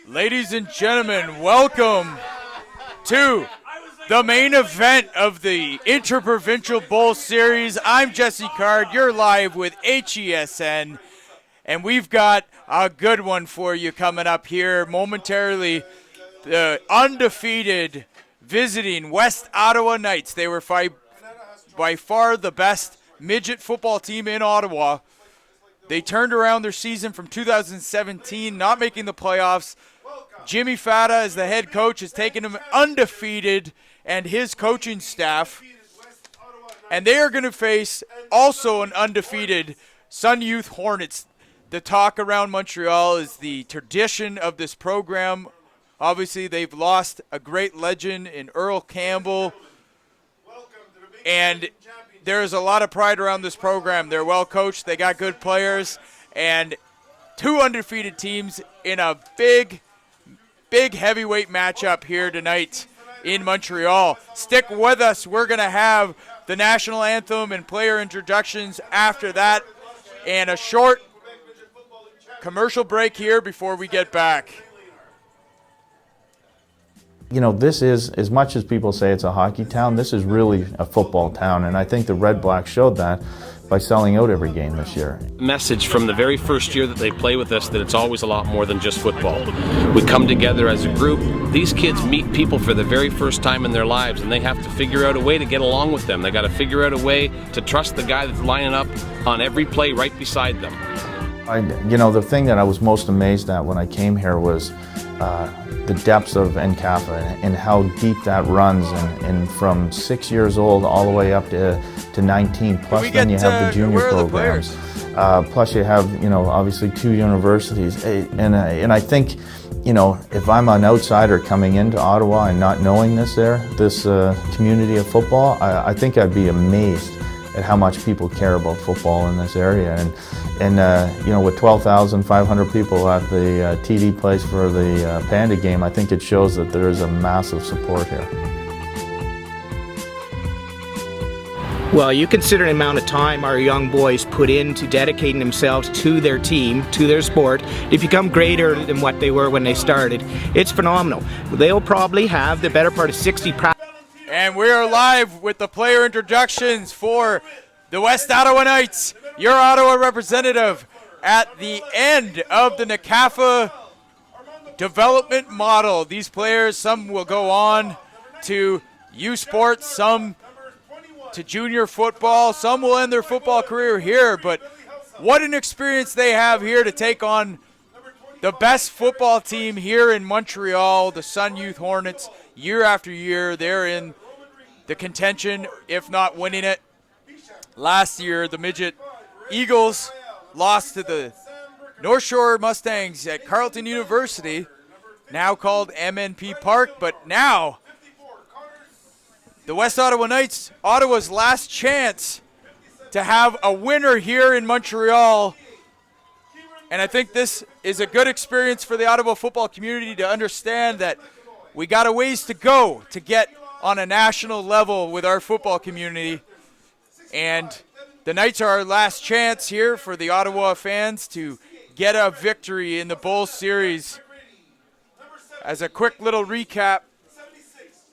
Ladies and gentlemen, welcome to the main event of the Inter-Provincial Bowl Series. I'm Jesse Card. You're live with HESN, and we've got a good one for you coming up here momentarily. The undefeated visiting West Ottawa Knights. They were by far the best midget football team in Ottawa. They turned around their season from 2017, not making the playoffs. Jimmy Fata, as the head coach, has taken them undefeated, and his coaching staff. And they are going to face also an undefeated Sun Youth Hornets. The talk around Montreal is the tradition of this program. Obviously, they've lost a great legend in Earl Campbell. And there's a lot of pride around this program. They're well coached. They got good players. And two undefeated teams in a big heavyweight matchup here tonight in Montreal. Stick with us. We're going to have the national anthem and player introductions after that, and a short commercial break here before we get back. You know, this is, as much as people say it's a hockey town, this is really a football town, and I think the Red Blacks showed that by selling out every game this year. Message from the very first year that they play with us that it's always a lot more than just football. We come together as a group. These kids meet people for the very first time in their lives, and they have to figure out a way to get along with them. They got to figure out a way to trust the guy that's lining up on every play right beside them. The thing that I was most amazed at when I came here was the depths of NCAFA and how deep that runs, and from 6 years old all the way up to 19. Plus, then you have the junior programs. Plus, you have obviously two universities, and I think if I'm an outsider coming into Ottawa and not knowing this community of football, I think I'd be amazed at how much people care about football in this area. And with 12,500 people at the TD place for the Panda game, I think it shows that there is a massive support here. Well, you consider the amount of time our young boys put into dedicating themselves to their team, to their sport, to become greater than what they were when they started. It's phenomenal. They'll probably have the better part of 60 practice. And we are live with the player introductions for the West Ottawa Knights, your Ottawa representative, at the end of the NCAFA development model. These players, some will go on to U Sports, some to junior football, some will end their football career here, but what an experience they have here to take on the best football team here in Montreal, the Sun Youth Hornets. Year after year, they're in the contention, if not winning it. Last year, the Midget Eagles lost to the North Shore Mustangs at Carleton University, now called MNP Park, but now the West Ottawa Knights, Ottawa's last chance to have a winner here in Montreal. And I think this is a good experience for the Ottawa football community to understand that we got a ways to go to get on a national level with our football community. And the Knights are our last chance here for the Ottawa fans to get a victory in the Bowl Series. As a quick little recap,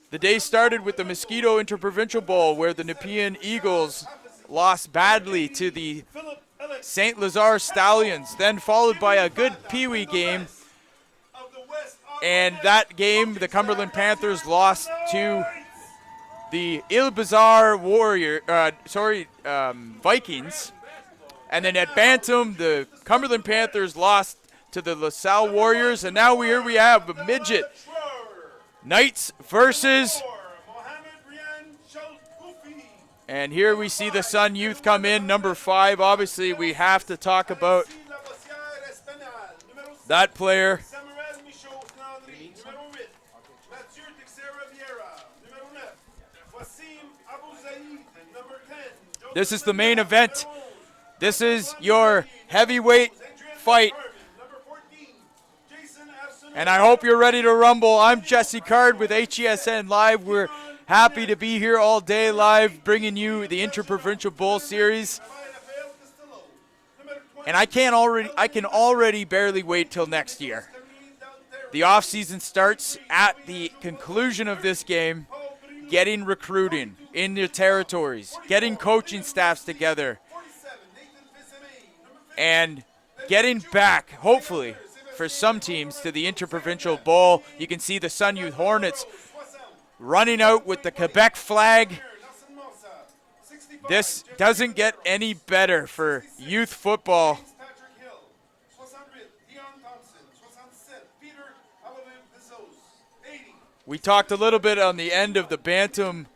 the day started with the Mosquito Inter-Provincial Bowl, where the Nepean Eagles lost badly to the St. Lazare Stallions, then followed by a good Pee-wee game. And that game, the Cumberland Panthers lost to the Ile-Bizarre Vikings. And then at Bantam, the Cumberland Panthers lost to the LaSalle Warriors. And now here we have the Midget Knights versus, and here we see the Sun Youth come in, number 5. Obviously, we have to talk about that player. This is the main event. This is your heavyweight fight. And I hope you're ready to rumble. I'm Jesse Card with HESN Live. We're happy to be here all day live, bringing you the Inter-Provincial Bowl Series. And I can already barely wait till next year. The offseason starts at the conclusion of this game, getting recruiting in their territories, getting coaching staffs together, and getting back, hopefully, for some teams to the Inter-Provincial Bowl. You can see the Sun Youth Hornets running out with the Quebec flag. This doesn't get any better for youth football. We talked a little bit on the end of the Bantam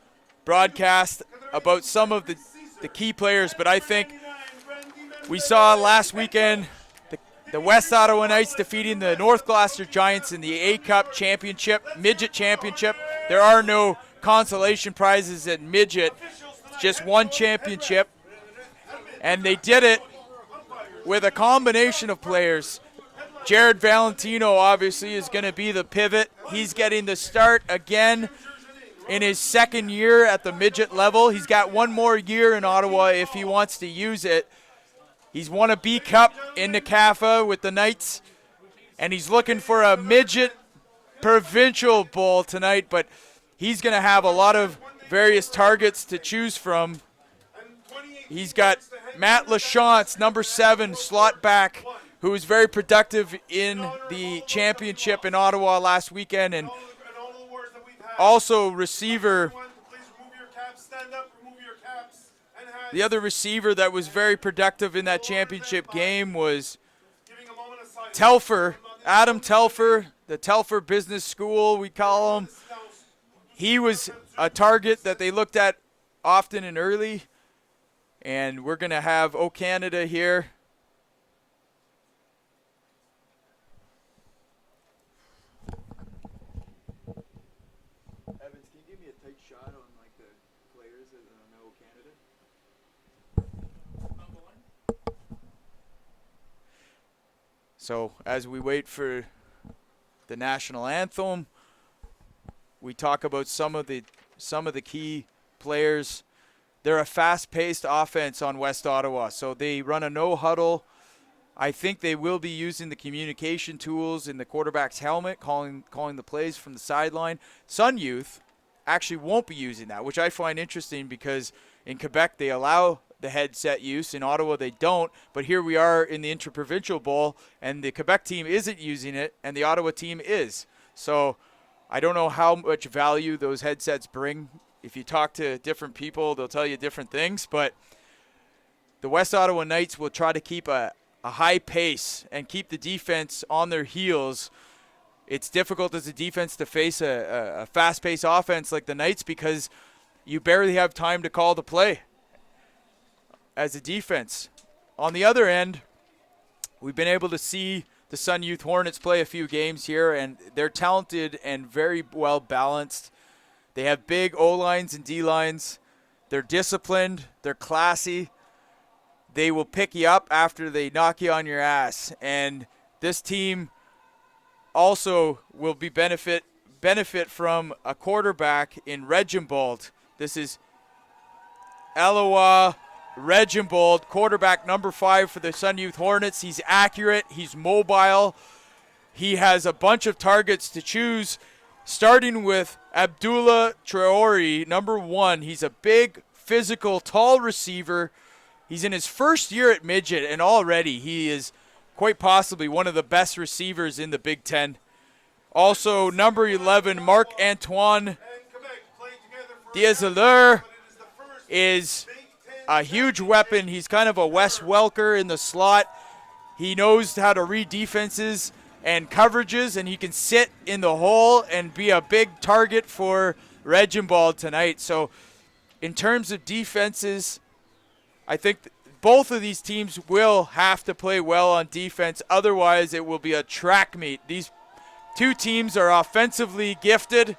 broadcast about some of the key players, but I think we saw last weekend the West Ottawa Knights defeating the North Gloucester Giants in the A-Cup Championship, Midget Championship. There are no consolation prizes at Midget, just one championship. And they did it with a combination of players. Jared Valentino obviously is going to be the pivot. He's getting the start again in his second year at the midget level. He's got one more year in Ottawa if he wants to use it. He's won a B Cup in NCAFA with the Knights, and he's looking for a midget provincial bowl tonight, but he's going to have a lot of various targets to choose from. He's got Matt Lachance, number 7, slot back, who was very productive in the championship in Ottawa last weekend, and also receiver. The other receiver that was very productive in that championship game was Telfer, Adam Telfer, the Telfer Business School, we call him. He was a target that they looked at often and early, and we're going to have O Canada here. Evans, can you give me a tight shot on like the players that are O Canada? So as we wait for the national anthem, we talk about some of the key players. They're a fast-paced offense on West Ottawa, so they run a no-huddle. I think they will be using the communication tools in the quarterback's helmet, calling the plays from the sideline. Sun Youth actually won't be using that, which I find interesting because in Quebec they allow the headset use. In Ottawa they don't, but here we are in the Inter-Provincial Bowl, and the Quebec team isn't using it, and the Ottawa team is. So I don't know how much value those headsets bring. If you talk to different people, they'll tell you different things, but the West Ottawa Knights will try to keep a high pace and keep the defense on their heels. It's difficult as a defense to face a fast-paced offense like the Knights because you barely have time to call the play as a defense. On the other end, we've been able to see the Sun Youth Hornets play a few games here, and they're talented and very well balanced. They have big O-lines and D-lines. They're disciplined. They're classy. They will pick you up after they knock you on your ass. And this team also will be benefit from a quarterback in Reginbold. This is Aloha Reginbold, quarterback number 5 for the Sun Youth Hornets. He's accurate. He's mobile. He has a bunch of targets to choose, starting with Abdullah Traore, number 1. He's a big, physical, tall receiver. He's in his first year at Midget, and already he is quite possibly one of the best receivers in the Big Ten. Also, number 11, Marc-Antoine Diaz-Allure is a huge weapon. He's kind of a Wes Welker in the slot. He knows how to read defenses and coverages, and he can sit in the hole and be a big target for Reginbold tonight. So in terms of defenses, I think both of these teams will have to play well on defense. Otherwise, it will be a track meet. These two teams are offensively gifted,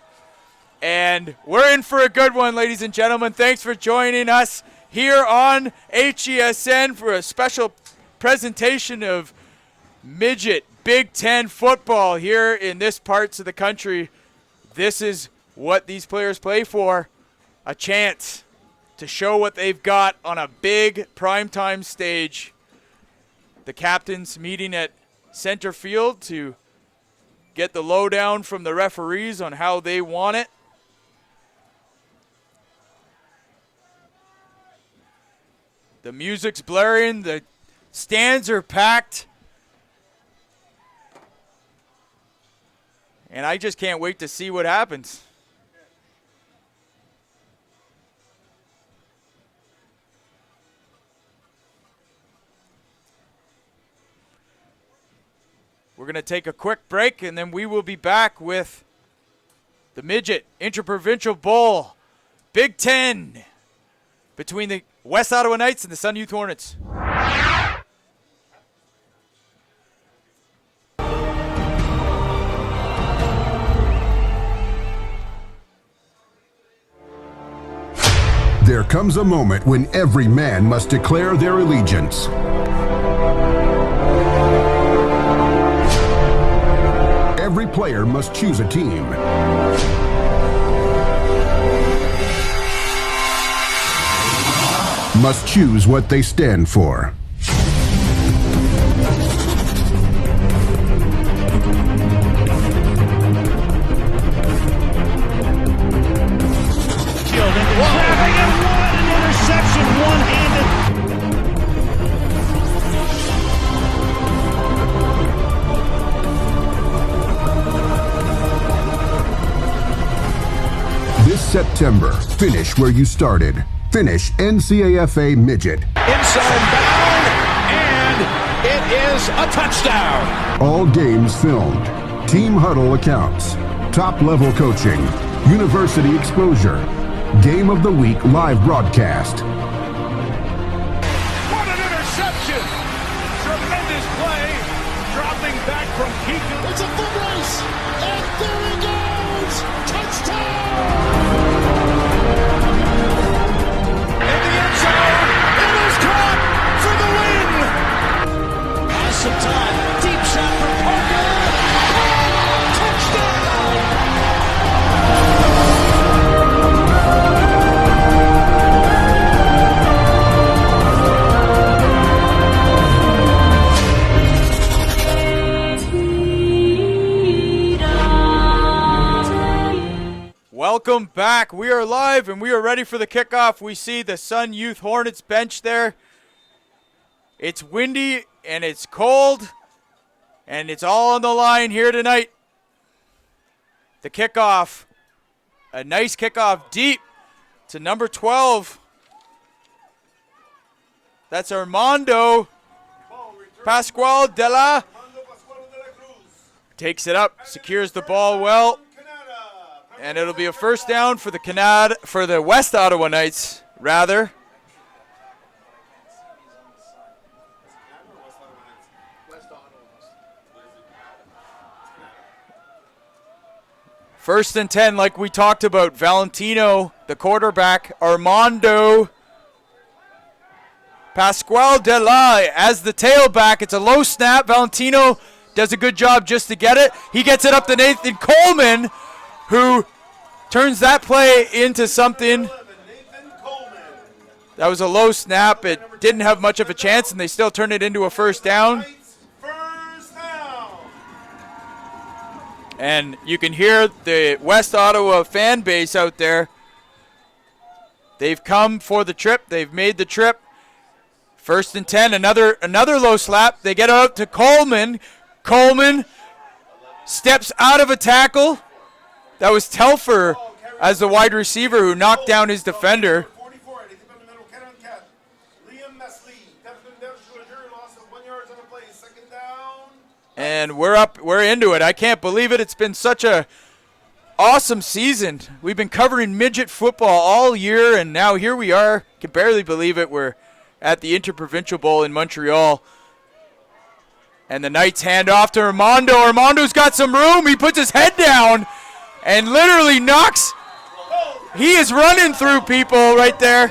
and we're in for a good one, ladies and gentlemen. Thanks for joining us here on HESN for a special presentation of Midget Big Ten football here in this parts of the country. This is what these players play for, a chance to show what they've got on a big primetime stage. The captains meeting at center field to get the lowdown from the referees on how they want it. The music's blaring, the stands are packed. And I just can't wait to see what happens. We're going to take a quick break, and then we will be back with the Midget Inter-Provincial Bowl, Big Ten, between the West Ottawa Knights and the Sun Youth Hornets. There comes a moment when every man must declare their allegiance. Every player must choose a team. Must choose what they stand for. September, finish where you started. Finish NCAFA Midget. Inside bound, and it is a touchdown. All games filmed. Team huddle accounts. Top-level coaching. University exposure. Game of the Week live broadcast. What an interception! Tremendous play. Dropping back from Keegan. It's a foot race, and there he goes! Touchdown! Some time. Deep shot from Parker. Touchdown! Welcome back. We are live and we are ready for the kickoff. We see the Sun Youth Hornets bench there. It's windy and it's cold, and it's all on the line here tonight. The kickoff, a nice kickoff deep to number 12. That's Armando Pascual de la. Takes it up, secures the ball well, and it'll be a first down for the West Ottawa Knights, rather. First and 10, like we talked about. Valentino, the quarterback. Armando Pascual de la as the tailback. It's a low snap. Valentino does a good job just to get it. He gets it up to Nathan Coleman, who turns that play into something. That was a low snap. It didn't have much of a chance, and they still turned it into a first down. And you can hear the West Ottawa fan base out there. They've come for the trip. They've made the trip. First and 10, another low slap. They get out to Coleman. Coleman steps out of a tackle. That was Telfer as the wide receiver who knocked down his defender. And we're into it. I can't believe it. It's been such a awesome season. We've been covering midget football all year, and now here we are. Can barely believe it. We're at the Inter-Provincial Bowl in Montreal. And the Knights hand off to Armando. Armando's got some room. He puts his head down and literally knocks. He is running through people right there.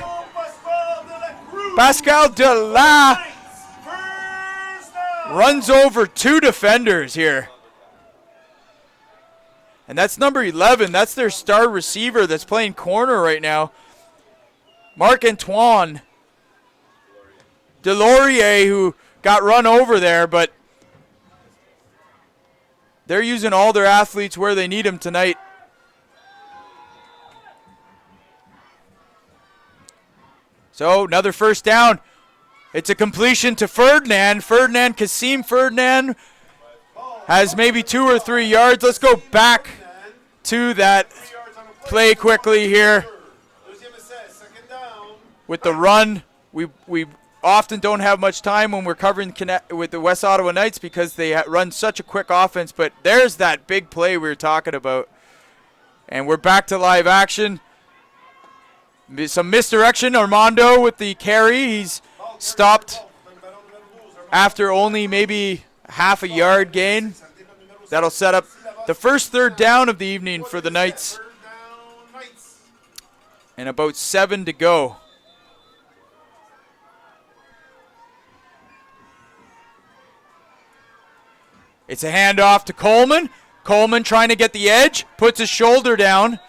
Pascal de la runs over two defenders here. And that's number 11. That's their star receiver that's playing corner right now. Marc-Antoine Delorier, who got run over there, but they're using all their athletes where they need them tonight. So another first down. It's a completion to Ferdinand. Kasim Ferdinand has maybe 2 or 3 yards. Let's go back to that play quickly here. With the run, we often don't have much time when we're covering with the West Ottawa Knights because they run such a quick offense. But there's that big play we were talking about. And we're back to live action. Some misdirection. Armando with the carry. He's stopped after only maybe half a yard gain. That'll set up the first third down of the evening for the Knights. And about 7 to go. It's a handoff to Coleman. Coleman trying to get the edge, puts his shoulder down,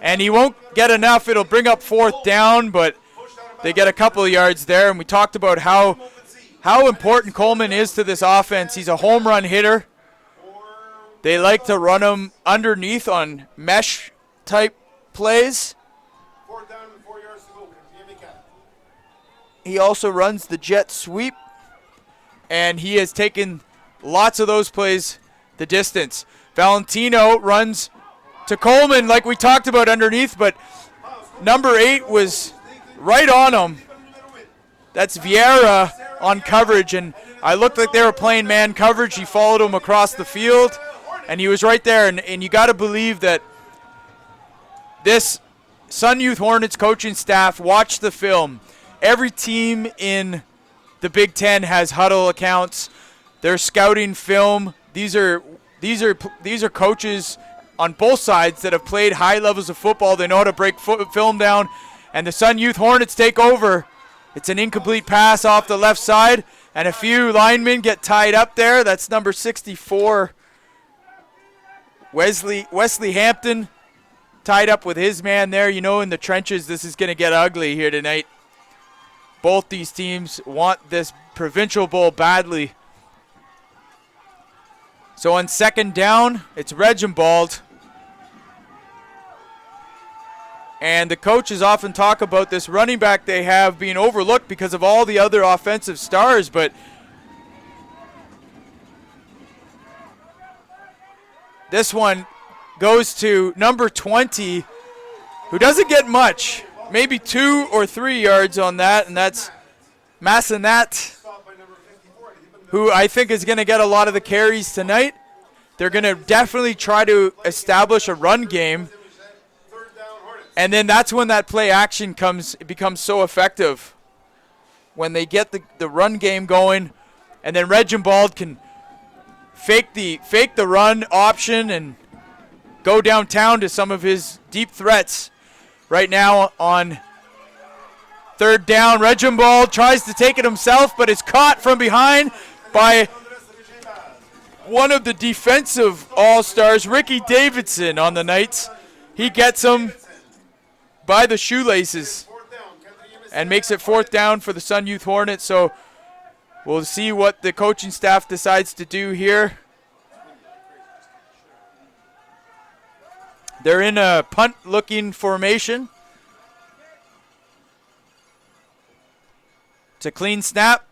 and he won't get enough. It'll bring up 4th down, but they get a couple of yards there. And we talked about how important Coleman is to this offense. He's a home run hitter. They like to run him underneath on mesh type plays. He also runs the jet sweep, and he has taken lots of those plays the distance. Valentino runs to Coleman like we talked about underneath, but number 8 was right on him. That's Vieira on coverage, and I looked like they were playing man coverage. He followed him across the field, and he was right there. And you got to believe that this Sun Youth Hornets coaching staff watched the film. Every team in the Big Ten has huddle accounts. They're scouting film. These are coaches on both sides that have played high levels of football. They know how to break film down. And the Sun Youth Hornets take over. It's an incomplete pass off the left side, and a few linemen get tied up there. That's number 64, Wesley Hampton, tied up with his man there. You know, in the trenches, this is going to get ugly here tonight. Both these teams want this provincial bowl badly. So on 2nd down, it's Reginbald. And the coaches often talk about this running back they have being overlooked because of all the other offensive stars, but this one goes to number 20, who doesn't get much. Maybe 2 or 3 yards on that, and that's Massanet, who I think is going to get a lot of the carries tonight. They're going to definitely try to establish a run game. And then that's when that play action becomes so effective. When they get the run game going, and then Reginbald can fake the run option and go downtown to some of his deep threats. Right now on 3rd down, Reginbald tries to take it himself, but is caught from behind by one of the defensive all-stars, Ricky Davidson, on the Knights. He gets him by the shoelaces and makes it 4th down for the Sun Youth Hornets. So we'll see what the coaching staff decides to do here. They're in a punt-looking formation. It's a clean snap.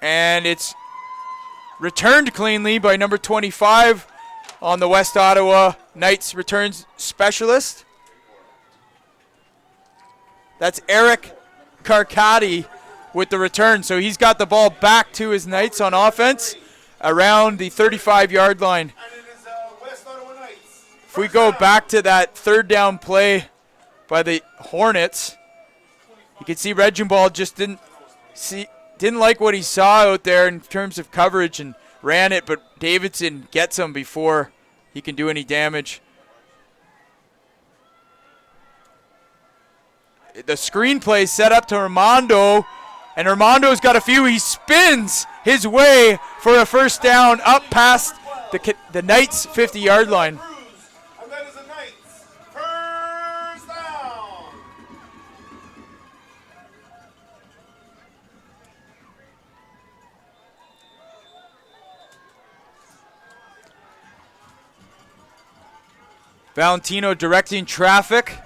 And it's returned cleanly by number 25 on the West Ottawa Knights returns specialist. That's Eric Carcati with the return. So he's got the ball back to his Knights on offense around the 35-yard line. If we go back to that 3rd down play by the Hornets, you can see Reginbald just didn't like what he saw out there in terms of coverage and ran it, but Davidson gets him before he can do any damage. The screenplay set up to Armando, and Armando's got a few. He spins his way for a first down up past the Knights' 50-yard line. Valentino directing traffic.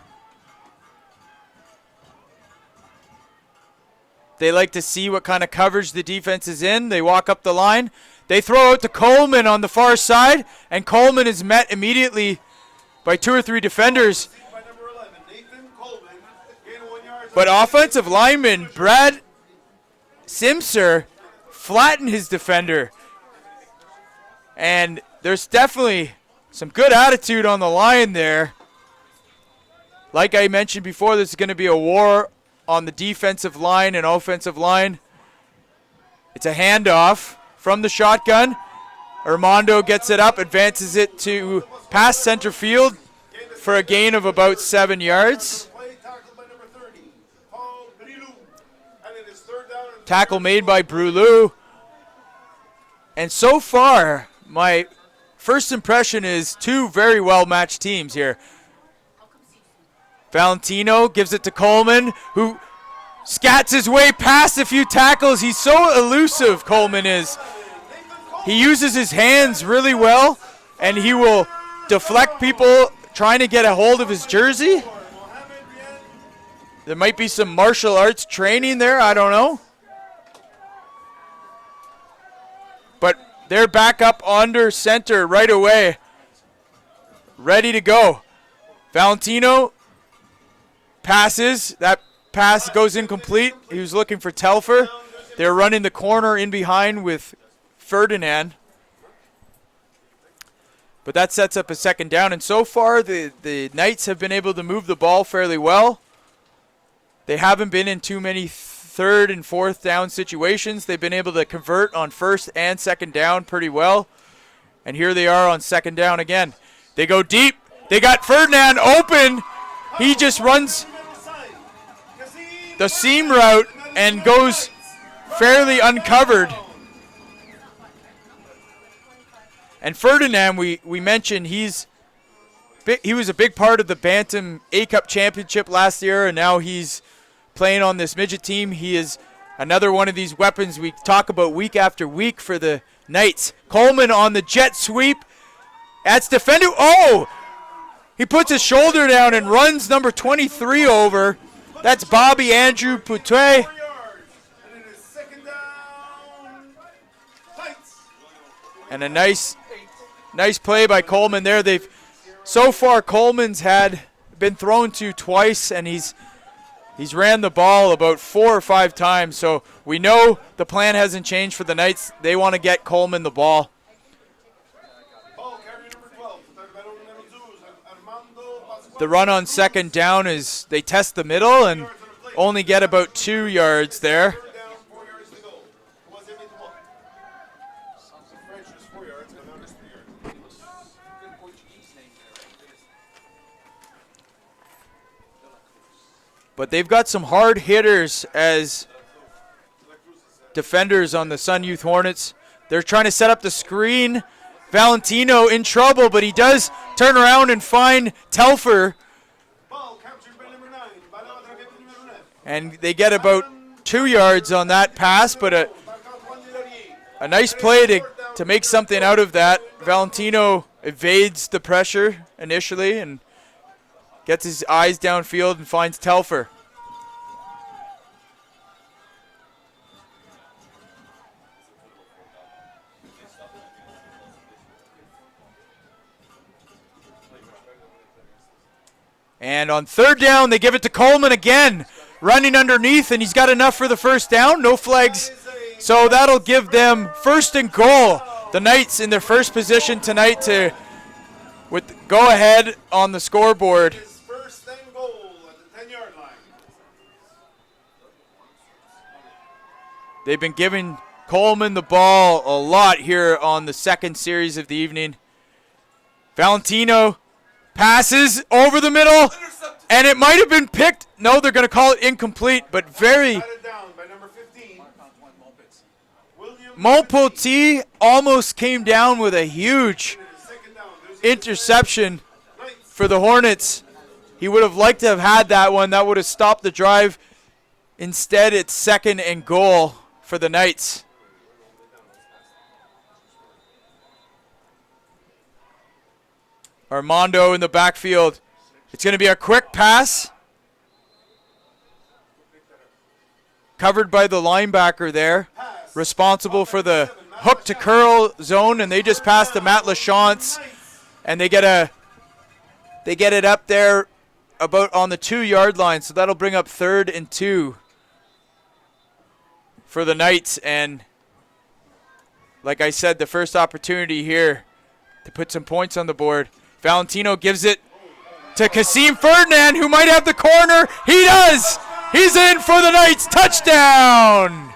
They like to see what kind of coverage the defense is in. They walk up the line. They throw out to Coleman on the far side, and Coleman is met immediately by 2 or 3 defenders. But offensive lineman Brad Simser flattened his defender. And there's definitely some good attitude on the line there. Like I mentioned before, this is going to be a war on the defensive line and offensive line. It's a handoff from the shotgun. Armando gets it up, advances it to past center field for a gain of about 7 yards. Tackle made by Brulou. And so far, my first impression is 2 very well-matched teams here. Valentino gives it to Coleman, who scats his way past a few tackles. He's so elusive, Coleman is. He uses his hands really well, and he will deflect people trying to get a hold of his jersey. There might be some martial arts training there, I don't know. But they're back up under center right away, ready to go. Valentino passes. That pass goes incomplete. He was looking for Telfer. They're running the corner in behind with Ferdinand. But that sets up a second down. And so far, the Knights have been able to move the ball fairly well. They haven't been in too many third and fourth down situations. They've been able to convert on first and second down pretty well. And here they are on second down again. They go deep. They got Ferdinand open. He just runs the seam route and goes fairly uncovered. And Ferdinand, we mentioned he was a big part of the Bantam A-Cup Championship last year, and now he's playing on this midget team. He is another one of these weapons we talk about week after week for the Knights. Coleman on the jet sweep. That's defender. Oh! He puts his shoulder down and runs number 23 over. That's Bobby Andrew Poutre. And a nice play by Coleman there. So far Coleman's been thrown to twice, and he's ran the ball about 4 or 5 times. So we know the plan hasn't changed for the Knights. They want to get Coleman the ball. The run on second down is they test the middle and only get about 2 yards there. But they've got some hard hitters as defenders on the Sun Youth Hornets. They're trying to set up the screen. Valentino in trouble, but he does turn around and find Telfer. And they get about 2 yards on that pass, but a nice play to make something out of that. Valentino evades the pressure initially and gets his eyes downfield and finds Telfer. And on third down, they give it to Coleman again, running underneath, and he's got enough for the first down. No flags, so that'll give them first and goal. The Knights in their first position tonight to go ahead on the scoreboard. First and goal at the 10-yard line. They've been giving Coleman the ball a lot here on the second series of the evening. Valentino passes over the middle, and it might have been picked. No, they're going to call it incomplete, but very... Montpetit almost came down with a huge interception for the Hornets. He would have liked to have had that one. That would have stopped the drive. Instead, it's second and goal for the Knights. Armando in the backfield. It's going to be a quick pass. Covered by the linebacker there. Responsible for the hook to curl zone, and they just passed to Matt Lachance, and they get it up there about on the 2-yard line, so that'll bring up 3rd and 2 for the Knights. And like I said, the first opportunity here to put some points on the board. Valentino gives it to Kasim Ferdinand, who might have the corner. He does. He's in for the Knights. Touchdown.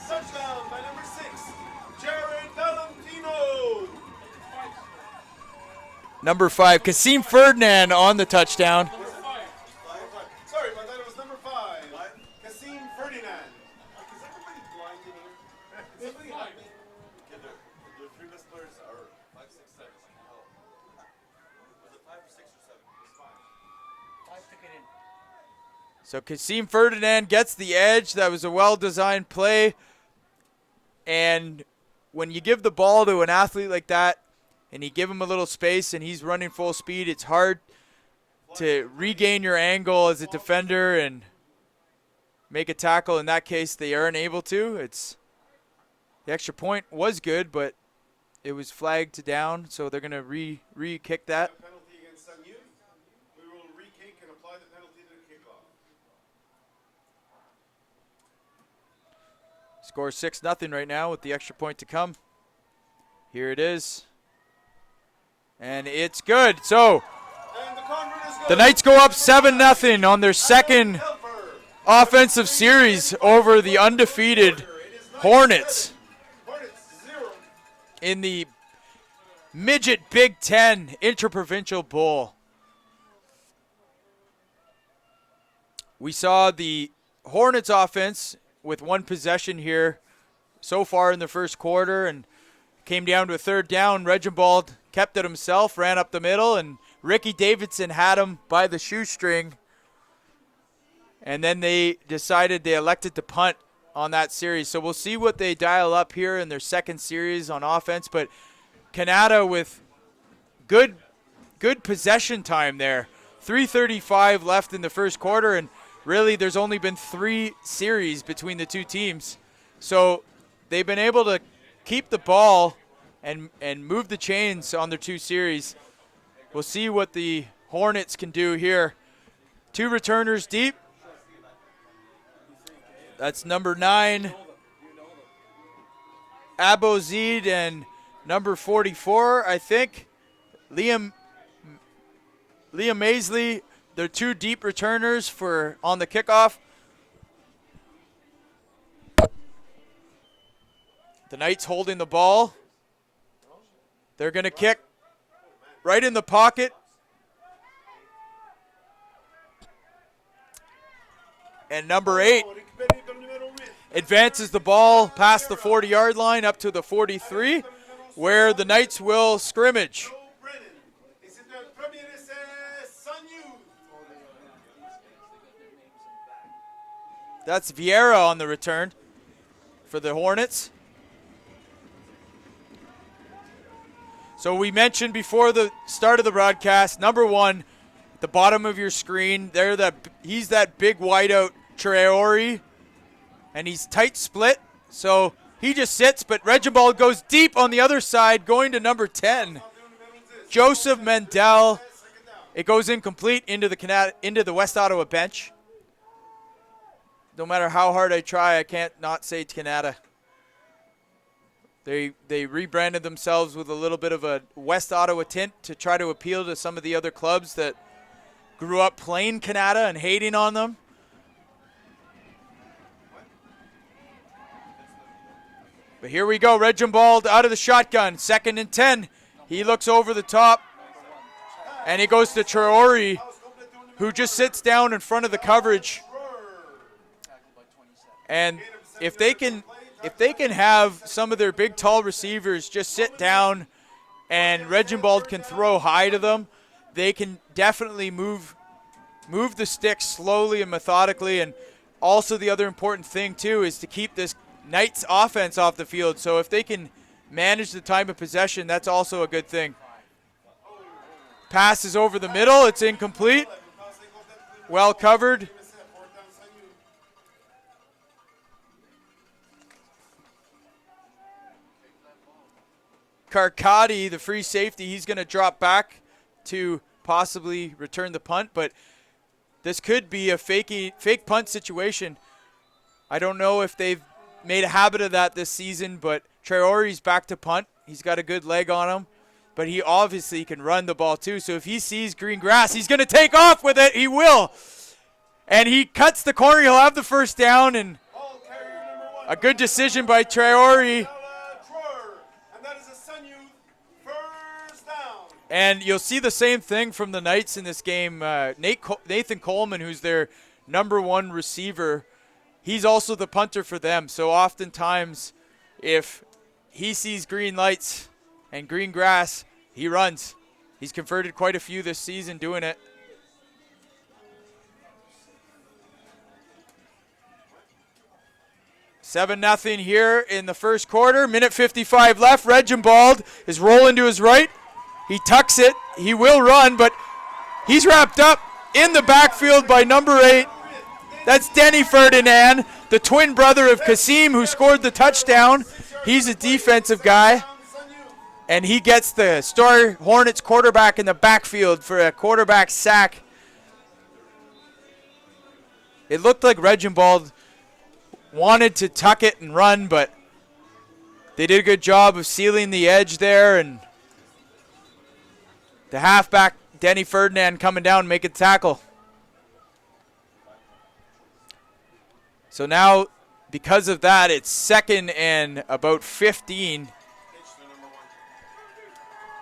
Touchdown by number 6, Jared Valentino. Number 5, Kasim Ferdinand on the touchdown. Sorry, but that was number 5, Kasim Ferdinand. Is everybody blind in here? Is everybody blind? The 3 best players are 5, 6, 7. Was it 5 or 6 or 7? It's 5. 5 took it in. So Kasim Ferdinand gets the edge. That was a well-designed play. And when you give the ball to an athlete like that, and you give him a little space and he's running full speed, it's hard to regain your angle as a defender and make a tackle. In that case, they aren't able to. The extra point was good, but it was flagged down, so they're going to re-kick that. Penalty against Sanyu. We will re-kick and apply the penalty to the kickoff. Score 6-0 right now with the extra point to come. Here it is. And it's good. So And the convert is good. the Knights go up 7-0 on their second offensive series over the undefeated Hornets Hornets 0. in the Midget Big Ten Inter-Provincial Bowl. We saw the Hornets offense with 1 possession here so far in the first quarter, and came down to a 3rd down. Reginbald kept it himself, ran up the middle, and Ricky Davidson had him by the shoestring. And then they elected to punt on that series. So we'll see what they dial up here in their second series on offense. But Canada with good possession time there. 3:35 left in the first quarter, and really there's only been 3 series between the two teams. So they've been able to keep the ball and move the chains on their 2 series. We'll see what the Hornets can do here. 2 returners deep. That's number 9, Abozid, and number 44, I think, Liam Maisley. They're 2 deep returners on the kickoff. The Knights holding the ball. They're going to kick right in the pocket. And number 8 advances the ball past the 40-yard line up to the 43, where the Knights will scrimmage. That's Vieira on the return for the Hornets. So we mentioned before the start of the broadcast, number 1, at the bottom of your screen, he's that big wideout Traore, and he's tight split, so he just sits, but Reginbald goes deep on the other side, going to number 10, Joseph Mendel. It goes incomplete into the West Ottawa bench. No matter how hard I try, I can't not say Canada. They rebranded themselves with a little bit of a West Ottawa tint to try to appeal to some of the other clubs that grew up playing Canada and hating on them. But here we go, Reginbald out of the shotgun, 2nd and 10. He looks over the top, and he goes to Traore, who just sits down in front of the coverage. And if they can have some of their big, tall receivers just sit down and Reginbald can throw high to them, they can definitely move the stick slowly and methodically. And also the other important thing, too, is to keep this Knights offense off the field. So if they can manage the time of possession, that's also a good thing. Pass is over the middle. It's incomplete. Well covered. Karkadi, the free safety, he's going to drop back to possibly return the punt, but this could be a fake punt situation. I don't know if they've made a habit of that this season, but Traore's back to punt. He's got a good leg on him, but he obviously can run the ball too. So if he sees green grass, he's going to take off with it. He will. And he cuts the corner. He'll have the first down, and a good decision by Traore. And you'll see the same thing from the Knights in this game. Nathan Coleman, who's their #1 receiver, he's also the punter for them. So oftentimes, if he sees green lights and green grass, he runs. He's converted quite a few this season doing it. $7-0 here in the first quarter. Minute 55 left. Reginbald is rolling to his right. He tucks it. He will run, but he's wrapped up in the backfield by number 8. That's Denny Ferdinand, the twin brother of Kasim, who scored the touchdown. He's a defensive guy, and he gets the star Hornets quarterback in the backfield for a quarterback sack. It looked like Reginbald wanted to tuck it and run, but they did a good job of sealing the edge there, and the halfback, Denny Ferdinand, coming down and making a tackle. So now, because of that, it's 2nd and about 15.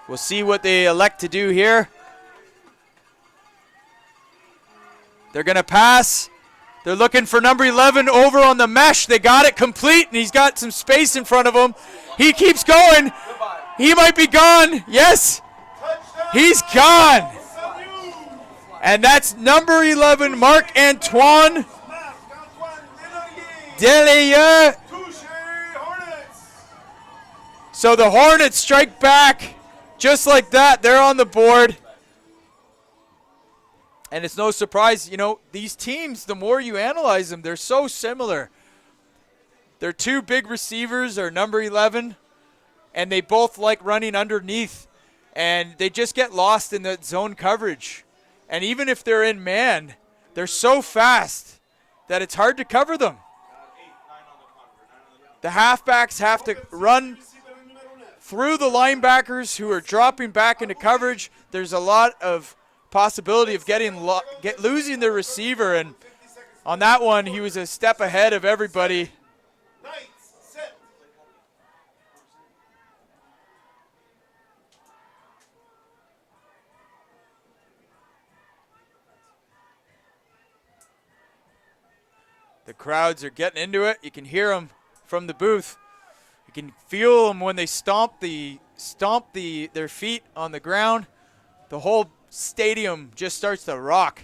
We'll see what they elect to do here. They're going to pass. They're looking for number 11 over on the mesh. They got it complete, and he's got some space in front of him. He keeps going. He might be gone. Yes. He's gone. And that's number 11, Marc-Antoine Delia. So the Hornets strike back just like that. They're on the board. And it's no surprise, you know, these teams, the more you analyze them, they're so similar. Their two big receivers are number 11, and they both like running underneath. And they just get lost in that zone coverage. And even if they're in man, they're so fast that it's hard to cover them. The halfbacks have to run through the linebackers who are dropping back into coverage. There's a lot of possibility of losing the receiver. And on that one, he was a step ahead of everybody. The crowds are getting into it. You can hear them from the booth. You can feel them when they stomp their feet on the ground. The whole stadium just starts to rock.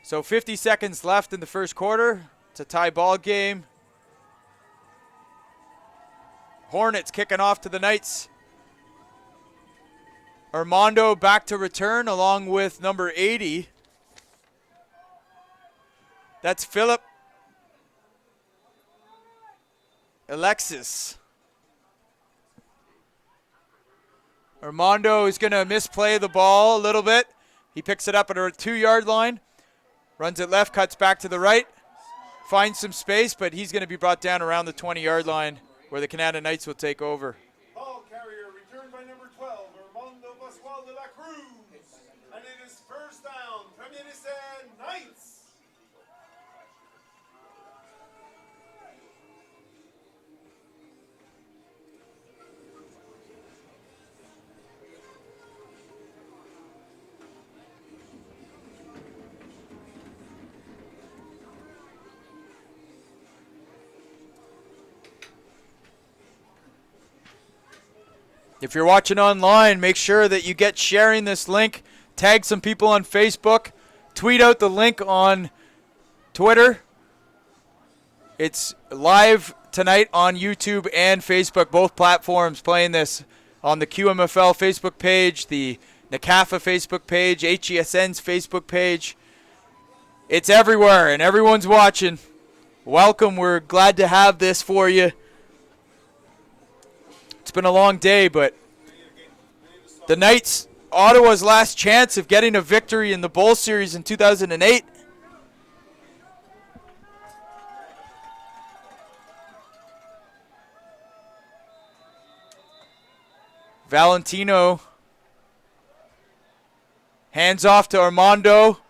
So 50 seconds left in the first quarter. It's a tie ball game. Hornets kicking off to the Knights. Armando back to return along with number 80. That's Philip Alexis. Armando is going to misplay the ball a little bit. He picks it up at our 2-yard line. Runs it left, cuts back to the right. Finds some space, but he's going to be brought down around the 20-yard line where the Canada Knights will take over. Ball carrier returned by number 12, Armando Pascual de la Cruz. And it is first down, Premier Knights. If you're watching online, make sure that you get sharing this link. Tag some people on Facebook. Tweet out the link on Twitter. It's live tonight on YouTube and Facebook, both platforms playing this on the QMFL Facebook page, the NCAFA Facebook page, HESN's Facebook page. It's everywhere, and everyone's watching. Welcome. We're glad to have this for you. It's been a long day, but the Knights, Ottawa's last chance of getting a victory in the Bowl Series in 2008. Valentino hands off to Armando,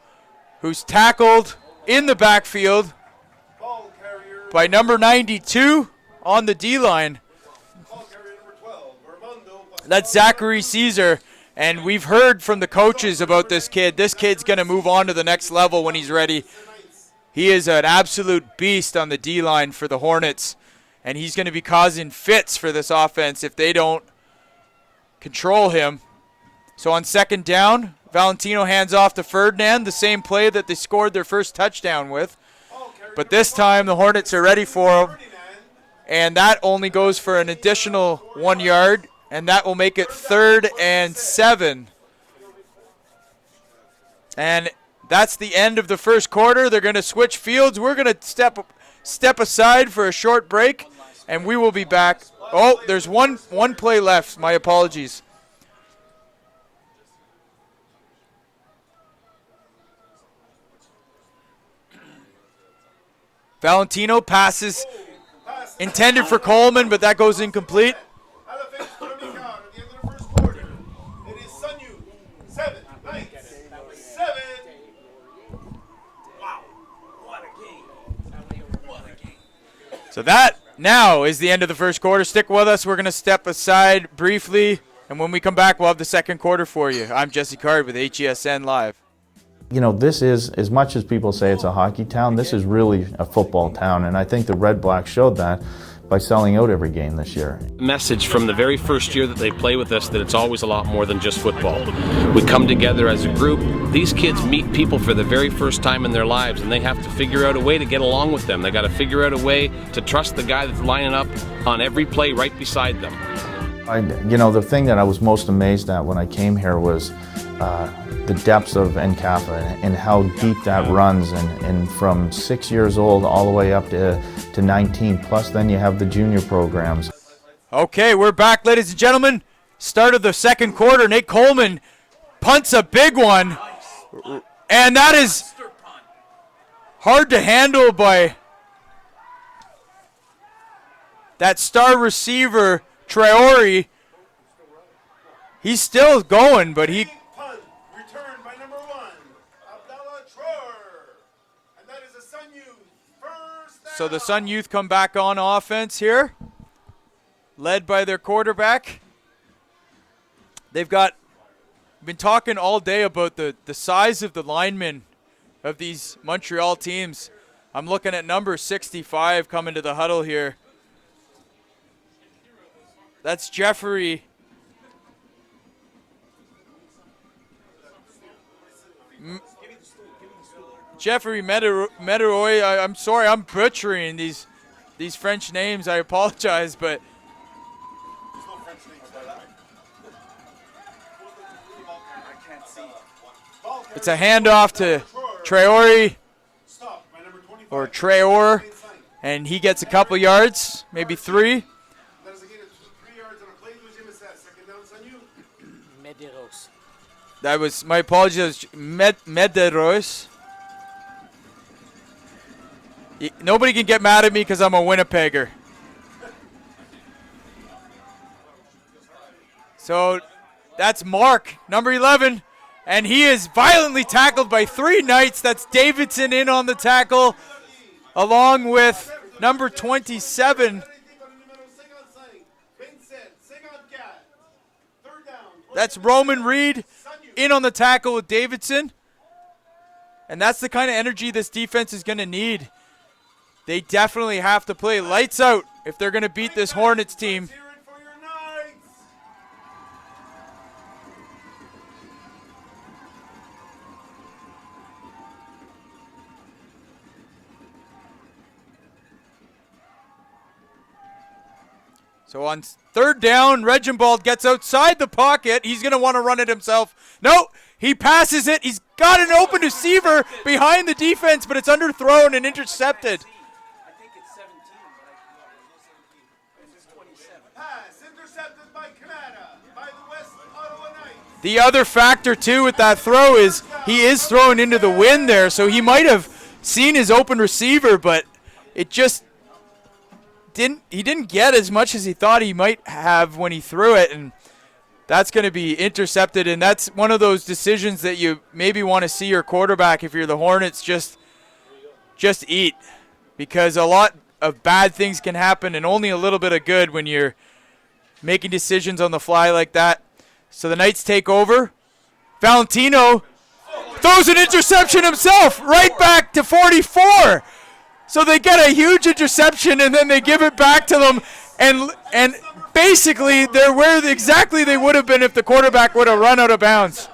who's tackled in the backfield by number 92 on the D-line. That's Zachary Caesar, and we've heard from the coaches about this kid. This kid's going to move on to the next level when he's ready. He is an absolute beast on the D-line for the Hornets, and he's going to be causing fits for this offense if they don't control him. So on second down, Valentino hands off to Ferdinand, the same play that they scored their first touchdown with. But this time the Hornets are ready for him, and that only goes for an additional 1 yard, and that will make it 3rd and 7. And that's the end of the first quarter. They're going to switch fields. We're going to step aside for a short break, and we will be back. Oh, there's one play left. My apologies. Valentino passes intended for Coleman, but that goes incomplete. So that now is the end of the first quarter. Stick with us. We're going to step aside briefly, and when we come back, we'll have the second quarter for you. I'm Jesse Card with HESN Live. You know, this is, as much as people say it's a hockey town, this is really a football town, and I think the Red Blacks showed that by selling out every game this year. Message from the very first year that they play with us that it's always a lot more than just football. We come together as a group. These kids meet people for the very first time in their lives, and they have to figure out a way to get along with them. They got to figure out a way to trust the guy that's lining up on every play right beside them. You know, the thing that I was most amazed at when I came here was the depths of NCAFA and how deep that runs, and from 6 years old all the way up to 19, plus then you have the junior programs. Okay, we're back, ladies and gentlemen. Start of the second quarter. Nate Coleman punts a big one, and that is hard to handle by that star receiver, Traore. He's still going, but he... Returned by number 1, Abdallah Traore. And that is the Sun Youth. First down. So the Sun Youth come back on offense here, led by their quarterback. They've been talking all day about the size of the linemen of these Montreal teams. I'm looking at number 65 coming to the huddle here. That's Jeffrey Mederoy. I'm sorry, I'm butchering these French names. I apologize, but it's a handoff to Traore, or Traore, and he gets a couple yards, maybe 3. That was, my apologies, Medeiros. Nobody can get mad at me because I'm a Winnipegger. So that's Mark, number 11, and he is violently tackled by 3 Knights. That's Davidson in on the tackle, along with number 27. That's Roman Reed in on the tackle with Davidson. And that's the kind of energy this defense is going to need. They definitely have to play lights out if they're going to beat this Hornets team. So on third down, Reginbald gets outside the pocket. He's going to want to run it himself. No, he passes it. He's got an open receiver behind the defense, but it's underthrown and intercepted. Pass intercepted by Canada, by the West Ottawa Knights. The other factor, too, with that throw is he is throwing into the wind there, so he might have seen his open receiver, but it just he didn't get as much as he thought he might have when he threw it, and that's going to be intercepted. And that's one of those decisions that you maybe want to see your quarterback, if you're the Hornets, just eat, because a lot of bad things can happen and only a little bit of good when you're making decisions on the fly like that. So the Knights take over. Valentino throws an interception himself right back to 44. So they get a huge interception, and then they give it back to them, and basically they're where exactly they would have been if the quarterback would have run out of bounds.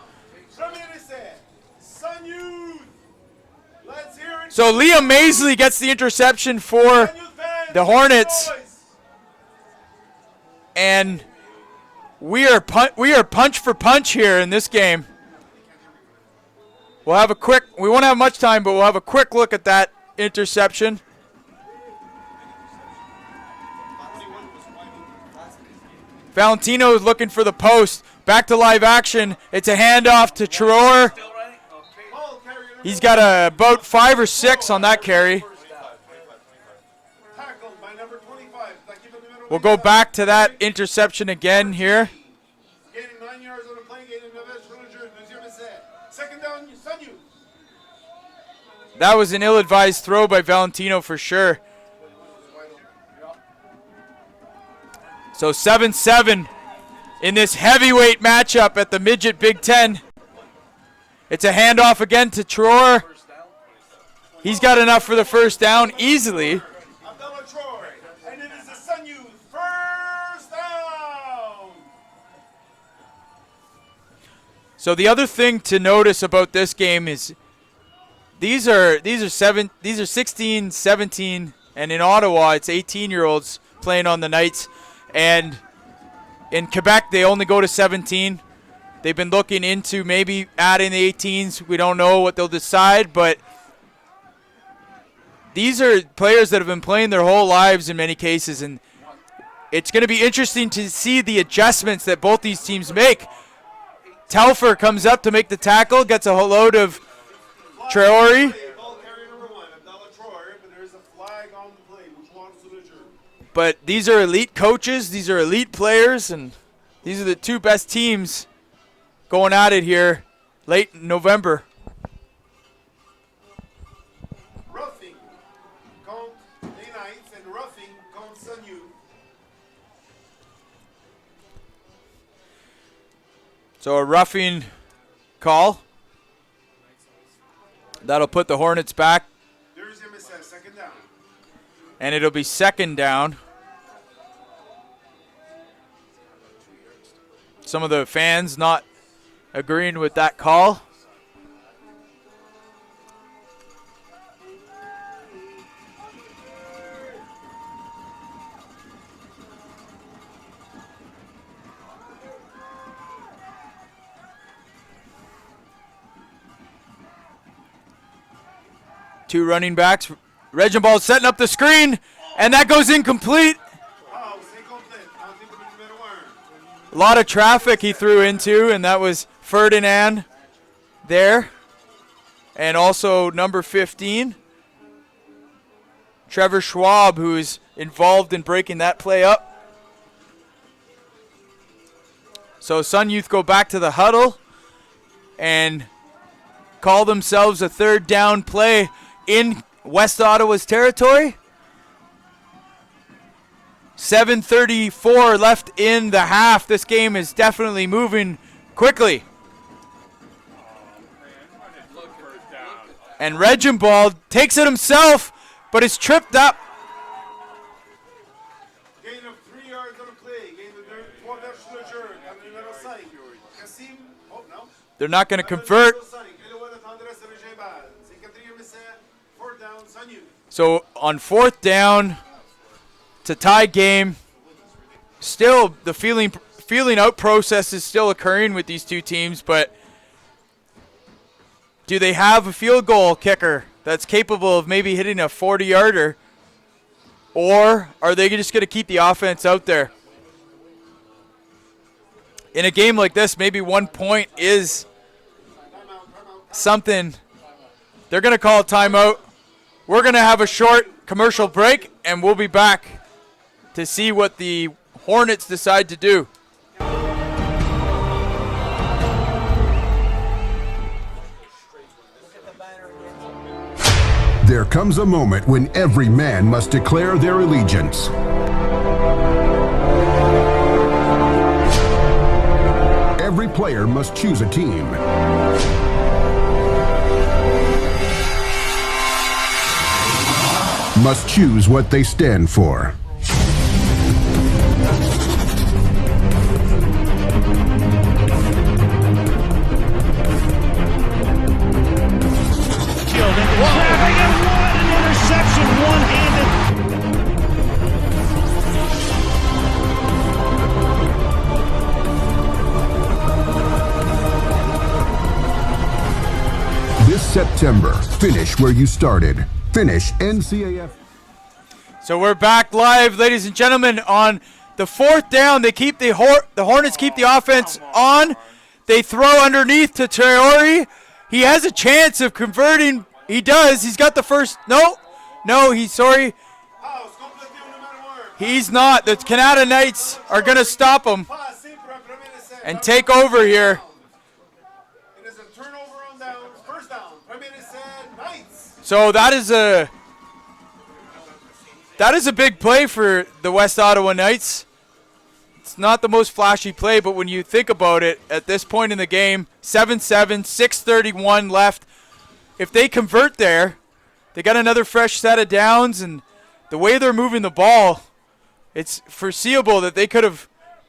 So Liam Maisley gets the interception for the Hornets, and we are punch for punch here in this game. We won't have much time, but we'll have a quick look at that interception. Valentino is looking for the post. Back to live action. It's a handoff to Traore. He's got about 5 or 6 on that carry. We'll go back to that interception again here. That was an ill-advised throw by Valentino for sure. So 7-7 in this heavyweight matchup at the Midget Big Ten. It's a handoff again to Traore. He's got enough for the first down easily. And it is the Sun Youth first down. So the other thing to notice about this game is these are 16, 17, and in Ottawa it's 18-year-olds playing on the Knights, and in Quebec they only go to 17. They've been looking into maybe adding the 18s. We don't know what they'll decide, but these are players that have been playing their whole lives in many cases, and it's going to be interesting to see the adjustments that both these teams make. Telfer comes up to make the tackle, gets a load of Traore. But these are elite coaches, these are elite players, and these are the two best teams going at it here late in November. Roughing contre les Knights and roughing contre Sun Youth. So a roughing call. That'll put the Hornets back. Second down. And it'll be second down. Some of the fans not agreeing with that call. Two running backs. Reginbald setting up the screen, and that goes incomplete. A lot of traffic he threw into, and that was Ferdinand there. And also number 15, Trevor Schwab, who is involved in breaking that play up. So Sun Youth go back to the huddle and call themselves a third down play in West Ottawa's territory. 7:34 left in the half. This game is definitely moving quickly. And Reginbald takes it himself, but is tripped up. Gain of 3 yards on the play. Gain of 3 yards on the turn. Number 5. Kassim. Oh, no. They're not going to convert. So on fourth down to tie game, still the feeling out process is still occurring with these two teams, but do they have a field goal kicker that's capable of maybe hitting a 40-yarder, or are they just going to keep the offense out there? In a game like this, maybe 1 point is something. They're going to call a timeout. We're going to have a short commercial break, and we'll be back to see what the Hornets decide to do. There comes a moment when every man must declare their allegiance. Every player must choose a team. Must choose what they stand for. This September, finish where you started. Finish NCAF. So we're back live, ladies and gentlemen, on the fourth down. They keep the Hornets keep the offense on. They throw underneath to Traore. He has a chance of converting. He does. He's got the first. No, he's sorry. He's not. The Canada Knights are going to stop him and take over here. So that is a big play for the West Ottawa Knights. It's not the most flashy play, but when you think about it, at this point in the game, 7-7, 6:31 left. If they convert there, they got another fresh set of downs, and the way they're moving the ball, it's foreseeable that they could have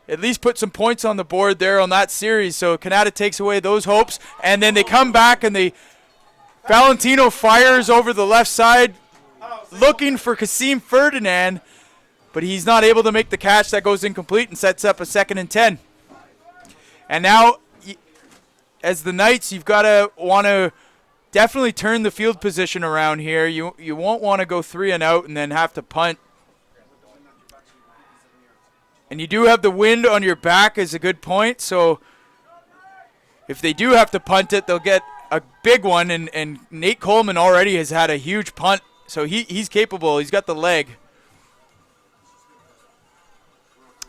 at least put some points on the board there on that series. So Canada takes away those hopes, and then they come back and Valentino fires over the left side, looking for Kasim Ferdinand, but he's not able to make the catch. That goes incomplete and sets up a 2nd and 10. And now, as the Knights, you've got to want to definitely turn the field position around here. You won't want to go 3 and out and then have to punt. And you do have the wind on your back is a good point, so if they do have to punt it, they'll get a big one, and Nate Coleman already has had a huge punt, so he's capable. He's got the leg.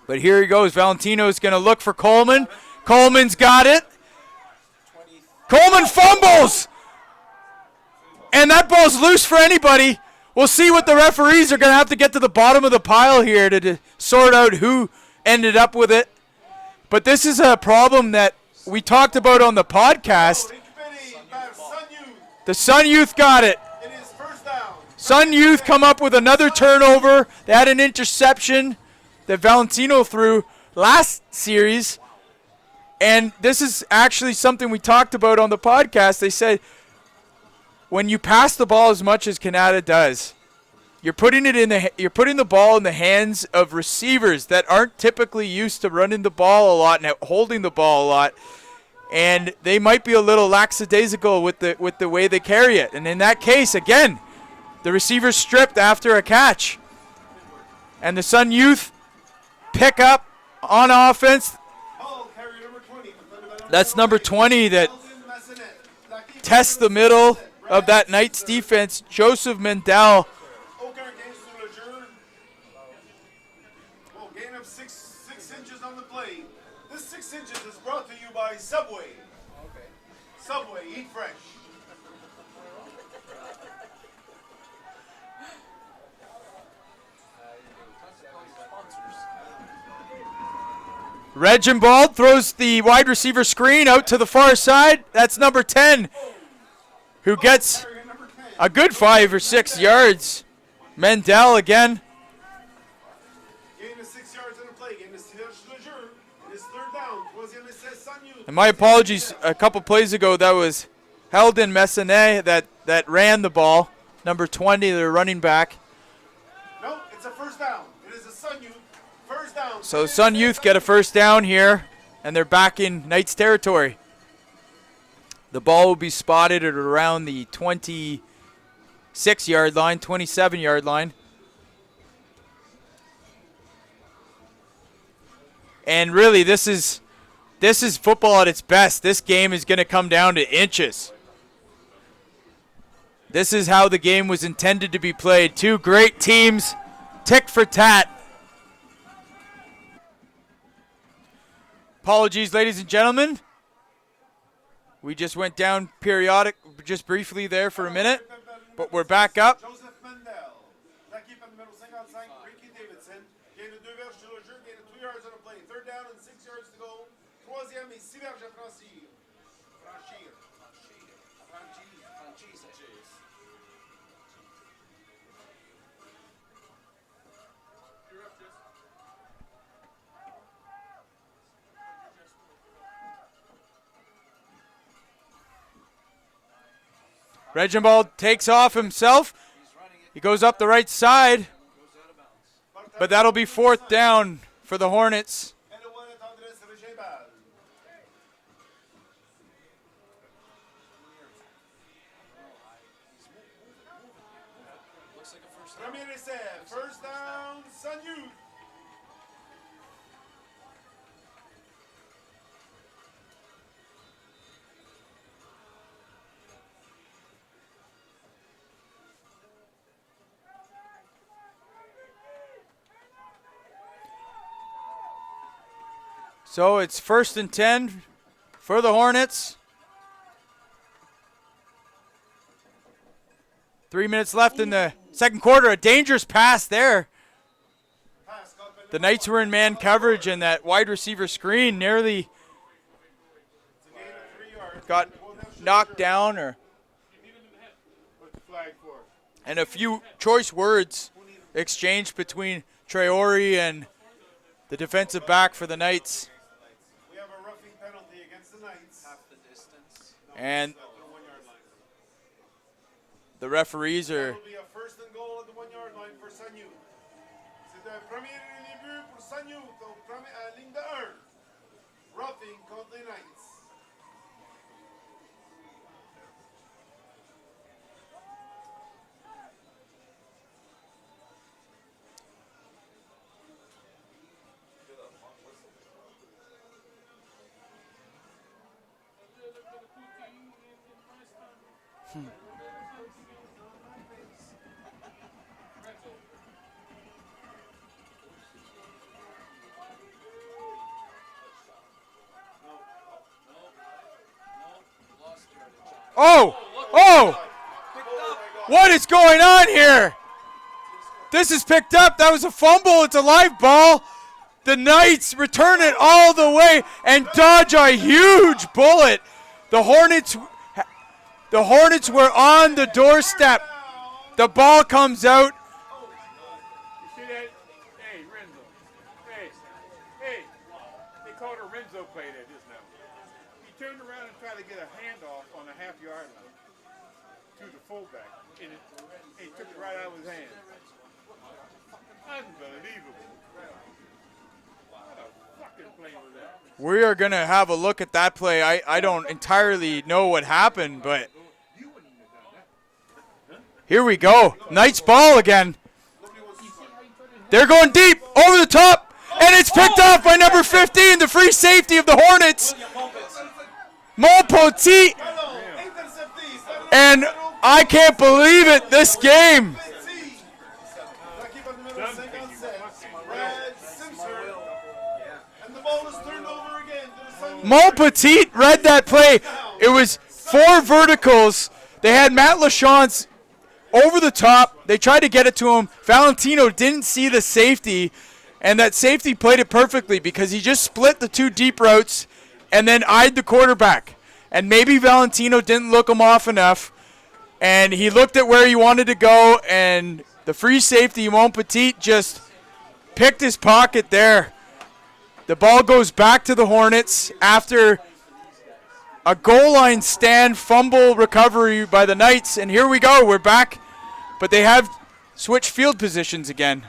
But here he goes. Valentino's going to look for Coleman. Coleman's got it. Coleman fumbles! And that ball's loose for anybody. We'll see what the referees are going to have to get to the bottom of the pile here to sort out who ended up with it. But this is a problem that we talked about on the podcast. The Sun Youth got it. Sun Youth come up with another turnover. They had an interception that Valentino threw last series. And this is actually something we talked about on the podcast. They said when you pass the ball as much as Canada does, you're putting the ball in the hands of receivers that aren't typically used to running the ball a lot and holding the ball a lot. And they might be a little lackadaisical with the way they carry it. And in that case, again, the receiver's stripped after a catch. And the Sun Youth pick up on offense. That's number 20 that tests the middle of that Knights defense, Joseph Mendel. Gain of 6 inches on the play. This 6 inches is brought to you by Subway. Subway, eat fresh. Reginbald throws the wide receiver screen out to the far side. That's number 10, who gets a good 5 or 6 yards. Mendel again. Gain of 6 yards on the play. Gain of 6 yards to the juror. It is 3rd down. And my apologies, a couple plays ago, that was Heldon Messinet that ran the ball. Number 20, the running back. No, it's a 1st down. It is a Sun Youth 1st down. So Sun Youth get a first down here, and they're back in Knights territory. The ball will be spotted at around the 26-yard line, 27-yard line. And really, this is football at its best. This game is going to come down to inches. This is how the game was intended to be played. Two great teams, tick for tat. Apologies, ladies and gentlemen. We just went down just briefly there for a minute, but we're back up. Joseph Mendel. L'équipe numéro 55, Ricky Davidson. Gain de 2 verges sur le jeu, gain de 2 yards on the play. Third down and 6 yards to go. Troisième et 6 verges à franchir. Reginald takes off himself. He goes up the right side, but that'll be fourth down for the Hornets. Premier essai, first down, Sun Youth. So it's 1st and 10 for the Hornets. 3 minutes left in the second quarter. A dangerous pass there. The Knights were in man coverage, and that wide receiver screen nearly got knocked down, and a few choice words exchanged between Traore and the defensive back for the Knights. We have a roughing penalty against the Knights. Half the distance. And the referees are... It will be a first and goal at the 1 yard line for Sun Youth. C'est un premier début pour Sun Youth à la ligne de 1. Roughing contre les Knights. Oh! What is going on here? This is picked up. That was a fumble. It's a live ball. The Knights return it all the way and dodge a huge bullet. The Hornets were on the doorstep. The ball comes out. You see that? Hey, Renzo. Hey. They called a Renzo play there just now. He turned around and tried to get a handoff on the half-yard line to the fullback, and he took it right out of his hand. Unbelievable. What a fucking play was that? We are going to have a look at that play. I don't entirely know what happened, but here we go. Knights ball again. They're going deep, over the top, and it's picked off by number 15, the free safety of the Hornets, Mon Petit. And I can't believe it, this game. Mon Petit read that play. It was 4 verticals. They had Matt Lachance over the top. They tried to get it to him. Valentino didn't see the safety, and that safety played it perfectly because he just split the 2 deep routes and then eyed the quarterback. And maybe Valentino didn't look him off enough, and he looked at where he wanted to go, and the free safety, Mon Petit, just picked his pocket there. The ball goes back to the Hornets after a goal line stand fumble recovery by the Knights, and here we go. We're back, but they have switched field positions again.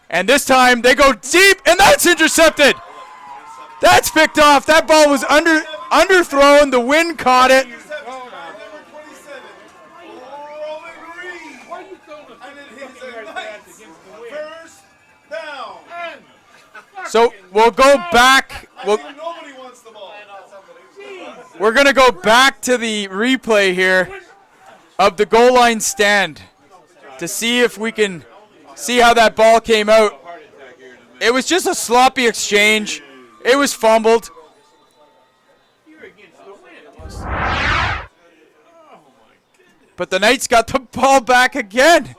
And this time they go deep, and that's intercepted. That's picked off. That ball was underthrown. The wind caught it. Number 27, Roman Reed. Why are you throwing a And it hits fucking a like nice that against the wind? first down. So we'll go back. I think nobody wants the ball. We're going to go back to the replay here of the goal line stand to see if we can see how that ball came out. It was just a sloppy exchange. It was fumbled. You're against the wind. But the Knights got the ball back again.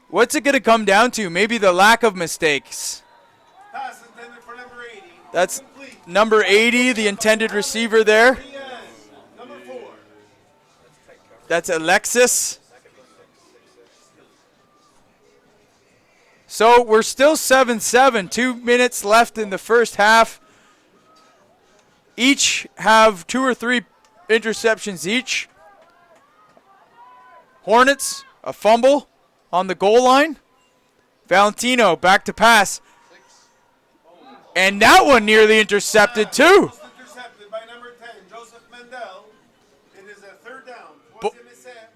What's it going to come down to? Maybe the lack of mistakes. Pass intended for number 80. That's Complete. number 80, the intended receiver there. Number 4. That's Alexis. So we're still 7-7. 2 minutes left in the first half. Each have 2 or 3 interceptions each. Hornets, a fumble on the goal line. Valentino back to pass. And that one nearly intercepted too. Intercepted by number 10, Joseph Mendel. It is a third down. Bo-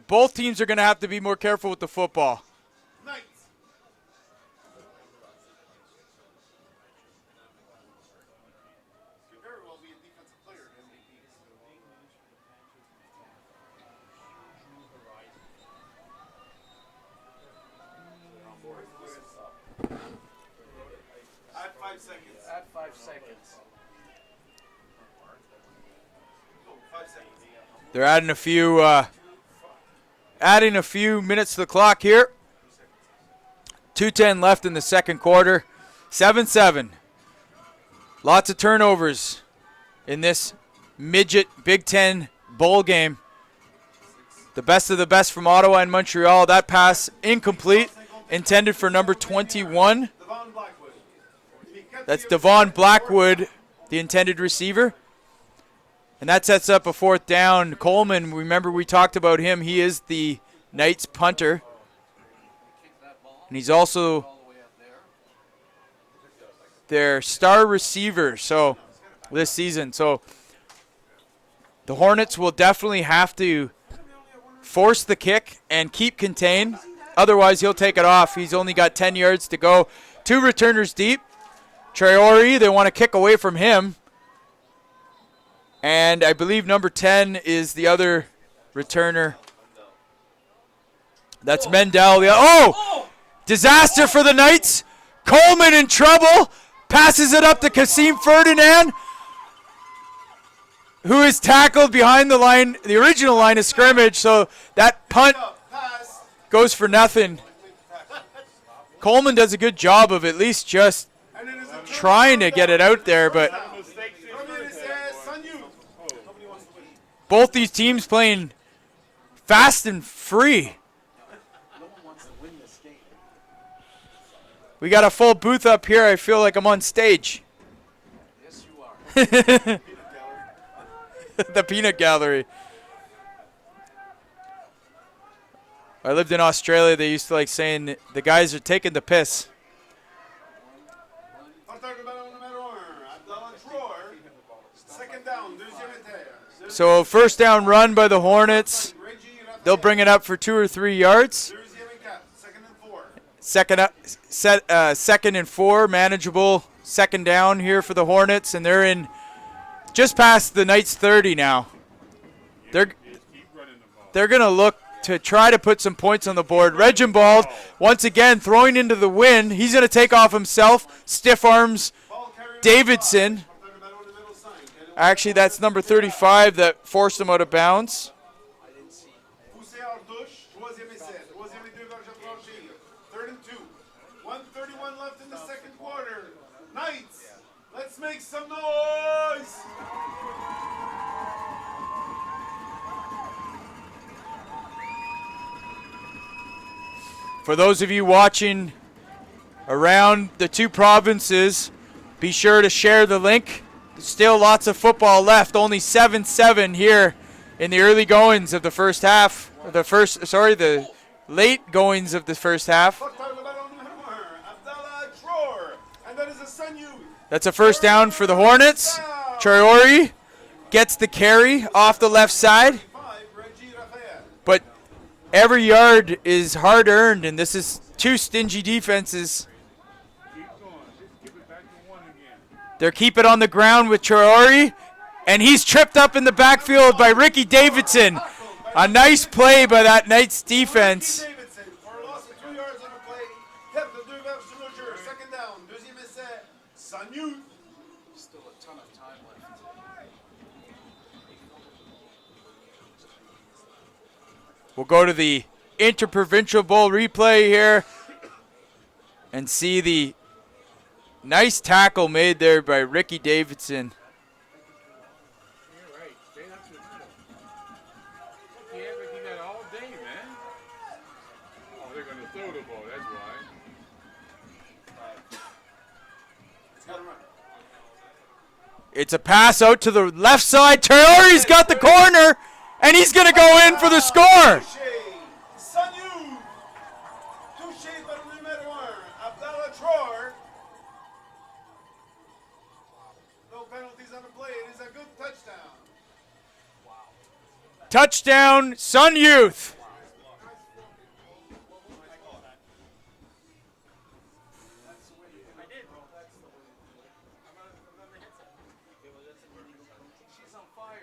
Both teams are going to have to be more careful with the football. Knights. Could very well be a defensive player in MVP. Add 5 seconds. At 5 seconds. Oh, 5 seconds. They're adding a few minutes to the clock here. 2:10 left in the second quarter. 7-7. Lots of turnovers in this midget Big Ten bowl game. The best of the best from Ottawa and Montreal. That pass incomplete, intended for number 21. Devon Blackwood. That's Devon Blackwood, the intended receiver. And that sets up a fourth down. Coleman, remember we talked about him. He is the Knights punter. And he's also their star receiver this season. So the Hornets will definitely have to force the kick and keep contained. Otherwise, he'll take it off. He's only got 10 yards to go. 2 returners deep. Traore, they want to kick away from him. And I believe number 10 is the other returner. That's Mendel. Disaster for the Knights. Coleman in trouble. Passes it up to Kasim Ferdinand, who is tackled behind the original line of scrimmage. So that punt goes for nothing. Coleman does a good job of at least just trying to get it out there, but both these teams playing fast and free. We got a full booth up here. I feel like I'm on stage. Yes, you are. The peanut gallery. I lived in Australia. They used to like saying the guys are taking the piss. So first down run by the Hornets. They'll bring it up for 2 or 3 yards. Second and 4, manageable second down here for the Hornets, and they're in just past the Knights 30 now. They're going to look to try to put some points on the board. Reginbald, once again, throwing into the wind. He's going to take off himself. Stiff arms Davidson. Actually, that's number 35 that forced him out of bounds. Third and 2. 1:31 left in the second quarter. Knights, let's make some noise. For those of you watching around the 2 provinces, be sure to share the link. There's still lots of football left. Only 7-7 here in the early goings of the first half. The late goings of the first half. is a Sun Youth. That's a first down for the Hornets. Traore gets the carry off the left side. But every yard is hard earned, and this is two stingy defenses. They're keep it on the ground with Traore, and he's tripped up in the backfield by Ricky Davidson. A nice play by that Knights defense. Still a ton of time left. We'll go to the Inter-Provincial Bowl replay here and see the nice tackle made there by Ricky Davidson. You're right. Stay up to the middle. You have to do that all day, man. Oh, they're going to throw the ball. That's why. It's a pass out to the left side. Traore's got the corner, and he's going to go in for the score. No penalties on the play. It is a good touchdown. Touchdown, Sun Youth. She's on fire.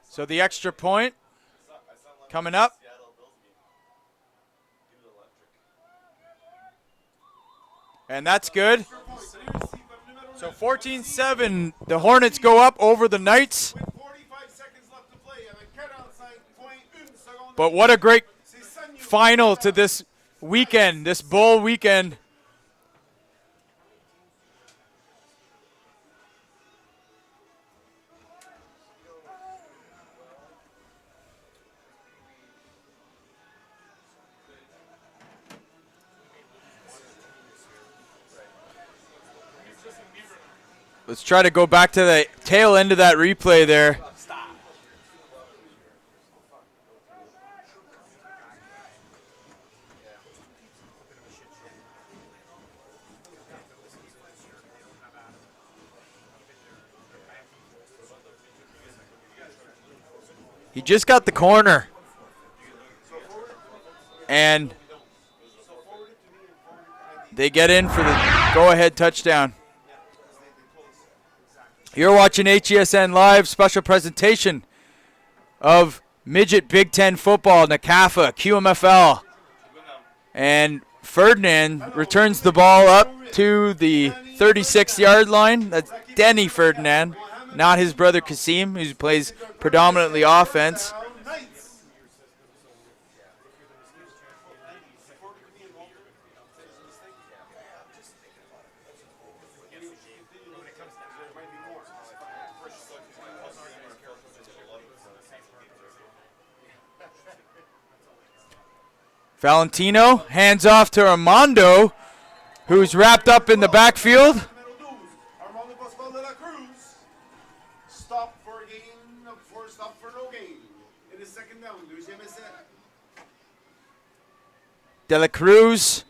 So the extra point coming up. And that's good. So 14-7, the Hornets go up over the Knights. But what a great final to this weekend, this bowl weekend. Let's try to go back to the tail end of that replay there. He just got the corner. And they get in for the go-ahead touchdown. You're watching HESN Live, special presentation of Midget Big Ten Football, NCAFA, QMFL. And Ferdinand returns the ball up to the 36-yard line. That's Denny Ferdinand, not his brother Kasim, who plays predominantly offense. Valentino hands off to Armando, who's wrapped up in the backfield. Stop for a gain, stop for no gain. It is second down. De La Cruz,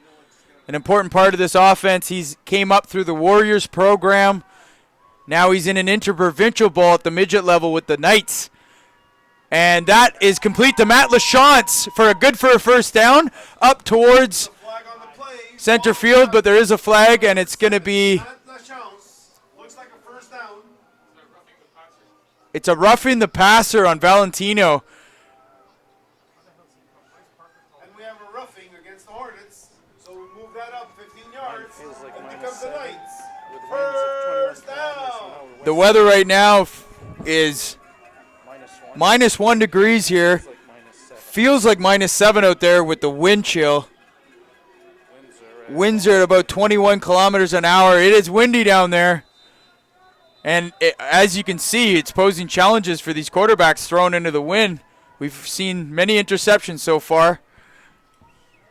an important part of this offense. He's came up through the Warriors program. Now he's in an Inter-Provincial Bowl at the midget level with the Knights. And that is complete to Matt Lachance for a first down up towards center field, but there is a flag, and it's going to be it's a roughing the passer on Valentino. And we have a roughing against the Hornets, so we move that up 15 yards. It becomes the Knights. First down. The weather right now is -1 degrees here. Feels like -7 out there with the wind chill. Winds are at about 21 kilometers an hour. It is windy down there. And as you can see, it's posing challenges for these quarterbacks thrown into the wind. We've seen many interceptions so far.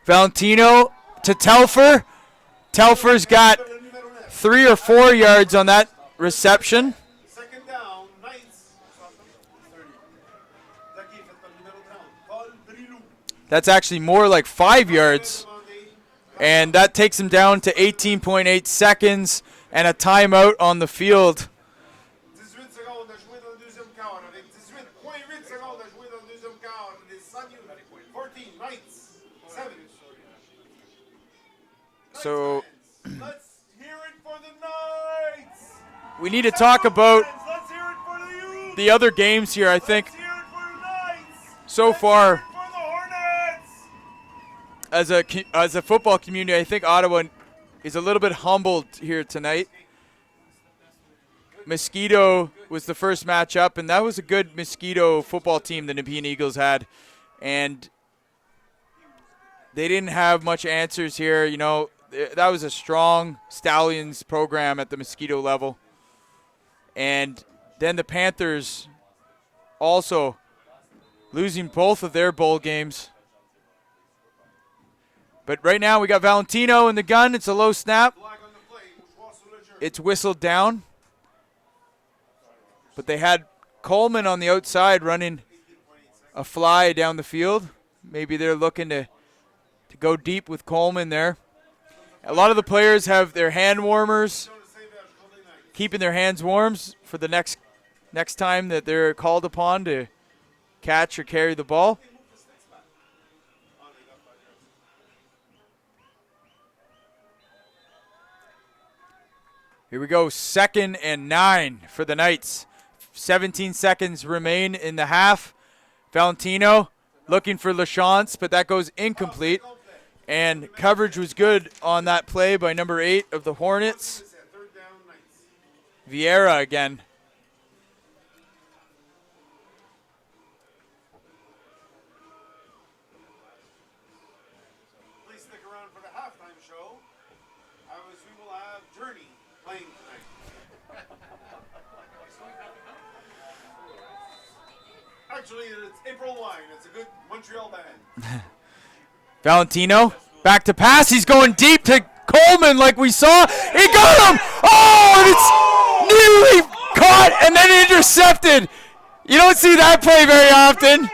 Valentino to Telfer. Telfer's got 3 or 4 yards on that reception. Second down, Knights. That's actually more like 5 yards. And that takes him down to 18.8 seconds and a timeout on the field. 18 secondes à jouer dans le deuxième quart, avec 18.8 secondes à jouer dans le deuxième quart. Les Sun 14, Knights 7. So Let's hear it for the Knights. we need to talk about Let's hear it for the youth. the other games here. I think Let's hear it for the Knights. so far, For the Hornets. as a football community, I think Ottawa is a little bit humbled here tonight. Mosquito was the first matchup, and that was a good Mosquito football team the Nepean Eagles had. And they didn't have much answers here. You know, that was a strong Stallions program at the Mosquito level. And then the Panthers also losing both of their bowl games. But right now we got Valentino in the gun. It's a low snap. It's whistled down. But they had Coleman on the outside running a fly down the field. Maybe they're looking to go deep with Coleman there. A lot of the players have their hand warmers, keeping their hands warm for the next time that they're called upon to catch or carry the ball. Here we go, 2nd and 9 for the Knights. 17 seconds remain in the half. Valentino looking for LaChance, but that goes incomplete. And coverage was good on that play by number 8 of the Hornets. Vieira again. Please stick around for the halftime show, as we will have Journey playing tonight. Actually, it's April Wine. It's a good Montreal band. Valentino, back to pass. He's going deep to Coleman like we saw. He got him! Oh, and it's nearly caught and then intercepted. You don't see that play very often.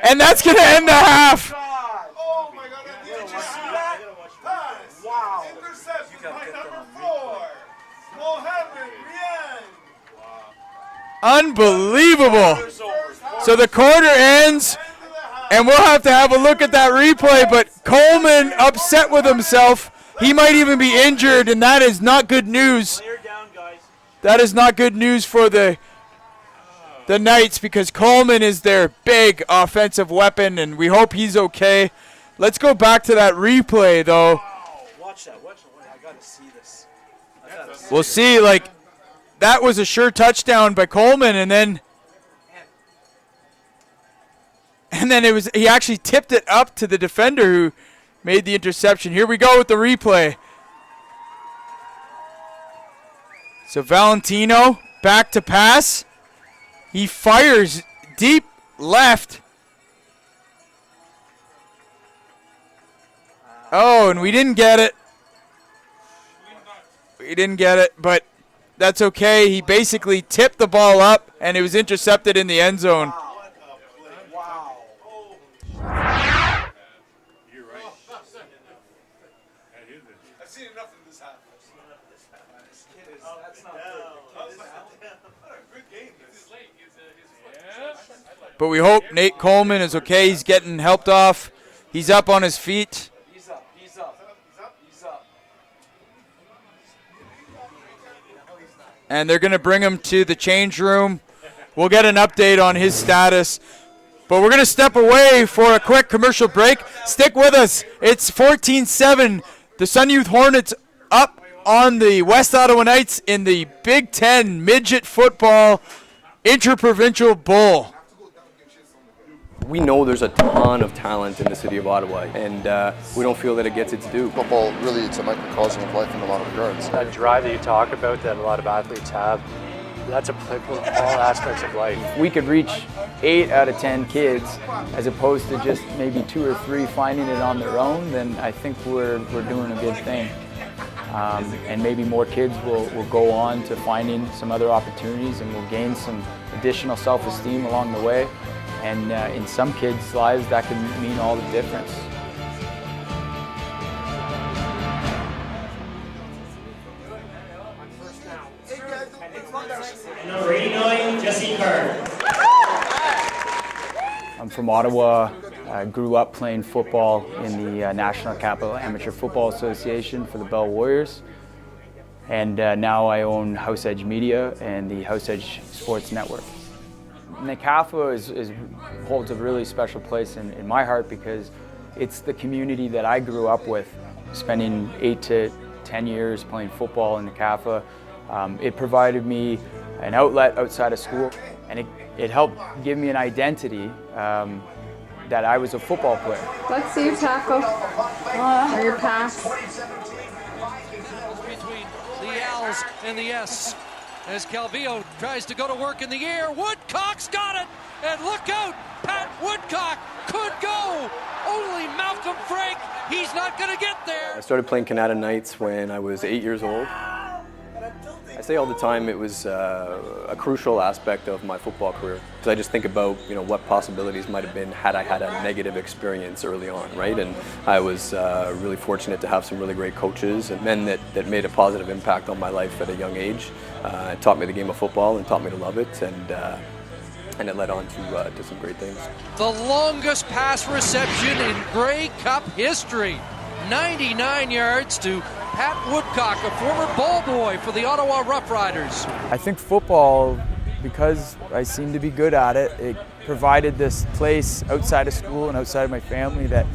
And that's going to end the half. Oh my God! Did you see that? Pass. Wow. Intercepted by number 4, Mohamed Rian. Unbelievable. So the quarter ends, and we'll have to have a look at that replay, but Coleman upset with himself. He might even be injured, and that is not good news. That is not good news for the Knights, because Coleman is their big offensive weapon, and we hope he's okay. Let's go back to that replay, though. Watch that. I gotta see this. We'll see, like, that was a sure touchdown by Coleman, and then he actually tipped it up to the defender who made the interception. Here we go with the replay. So Valentino back to pass. He fires deep left. Oh, and we didn't get it. We didn't get it, but that's okay. He basically tipped the ball up, and it was intercepted in the end zone. You're right. I've seen enough of this half. That's not good. What a good game. But we hope Nate Coleman is okay. He's getting helped off. He's up on his feet. He's up. And they're going to bring him to the change room. We'll get an update on his status. But we're going to step away for a quick commercial break. Stick with us. It's 14-7. The Sun Youth Hornets up on the West Ottawa Knights in the Big Ten Midget Football Inter-Provincial Bowl. We know there's a ton of talent in the city of Ottawa, and we don't feel that it gets its due. Football really, it's a microcosm of life in a lot of regards. That drive that you talk about that a lot of athletes have, that's applicable to all aspects of life. We could reach 8 out of 10 kids as opposed to just maybe 2 or 3 finding it on their own, then I think we're doing a good thing. And maybe more kids will go on to finding some other opportunities, and will gain some additional self-esteem along the way. And in some kids' lives, that can mean all the difference. Number 89, Jesse Carter. I'm from Ottawa. I grew up playing football in the National Capital Amateur Football Association for the Bell Warriors. And now I own House Edge Media and the House Edge Sports Network. NCAFA holds a really special place in my heart because it's the community that I grew up with, spending 8 to 10 years playing football in NCAFA. It provided me an outlet outside of school, and it helped give me an identity that I was a football player. Let's see your tackle or your pass. Between the L's and the S as Calvillo tries to go to work in the air. Woodcock's got it, and look out, Pat Woodcock could go. Only Malcolm Frank, he's not going to get there. I started playing Canada Knights when I was 8 years old. I say all the time it was a crucial aspect of my football career, because I just think about what possibilities might have been had I had a negative experience early on, right? And I was really fortunate to have some really great coaches and men that made a positive impact on my life at a young age. It taught me the game of football and taught me to love it, and it led on to some great things. The longest pass reception in Grey Cup history, 99 yards to Pat Woodcock, a former ball boy for the Ottawa Rough Riders. I think football, because I seem to be good at it, it provided this place outside of school and outside of my family that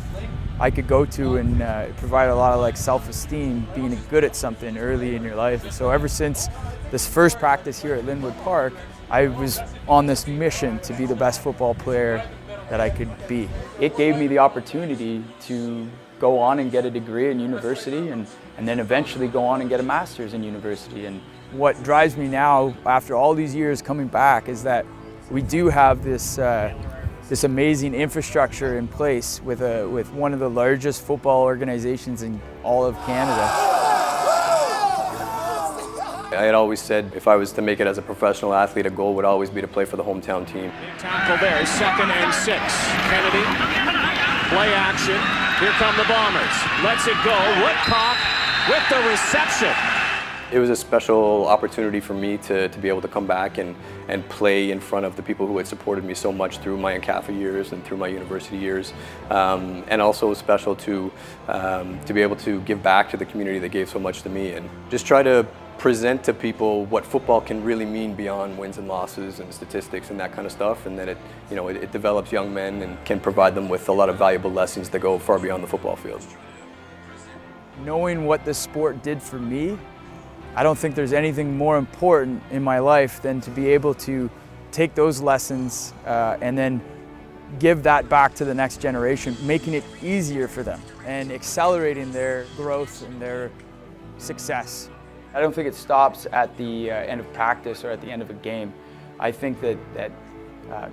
I could go to, and it provided a lot of self-esteem, being good at something early in your life. So ever since this first practice here at Linwood Park, I was on this mission to be the best football player that I could be. It gave me the opportunity to go on and get a degree in university and then eventually go on and get a master's in university. And what drives me now, after all these years coming back, is that we do have this this amazing infrastructure in place with one of the largest football organizations in all of Canada. I had always said if I was to make it as a professional athlete, a goal would always be to play for the hometown team. Tackle there, 2nd and 6. Kennedy, play action. Here come the Bombers. Lets it go. Woodcock with the reception. It was a special opportunity for me to be able to come back and play in front of the people who had supported me so much through my NCAFA years and through my university years. And also it was special to be able to give back to the community that gave so much to me, and just try to present to people what football can really mean beyond wins and losses and statistics and that kind of stuff, and that it develops young men and can provide them with a lot of valuable lessons that go far beyond the football field. Knowing what this sport did for me, I don't think there's anything more important in my life than to be able to take those lessons and then give that back to the next generation, making it easier for them and accelerating their growth and their success. I don't think it stops at the end of practice or at the end of a game. I think that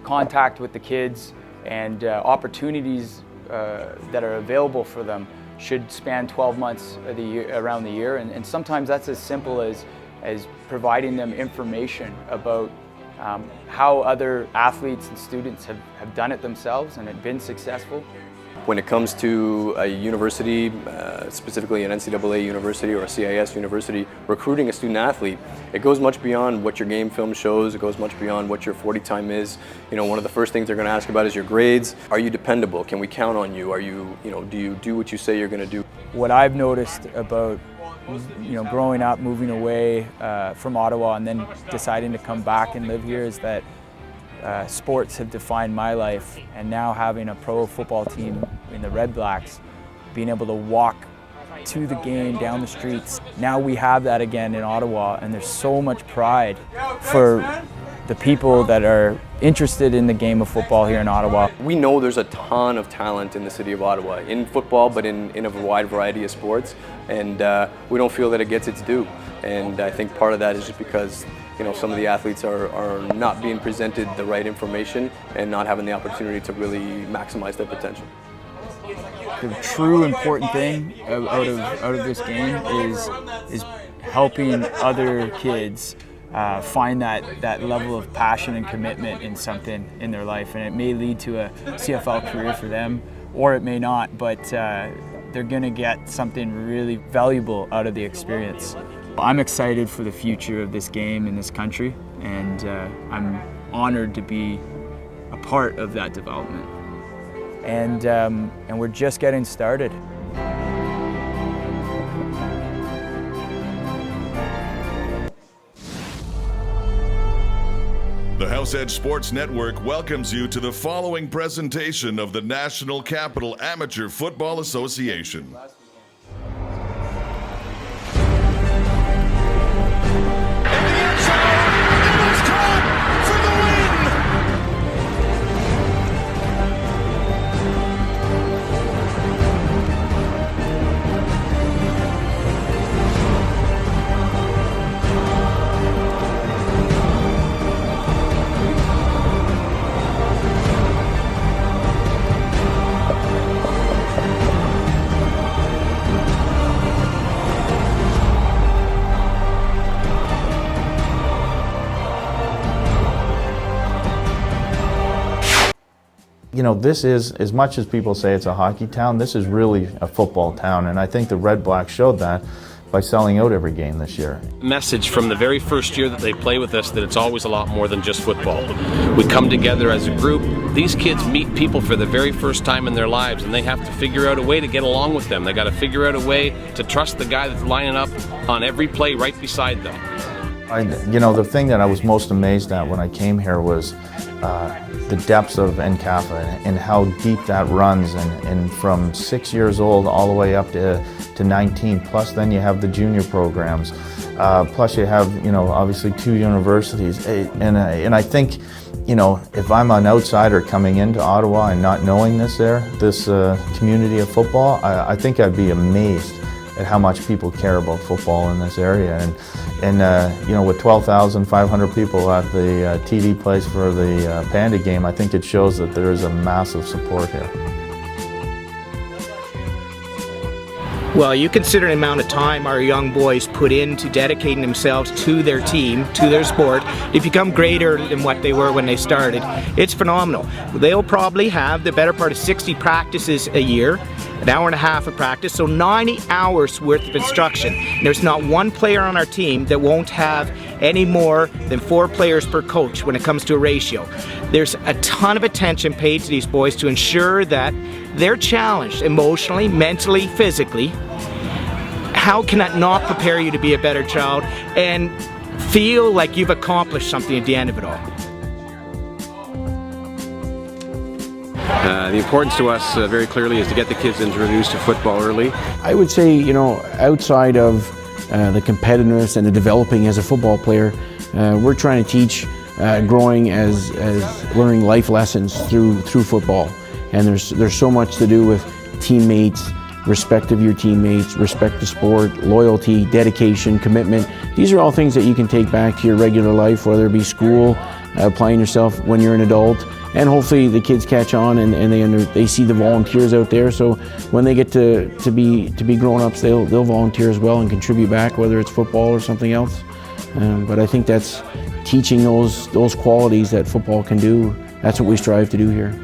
contact with the kids and opportunities that are available for them should span 12 months of the year, around the year, and sometimes that's as simple as providing them information about how other athletes and students have done it themselves and have been successful. When it comes to a university, specifically an NCAA university or a CIS university, recruiting a student athlete, it goes much beyond what your game film shows. It goes much beyond what your 40 time is. One of the first things they're going to ask about is your grades. Are you dependable? Can we count on you? Are you, do you do what you say you're going to do? What I've noticed about growing up, moving away from Ottawa and then deciding to come back and live here is that sports have defined my life, and now having a pro football team in the Red Blacks, being able to walk to the game down the streets, now we have that again in Ottawa, and there's so much pride for the people that are interested in the game of football here in Ottawa. We know there's a ton of talent in the city of Ottawa, in football, but in a wide variety of sports, and we don't feel that it gets its due. And I think part of that is just because some of the athletes are not being presented the right information and not having the opportunity to really maximize their potential. The true important thing out of this game is helping other kids find that level of passion and commitment in something in their life. And it may lead to a CFL career for them, or it may not, but they're going to get something really valuable out of the experience. I'm excited for the future of this game in this country, and I'm honored to be a part of that development. And we're just getting started. The House Edge Sports Network welcomes you to the following presentation of the National Capital Amateur Football Association. You know, this is, as much as people say it's a hockey town, this is really a football town, and I think the Red Blacks showed that by selling out every game this year. Message from the very first year that they play with us that it's always a lot more than just football. We come together as a group. These kids meet people for the very first time in their lives, and they have to figure out a way to get along with them. They got to figure out a way to trust the guy that's lining up on every play right beside them. You know, the thing that I was most amazed at when I came here was the depths of NCAFA and how deep that runs, and from 6 years old all the way up to 19, plus then you have the junior programs, plus you have, you know, obviously 2 universities, and I think, you know, if I'm an outsider coming into Ottawa and not knowing this community of football, I think I'd be amazed at how much people care about football in this area. And you know, with 12,500 people at the TD place for the Panda game, I think it shows that there is a massive support here. Well, you consider the amount of time our young boys put into dedicating themselves to their team, to their sport, to become greater than what they were when they started. It's phenomenal. They'll probably have the better part of 60 practices a year, an hour and a half of practice, so 90 hours worth of instruction. There's not one player on our team that won't have any more than 4 players per coach when it comes to a ratio. There's a ton of attention paid to these boys to ensure that they're challenged emotionally, mentally, physically. How can that not prepare you to be a better child and feel like you've accomplished something at the end of it all? The importance to us very clearly is to get the kids introduced to football early. I would say, you know, outside of the competitiveness and the developing as a football player, we're trying to teach growing as learning life lessons through football. And there's so much to do with teammates, respect of your teammates, respect the sport, loyalty, dedication, commitment. These are all things that you can take back to your regular life, whether it be school, applying yourself when you're an adult, and hopefully the kids catch on and they see the volunteers out there. So when they get to be grown-ups, they'll volunteer as well and contribute back, whether it's football or something else. But I think that's teaching those qualities that football can do. That's what we strive to do here.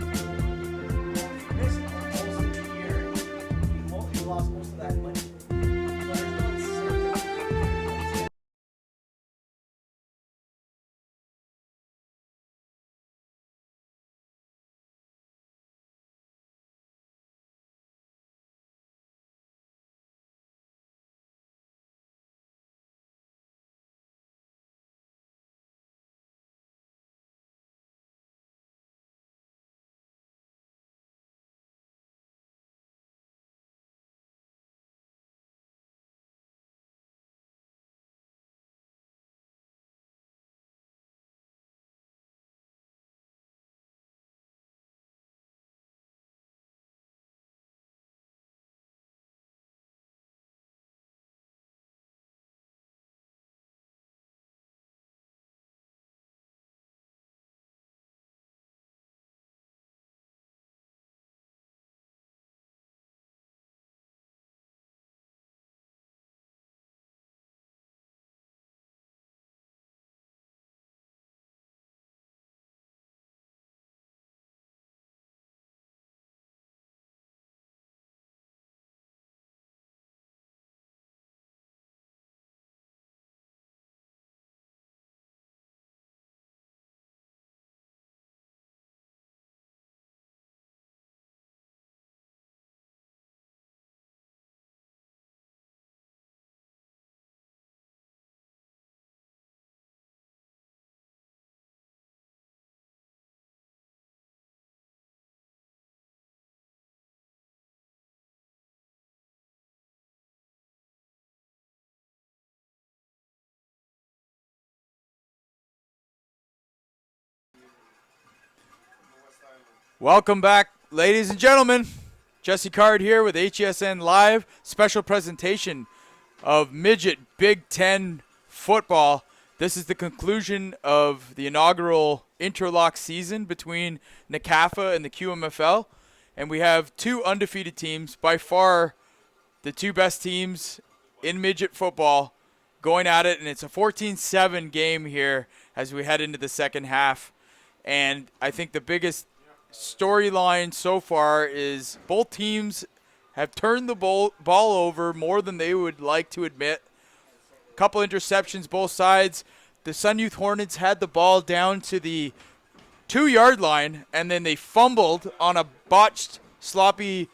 Welcome back, ladies and gentlemen. Jesse Card here with HESN Live. Special presentation of Midget Big Ten football. This is the conclusion of the inaugural interlock season between NCAFA and the QMFL. And we have two undefeated teams, by far the two best teams in midget football, going at it. And it's a 14-7 game here as we head into the second half. And I think the biggest storyline so far is both teams have turned the ball over more than they would like to admit. A couple interceptions both sides. The Sun Youth Hornets had the ball down to the 2-yard line, and then they fumbled on a botched, sloppy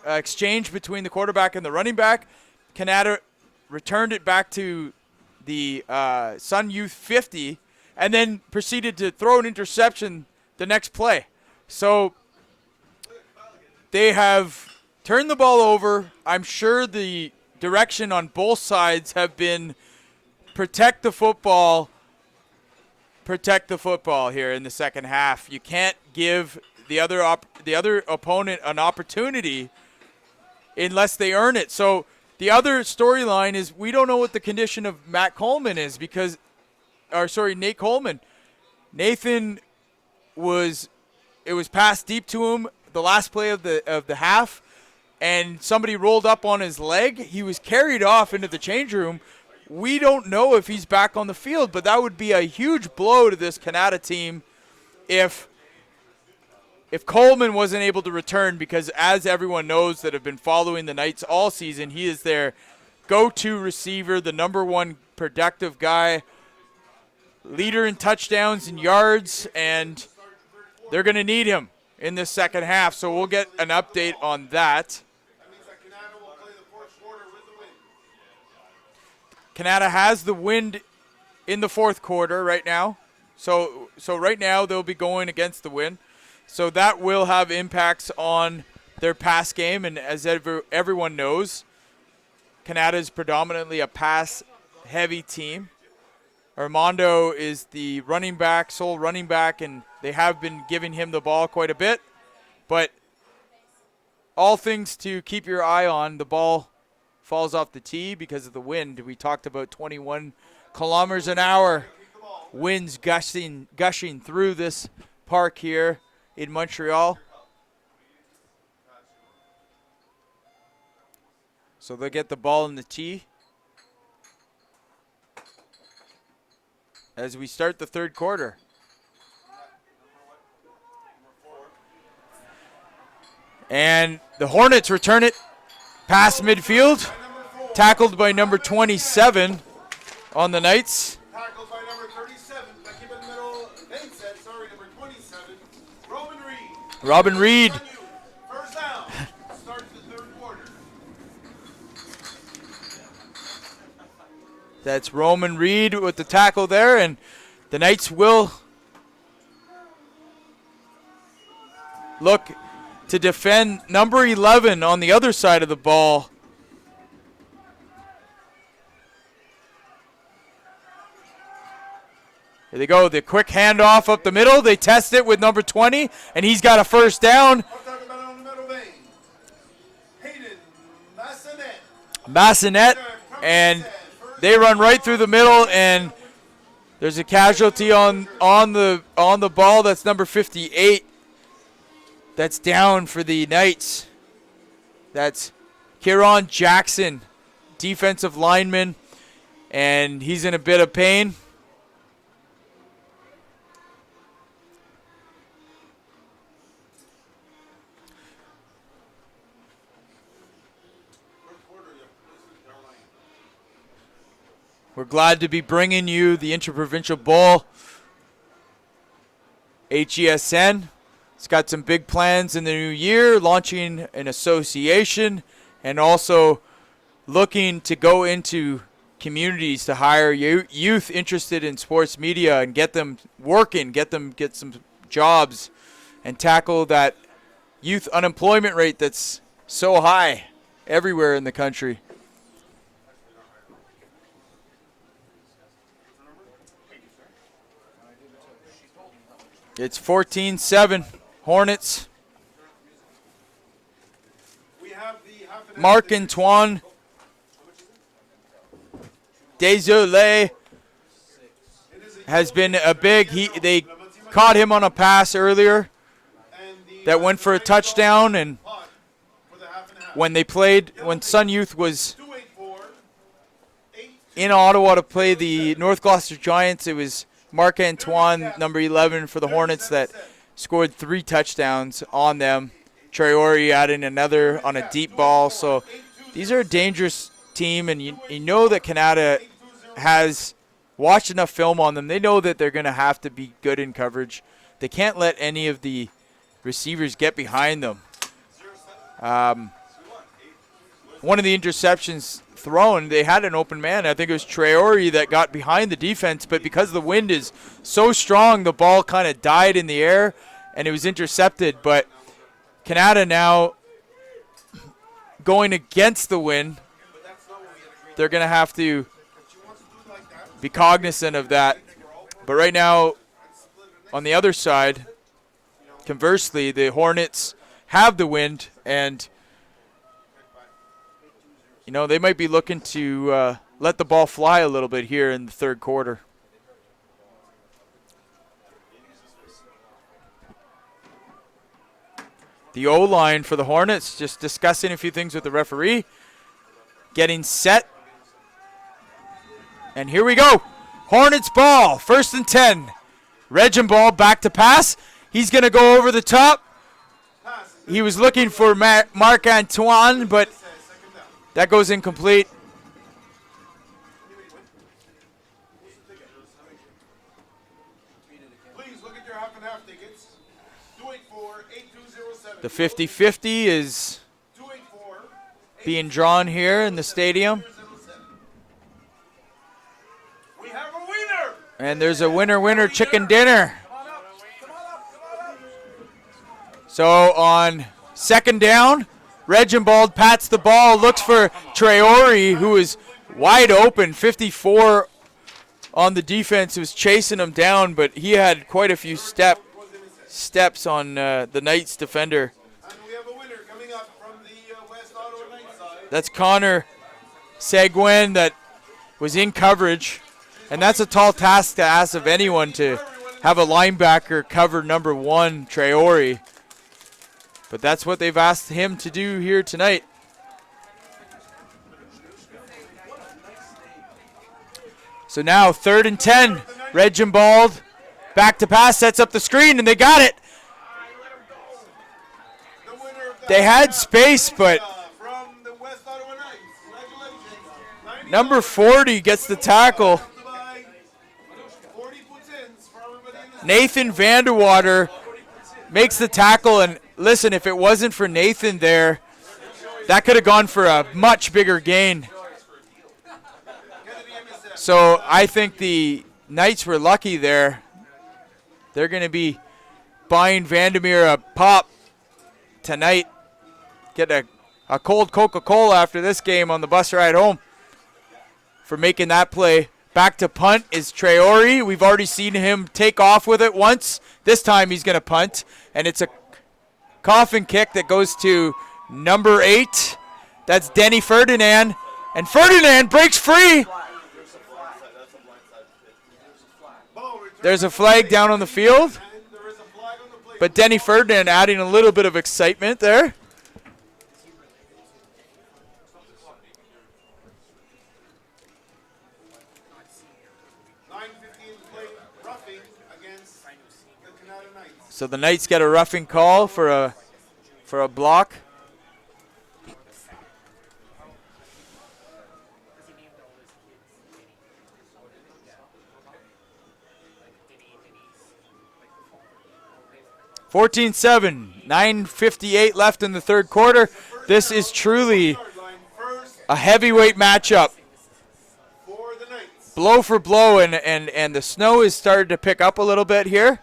exchange between the quarterback and the running back. Canada returned it back to the Sun Youth 50, and then proceeded to throw an interception the next play. So they have turned the ball over. I'm sure the direction on both sides have been protect the football here in the second half. You can't give the other opponent an opportunity unless they earn it. So the other storyline is we don't know what the condition of Nate Coleman. Nathan it was passed deep to him the last play of the half, and somebody rolled up on his leg. He was carried off into the change room. We don't know if he's back on the field, but that would be a huge blow to this Canada team if Coleman wasn't able to return, because as everyone knows that have been following the Knights all season, he is their go-to receiver, the number one productive guy, leader in touchdowns and yards, and they're going to need him in this second half, so we'll get an update on that. Canada has the wind in the fourth quarter right now. So right now they'll be going against the wind. So that will have impacts on their pass game, and as everyone knows, Canada is predominantly a pass-heavy team. Armando is the sole running back, and they have been giving him the ball quite a bit. But all things to keep your eye on, the ball falls off the tee because of the wind. We talked about 21 kilometers an hour winds gushing through this park here in Montreal. So they'll get the ball in the tee as we start the third quarter. And the Hornets return it past midfield, tackled by number 27 on the Knights. Tackled by number 37. Back in the middle. Number 27. Robin Reed. First down. Starts the third quarter. That's Roman Reed with the tackle there, and the Knights will look to defend number 11 on the other side of the ball. Here they go, the quick handoff up the middle. They test it with number 20, and he's got a first down. Massonet, and they run right through the middle, and there's a casualty on the ball. That's number 58. That's down for the Knights. That's Kieran Jackson, defensive lineman, and he's in a bit of pain. We're glad to be bringing you the Inter-Provincial Bowl. HESN. It's got some big plans in the new year, launching an association and also looking to go into communities to hire youth interested in sports media and get them working, get some jobs, and tackle that youth unemployment rate that's so high everywhere in the country. It's 14-7. Hornets. Marc-Antoine Desolé has been a big. They caught him on a pass earlier that went for a touchdown, and when Sun Youth was in Ottawa to play the North Gloucester Giants, it was Marc-Antoine, number 11 for the Hornets, that scored 3 touchdowns on them. Traore adding another on a deep ball. So these are a dangerous team, and you know that Canada has watched enough film on them. They know that they're going to have to be good in coverage. They can't let any of the receivers get behind them. One of the interceptions thrown, they had an open man. I think it was Traore that got behind the defense, but because the wind is so strong, the ball kind of died in the air, and it was intercepted. But Canada now going against the wind, they're going to have to be cognizant of that. But right now, on the other side, conversely, the Hornets have the wind, and they might be looking to let the ball fly a little bit here in the third quarter. The O-line for the Hornets, just discussing a few things with the referee. Getting set. And here we go. Hornets ball, 1st and 10. Regenbald back to pass. He's going to go over the top. He was looking for Marc-Antoine, but that goes incomplete. The 50-50 is being drawn here in the stadium. And there's a winner chicken dinner. So on 2nd down, Regenbald pats the ball, looks for Traore, who is wide open. 54 on the defense, was chasing him down, but he had quite a few steps on the Knights defender. That's Connor Seguin that was in coverage. And that's a tall task to ask of anyone, to have a linebacker cover number 1, Traore. But that's what they've asked him to do here tonight. So now 3rd and 10. Regenbald back to pass, sets up the screen, and they got it. They had space, but number 40 gets the tackle. Nathan Vanderwater makes the tackle, and listen, if it wasn't for Nathan there, that could have gone for a much bigger gain. So I think the Knights were lucky there. They're going to be buying Vandermeer a pop tonight. Get a cold Coca-Cola after this game on the bus ride home for making that play. Back to punt is Traore. We've already seen him take off with it once. This time he's going to punt, and it's a coffin kick that goes to number 8. That's Denny Ferdinand, and Ferdinand breaks free. There's a flag down on the field, but Denny Ferdinand adding a little bit of excitement there. So the Knights get a roughing call for a block. (14-7), 9:58 left in the third quarter. This is truly a heavyweight matchup. Blow for blow, and the snow is starting to pick up a little bit here.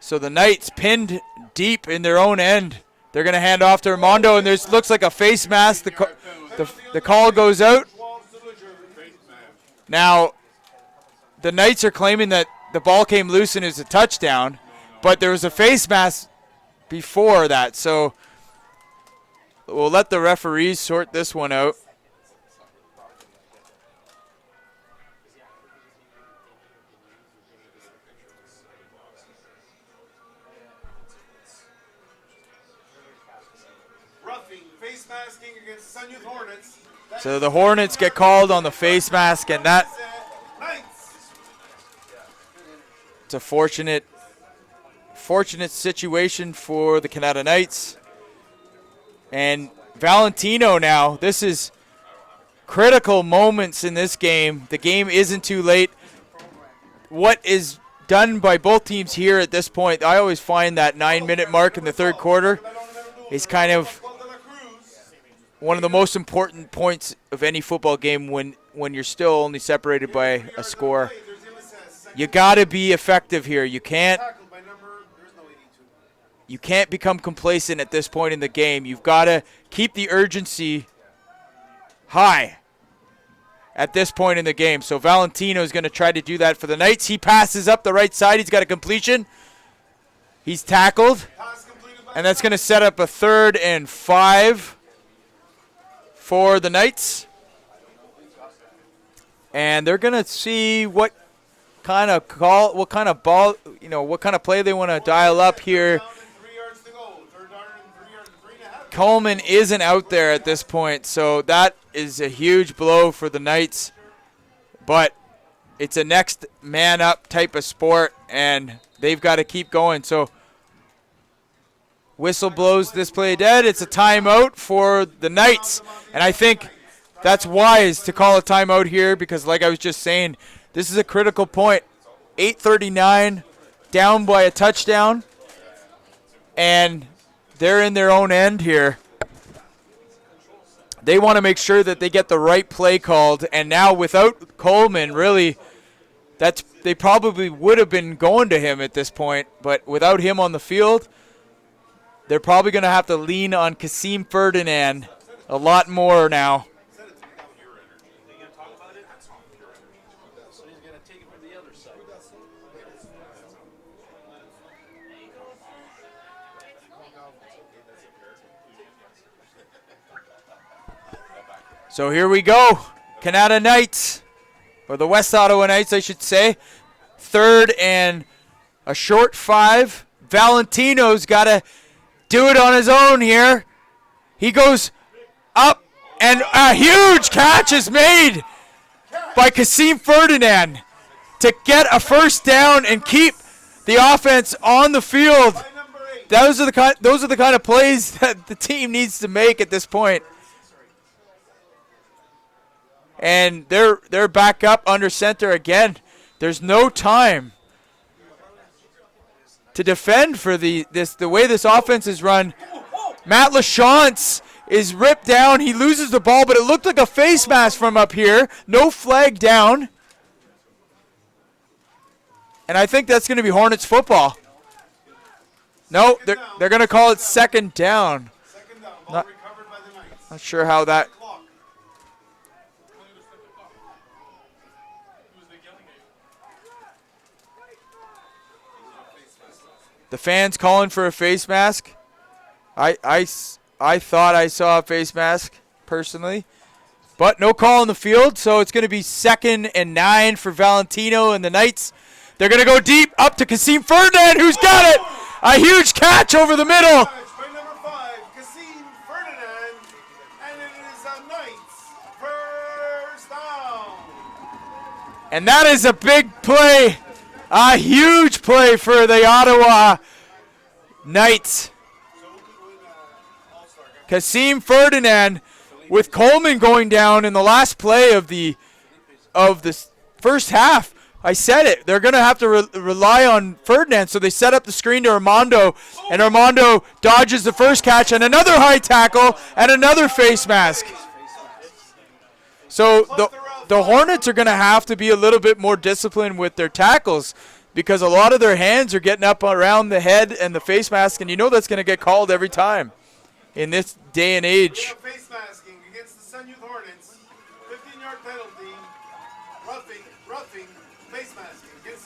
So the Knights pinned deep in their own end. They're going to hand off to Armando, and there's looks like a face mask. The call goes out. Now, the Knights are claiming that the ball came loose and it was a touchdown, but there was a face mask before that. So we'll let the referees sort this one out. Roughing, face masking against Sun Youth Hornets. So the Hornets get called on the face mask, and that it's a fortunate situation for the Canada Knights. And Valentino now, this is critical moments in this game. The game isn't too late. What is done by both teams here at this point, I always find that 9-minute mark in the third quarter is kind of one of the most important points of any football game when you're still only separated by a score. You got to be effective here. You can't become complacent at this point in the game. You've got to keep the urgency high at this point in the game. So Valentino is going to try to do that for the Knights. He passes up the right side. He's got a completion. He's tackled. And that's going to set up a 3rd and 5 for the Knights. And they're going to see what kind of play they want to dial up here. Coleman isn't out there at this point, so that is a huge blow for the Knights. But it's a next man up type of sport, and they've got to keep going. So whistle blows this play dead. It's a timeout for the Knights, and I think that's wise to call a timeout here because, like I was just saying, this is a critical point. 8:39, down by a touchdown, and they're in their own end here. They want to make sure that they get the right play called, and now without Coleman, really, they probably would have been going to him at this point, but without him on the field, they're probably going to have to lean on Kasim Ferdinand a lot more now. So here we go. Canada Knights, or the West Ottawa Knights, I should say. 3rd and a short 5. Valentino's got to do it on his own here. He goes up, and a huge catch is made by Kasim Ferdinand to get a first down and keep the offense on the field. Those are the kind of plays that the team needs to make at this point. And they're back up under center again. There's no time to defend for the way this offense is run. Matt Lachance is ripped down. He loses the ball, but it looked like a face mask from up here. No flag down. And I think that's going to be Hornets football. No, they're going to call it 2nd down. Not sure how that. The fans calling for a face mask. I thought I saw a face mask personally, but no call on the field, so it's going to be 2nd and 9 for Valentino and the Knights. They're going to go deep up to Kasim Ferdinand, who's got it. A huge catch over the middle. By number 5, Kasim Ferdinand, and it is a Knights first down. And that is a big play. A huge play for the Ottawa Knights. Kasim Ferdinand with Coleman going down in the last play of the first half. I said it. They're going to have to rely on Ferdinand, so they set up the screen to Armando, and Armando dodges the first catch, and another high tackle, and another face mask. So the Hornets are going to have to be a little bit more disciplined with their tackles because a lot of their hands are getting up around the head and the face mask, and you know that's going to get called every time in this day and age. Face masking against the Sun Youth Hornets. 15-yard penalty. Roughing, face masking against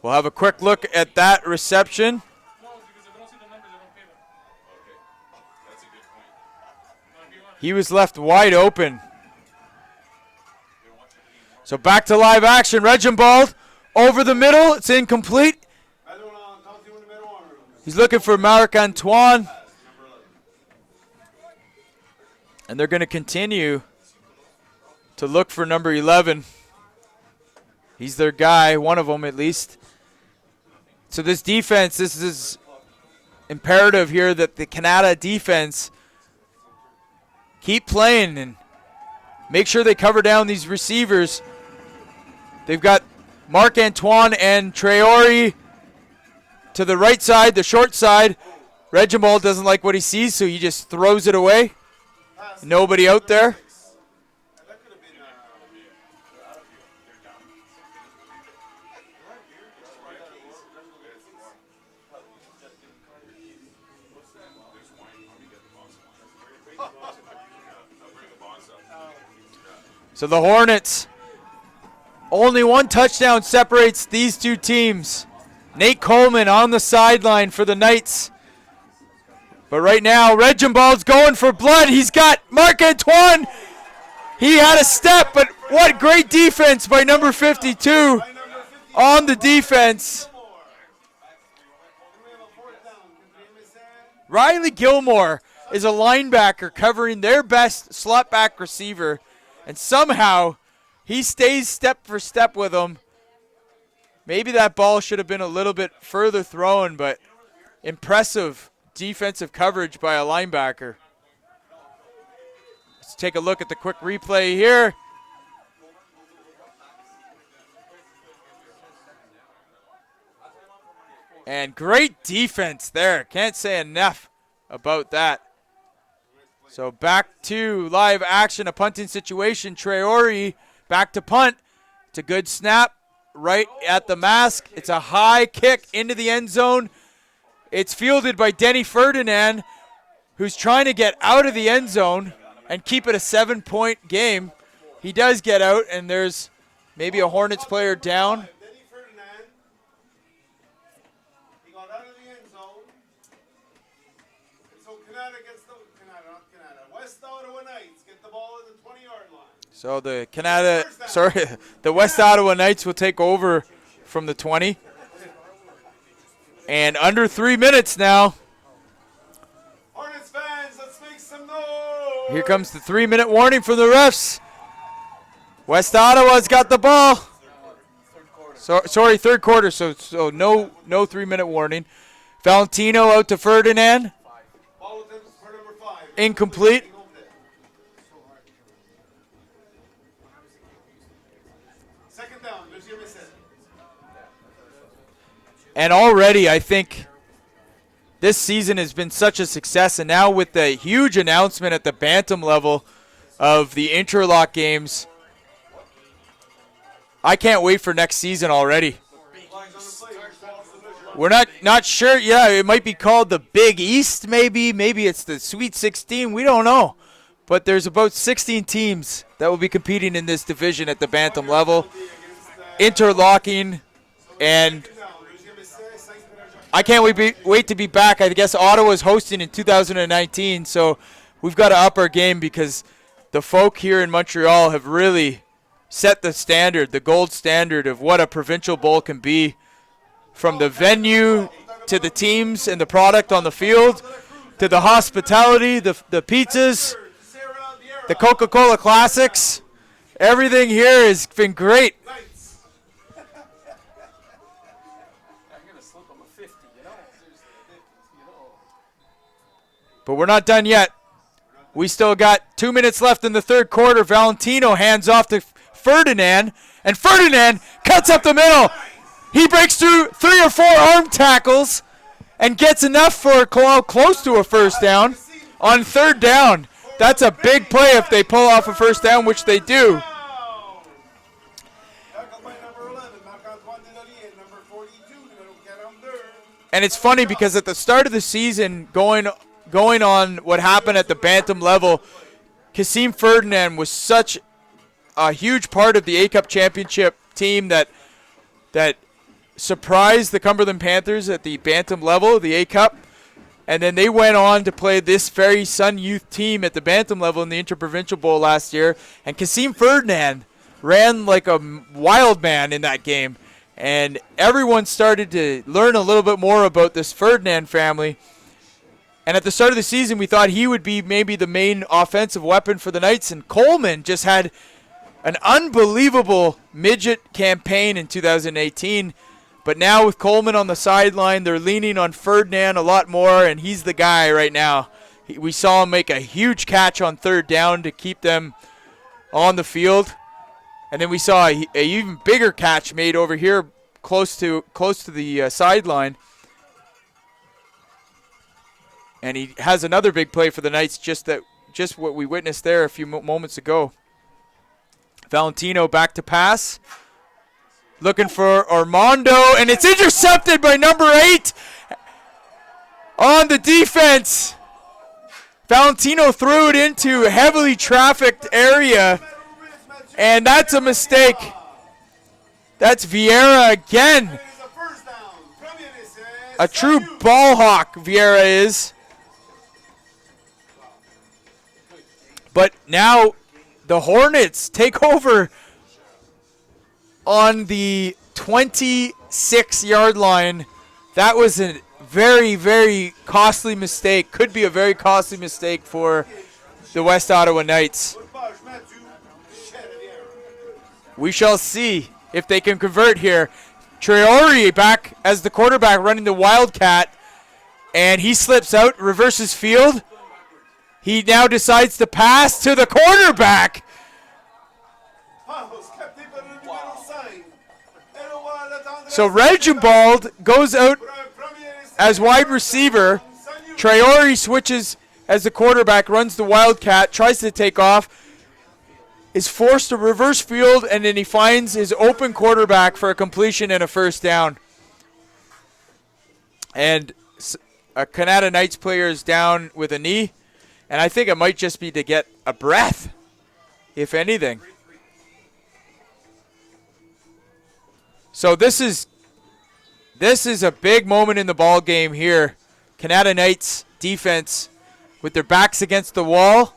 We'll have a quick look at that reception. He was left wide open. So back to live action. Reginbald over the middle. It's incomplete. He's looking for Marc-Antoine. And they're going to continue to look for number 11. He's their guy, one of them at least. So this defense, this is imperative here that the Canada defense keep playing and make sure they cover down these receivers. They've got Marc-Antoine and Traore to the right side, the short side. Reginbald doesn't like what he sees, so he just throws it away. Nobody out there. So the Hornets, only one touchdown separates these two teams. Nate Coleman on the sideline for the Knights. But right now, Reginbald's going for blood. He's got Marc-Antoine. He had a step, but what great defense by number 52 on the defense. Riley Gilmore is a linebacker covering their best slot back receiver. And somehow, he stays step for step with him. Maybe that ball should have been a little bit further thrown, but impressive defensive coverage by a linebacker. Let's take a look at the quick replay here. And great defense there. Can't say enough about that. So back to live action, a punting situation. Traore back to punt. It's a good snap right at the mask. It's a high kick into the end zone. It's fielded by Denny Ferdinand, who's trying to get out of the end zone and keep it a 7-point game. He does get out, and there's maybe a Hornets player down. So the the West Ottawa Knights will take over from the 20. And under 3 minutes now. Hornets fans, let's make some noise. Here comes the 3-minute warning from the refs. West Ottawa's got the ball. Sorry, third quarter, so no 3-minute warning. Valentino out to Ferdinand. Incomplete. And already, I think this season has been such a success. And now with the huge announcement at the Bantam level of the interlock games, I can't wait for next season already. We're not sure. Yeah, it might be called the Big East maybe. Maybe it's the Sweet 16. We don't know. But there's about 16 teams that will be competing in this division at the Bantam level. Interlocking, and I can't wait to be back. I guess Ottawa's hosting in 2019, so we've got to up our game because the folk here in Montreal have really set the standard, the gold standard of what a provincial bowl can be, from the venue to the teams and the product on the field to the hospitality, the pizzas, the Coca-Cola Classics. Everything here has been great. But we're not done yet. We still got 2 minutes left in the third quarter. Valentino hands off to Ferdinand, and Ferdinand cuts up the middle. He breaks through 3 or 4 arm tackles and gets enough for close to a first down. On third down, that's a big play if they pull off a first down, which they do. And it's funny because at the start of the season, going on what happened at the Bantam level, Kasim Ferdinand was such a huge part of the A-Cup championship team that surprised the Cumberland Panthers at the Bantam level, the A-Cup. And then they went on to play this very Sun Youth team at the Bantam level in the Inter-Provincial Bowl last year. And Kasim Ferdinand ran like a wild man in that game. And everyone started to learn a little bit more about this Ferdinand family. And at the start of the season, we thought he would be maybe the main offensive weapon for the Knights. And Coleman just had an unbelievable midget campaign in 2018. But now with Coleman on the sideline, they're leaning on Ferdinand a lot more, and he's the guy right now. We saw him make a huge catch on third down to keep them on the field. And then we saw a even bigger catch made over here close to the sideline. And he has another big play for the Knights, just what we witnessed there a few moments ago. Valentino back to pass. Looking for Armando, and it's intercepted by number 8 on the defense. Valentino threw it into a heavily trafficked area, and that's a mistake. That's Vieira again. A true ball hawk, Vieira is. But now the Hornets take over on the 26-yard line. That was a very, very costly mistake. Could be a very costly mistake for the West Ottawa Knights. We shall see if they can convert here. Traore back as the quarterback running the Wildcat, and he slips out, reverses field. He now decides to pass to the quarterback. So Reginbald goes out as wide receiver. Traore switches as the quarterback, runs the Wildcat, tries to take off, is forced to reverse field, and then he finds his open quarterback for a completion and a first down. And a Canada Knights player is down with a knee, and I think it might just be to get a breath, if anything. So this is a big moment in the ball game here. Canada Knights defense with their backs against the wall.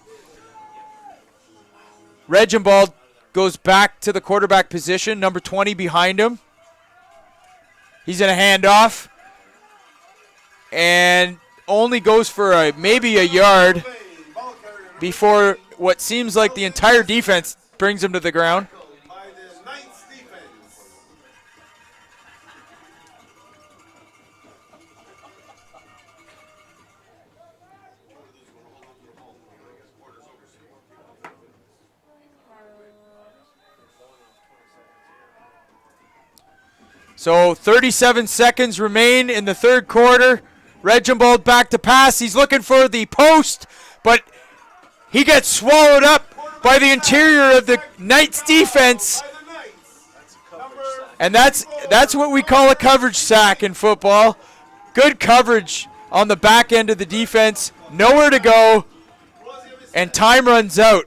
Reginbald goes back to the quarterback position, number 20 behind him. He's in a handoff and only goes for maybe a yard before what seems like the entire defense brings him to the ground. So 37 seconds remain in the third quarter. Reginbald back to pass. He's looking for the post, but he gets swallowed up by the interior of the Knights defense. And that's what we call a coverage sack in football. Good coverage on the back end of the defense. Nowhere to go. And time runs out.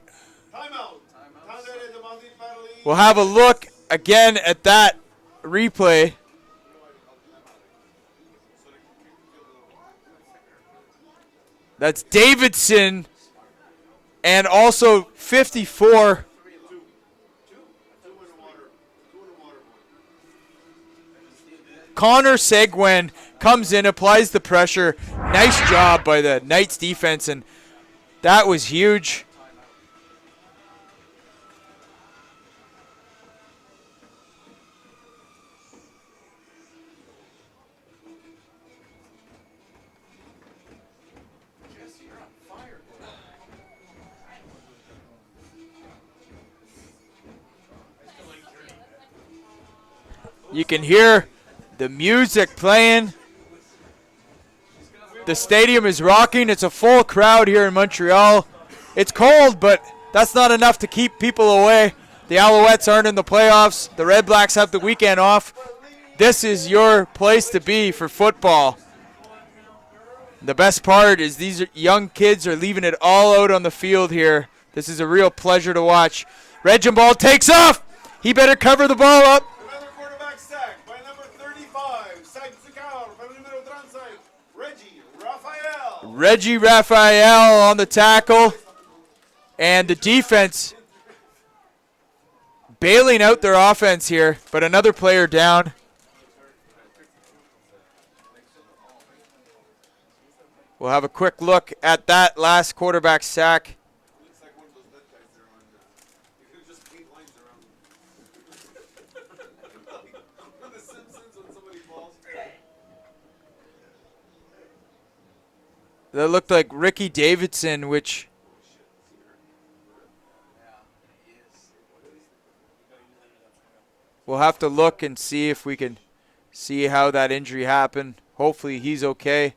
We'll have a look again at that replay. That's Davidson and also 54. Connor Seguin comes in, applies the pressure. Nice job by the Knights defense, and that was huge. You can hear the music playing. The stadium is rocking. It's a full crowd here in Montreal. It's cold, but that's not enough to keep people away. The Alouettes aren't in the playoffs. The Red Blacks have the weekend off. This is your place to be for football. The best part is these young kids are leaving it all out on the field here. This is a real pleasure to watch. Reginbald takes off. He better cover the ball up. Reggie Raphael on the tackle. And the defense bailing out their offense here, but another player down. We'll have a quick look at that last quarterback sack. That looked like Ricky Davidson, which we'll have to look and see if we can see how that injury happened. Hopefully he's okay.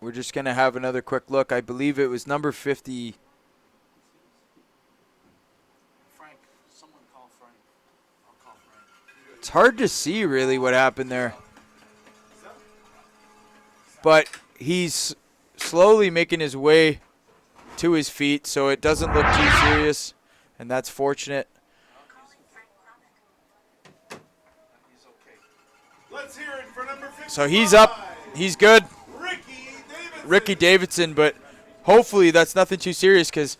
We're just going to have another quick look. I believe it was number 50. It's hard to see really what happened there. But he's slowly making his way to his feet, so it doesn't look too serious, and that's fortunate. Let's hear it for number 55. So he's up. He's good. Ricky Davidson, but hopefully that's nothing too serious because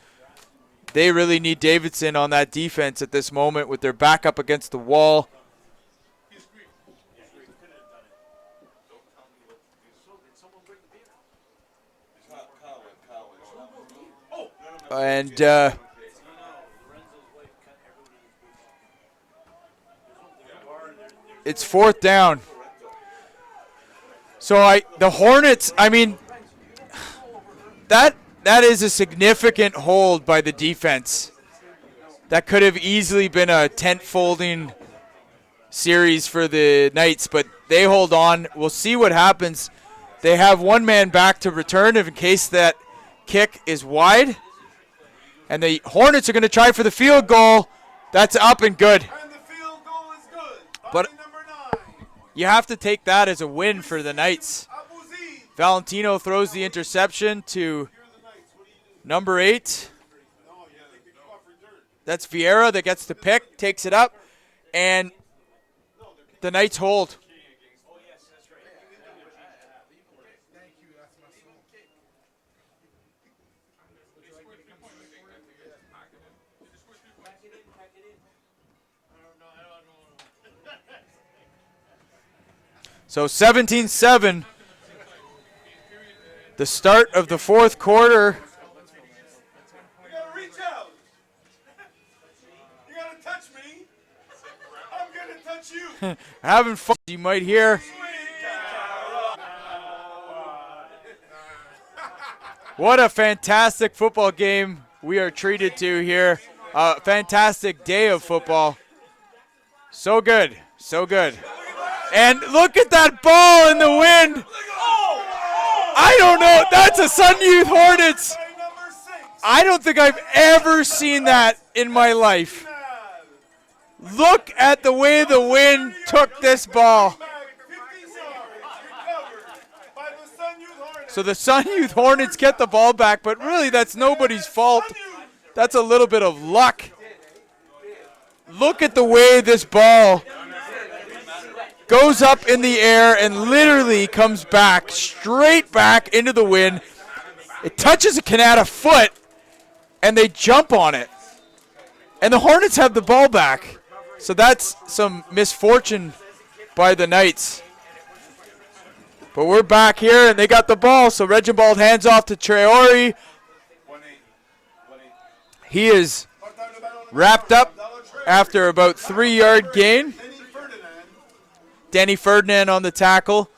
they really need Davidson on that defense at this moment with their back up against the wall. And it's fourth down. So the Hornets, I mean, that is a significant hold by the defense. That could have easily been a tent-folding series for the Knights, but they hold on. We'll see what happens. They have one man back to return in case that kick is wide. And the Hornets are going to try for the field goal. That's up and good. And the field goal is good. But you have to take that as a win for the Knights. Valentino throws the interception to number 8. That's Vieira that gets the pick, takes it up, and the Knights hold. So 17-7, the start of the fourth quarter. You gotta reach out. You gotta touch me. I'm gonna touch you. Having fun, you might hear. What a fantastic football game we are treated to here. A fantastic day of football. So good, so good. And look at that ball in the wind. I don't know. That's a Sun Youth Hornets. I don't think I've ever seen that in my life. Look at the way the wind took this ball. So the Sun Youth Hornets get the ball back, but really that's nobody's fault. That's a little bit of luck. Look at the way this ball goes up in the air and literally comes back, straight back into the wind. It touches a Canada foot, and they jump on it. And the Hornets have the ball back. So that's some misfortune by the Knights. But we're back here, and they got the ball. So Reginbald hands off to Traore. He is wrapped up after about 3-yard gain. Denny Ferdinand on the tackle.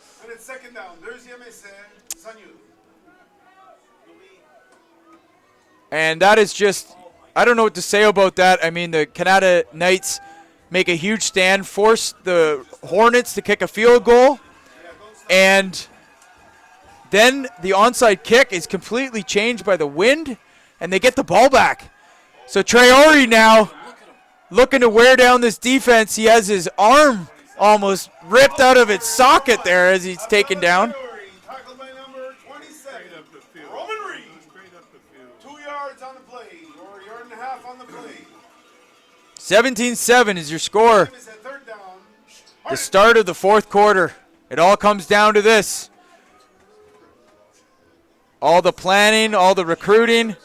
And that is just, I don't know what to say about that. I mean, the Canada Knights make a huge stand, force the Hornets to kick a field goal, and then the onside kick is completely changed by the wind, and they get the ball back. So Traore now looking to wear down this defense. He has his arm almost ripped out of its socket there as he's taken down. Tackled by number 27, Roman Reed. 2 yards on the play, or a yard and a half on the play. 17-7 is your score. The start of the fourth quarter. It all comes down to this. All the planning, all the recruiting.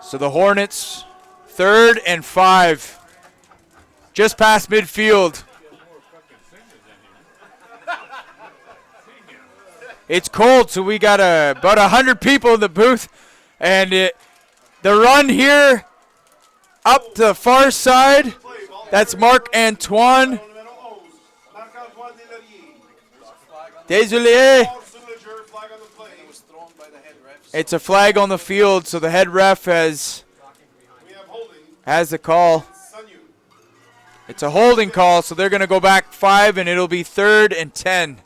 So the Hornets, 3rd and 5, just past midfield. It's cold, so we got about 100 people in the booth. And the run here up the far side, that's Marc-Antoine. Désolé. It's a flag on the field, so the head ref has the call. It's a holding call, so they're going to go back 5, and it'll be 3rd and 10.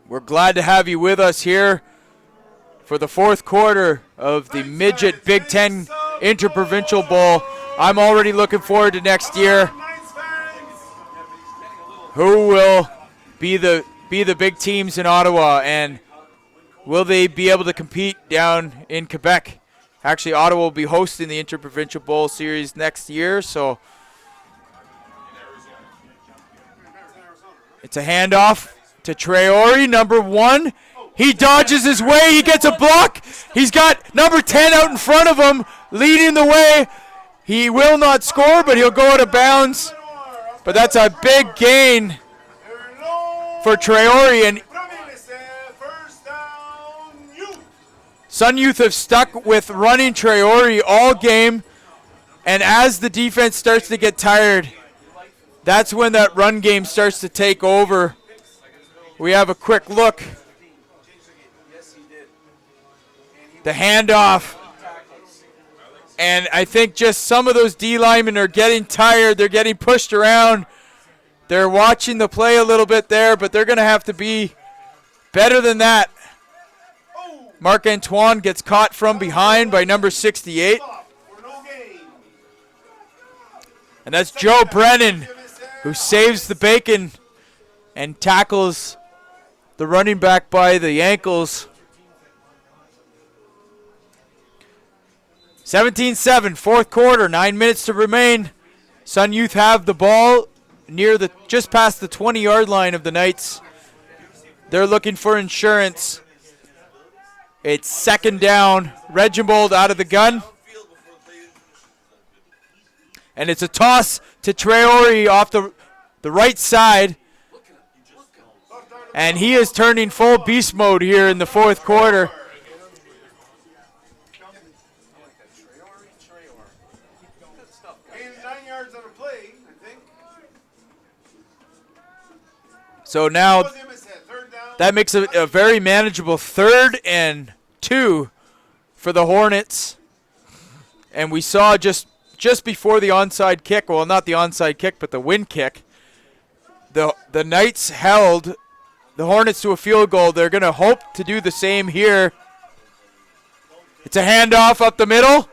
We're glad to have you with us here for the fourth quarter of the Midget Big Ten Inter-Provincial Bowl. I'm already looking forward to next year. Who will be the big teams in Ottawa, and will they be able to compete down in Quebec? Actually, Ottawa will be hosting the Inter-Provincial Bowl series next year, so it's a handoff to Traore, number 1. He dodges his way. He gets a block. He's got number 10 out in front of him, leading the way. He will not score, but he'll go out of bounds. But that's a big gain for Traore. And Sun Youth have stuck with running Traore all game. And as the defense starts to get tired, that's when that run game starts to take over. We have a quick look. The handoff. And I think just some of those D linemen are getting tired. They're getting pushed around. They're watching the play a little bit there, but they're going to have to be better than that. Marc-Antoine gets caught from behind by number 68. And that's Joe Brennan, who saves the bacon and tackles the running back by the ankles. 17-7, fourth quarter, 9 minutes to remain. Sun Youth have the ball near just past the 20-yard line of the Knights. They're looking for insurance. It's 2nd down. Reginbold out of the gun. And it's a toss to Traore off the right side. And he is turning full beast mode here in the fourth quarter. So now that makes it a very manageable 3rd and 2 for the Hornets. And we saw just before the onside kick, well, not the onside kick, but the win kick, the Knights held the Hornets to a field goal. They're going to hope to do the same here. It's a handoff up the middle.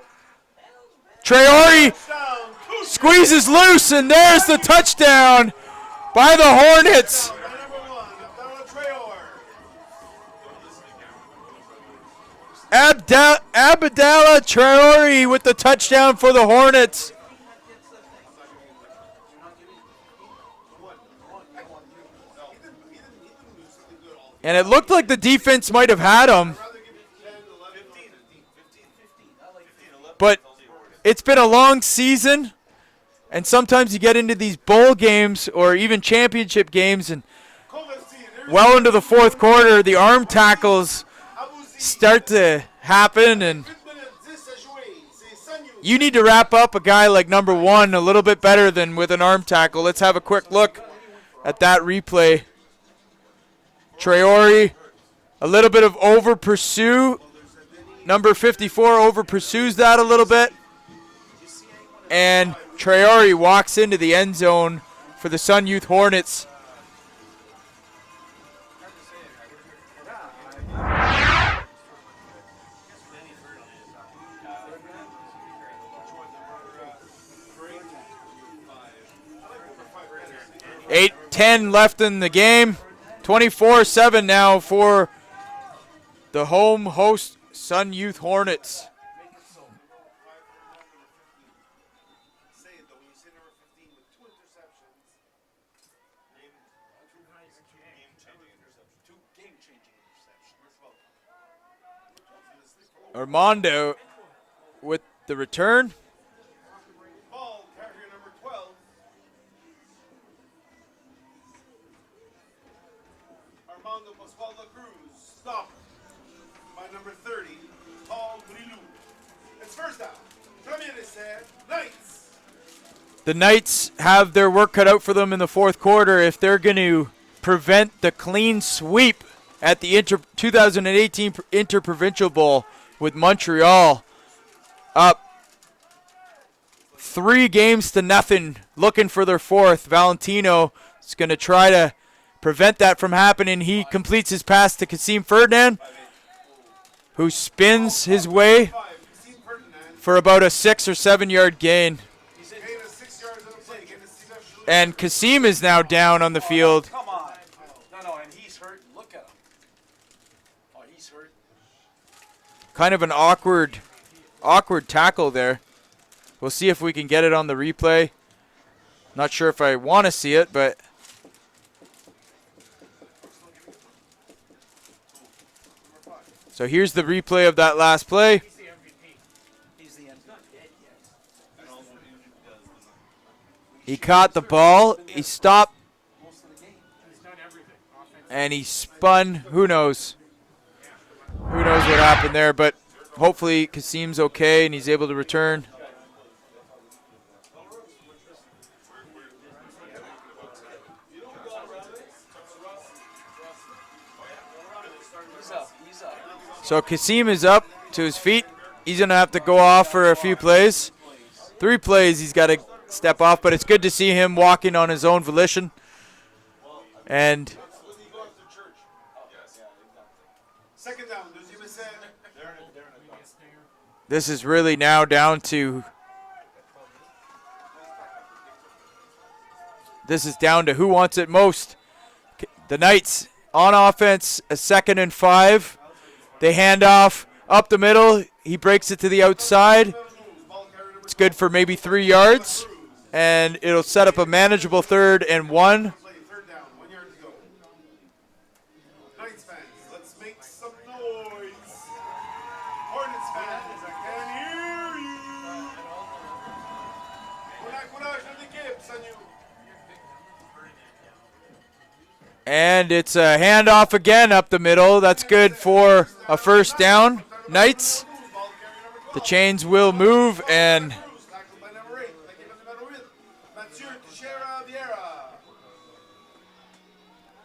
Traore squeezes loose, and there's the touchdown by the Hornets. Abdallah Traore with the touchdown for the Hornets. And it looked like the defense might have had him. But it's been a long season, and sometimes you get into these bowl games or even championship games, and well into the fourth quarter, the arm tackles start to happen, and you need to wrap up a guy like number 1 a little bit better than with an arm tackle. Let's have a quick look at that replay. Traore, a little bit of over pursue. Number 54 over pursues that a little bit. And Traore walks into the end zone for the Sun Youth Hornets. 8:10 left in the game. 24-7 now for the home host Sun Youth Hornets. Armando with the return. Ball carrier number 12. Armando Pascual da Cruz. Stop by number 30. Paul Brilou. It's first down. Knights. The Knights have their work cut out for them in the fourth quarter if they're going to prevent the clean sweep at the 2018 Inter-Provincial Bowl with Montreal up 3-0, looking for their fourth. Valentino is going to try to prevent that from happening. He completes his pass to Kasim Ferdinand, who spins his way for about a 6 or 7 yard gain. And Kasim is now down on the field. Come on. No, and he's hurt. Look at him. Oh, he's hurt. Kind of an awkward tackle there. We'll see if we can get it on the replay. Not sure if I want to see it, but so here's the replay of that last play. He caught the ball, he stopped, and he spun. Who knows? Who knows what happened there, but hopefully Kasim's okay and he's able to return. So Kasim is up to his feet. He's going to have to go off for a few plays. 3 plays he's got to step off, but it's good to see him walking on his own volition. And this is really now down to who wants it most. The Knights on offense, a 2nd and 5. They hand off up the middle. He breaks it to the outside. It's good for maybe 3 yards, and it'll set up a manageable 3rd and 1. Knights fans, let's make some noise. Hornets fans, I can't hear you. Courage de l'équipe, Sanyu. And it's a handoff again up the middle. That's good for a 1st down. Knights. The chains will move, and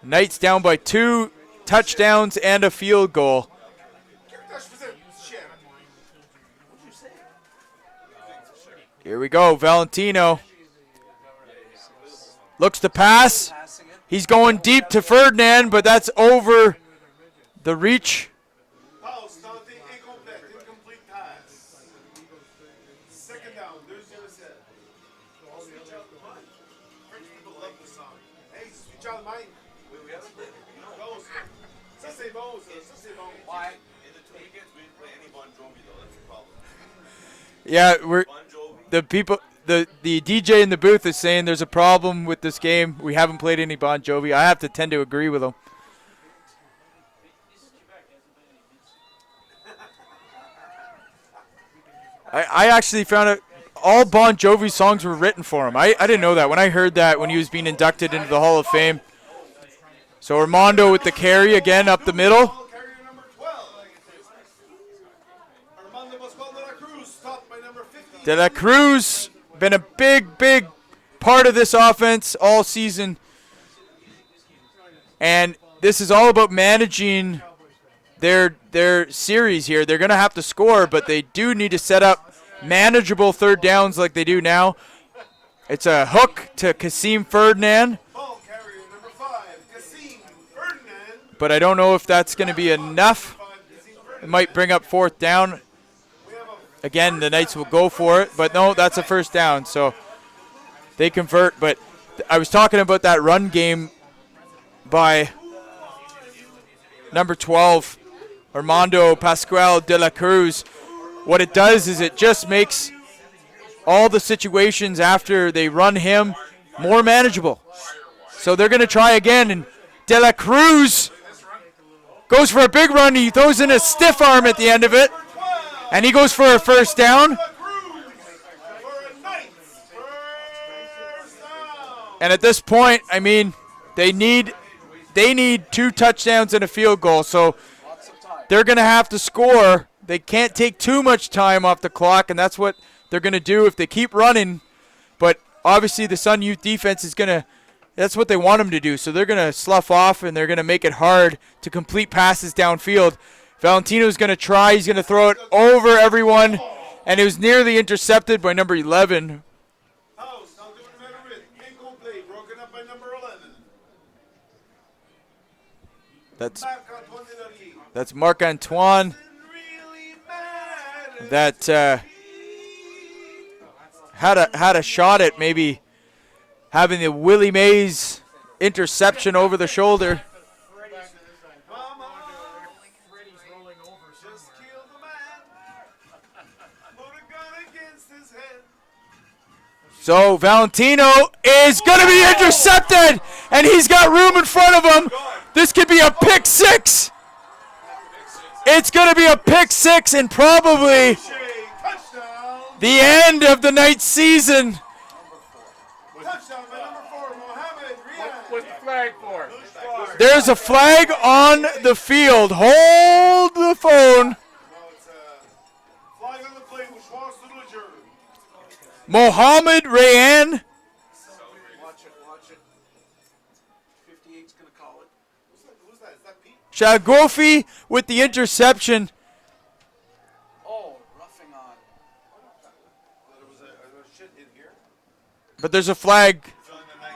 Knights down by 2 touchdowns and a field goal. Here we go. Valentino looks to pass. He's going deep to Ferdinand, but that's over the reach. Yeah, the DJ in the booth is saying there's a problem with this game. We haven't played any Bon Jovi. I have to tend to agree with him. I actually found out all Bon Jovi songs were written for him. I didn't know that when I heard that when he was being inducted into the Hall of Fame. So Armando with the carry again up the middle. De La Cruz, been a big part of this offense all season. And this is all about managing their series here. They're going to have to score, but they do need to set up manageable 3rd downs like they do now. It's a hook to Kasim Ferdinand. But I don't know if that's going to be enough. It might bring up 4th down. Again, the Knights will go for it, but no, that's a 1st down. So they convert, but I was talking about that run game by number 12, Armando Pascual de la Cruz. What it does is it just makes all the situations after they run him more manageable. So they're going to try again, and de la Cruz goes for a big run. He throws in a stiff arm at the end of it, and he goes for a first down. And at this point, I mean, they need 2 touchdowns and a field goal, so they're going to have to score. They can't take too much time off the clock, and that's what they're going to do if they keep running. But obviously the Sun Youth defense is going to, that's what they want them to do. So they're going to slough off, and they're going to make it hard to complete passes downfield. Valentino's going to try. He's going to throw it over everyone, and it was nearly intercepted by number 11. That's Marc-Antoine that had a shot at maybe having the Willie Mays interception over the shoulder. So Valentino is going to be intercepted, and he's got room in front of him. This could be a pick six. It's going to be a pick six and probably the end of the Knights season. What's the flag for? There's a flag on the field. Hold the phone. Mohamed Rayan. Shagofi with the interception. But there's a flag.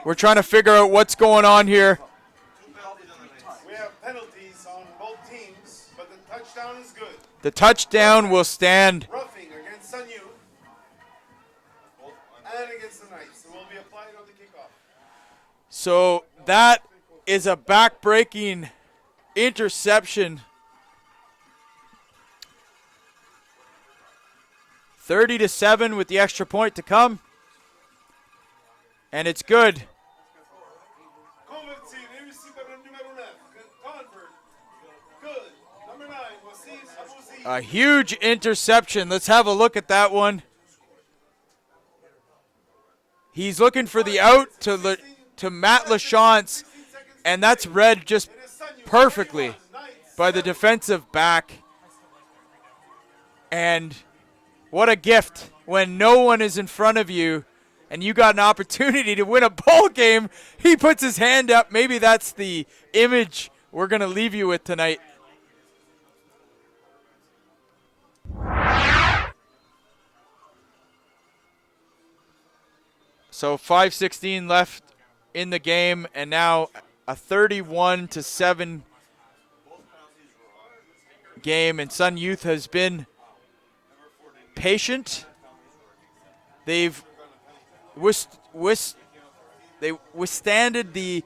We're trying to figure out what's going on here. We have penalties on both teams, but the touchdown is good. The touchdown will stand. Roughing against Sun Youth and against the Knights. It will be applied on the kickoff. So that is a back-breaking interception. 30-7 with the extra point to come. And it's good. A huge interception. Let's have a look at that one. He's looking for the out to Matt Lachance, and that's read just perfectly by the defensive back. And what a gift when no one is in front of you and you got an opportunity to win a ball game. He puts his hand up. Maybe that's the image we're going to leave you with tonight. So 5:16 left in the game, and now a 31-7 game, and Sun Youth has been patient. They've withstanded the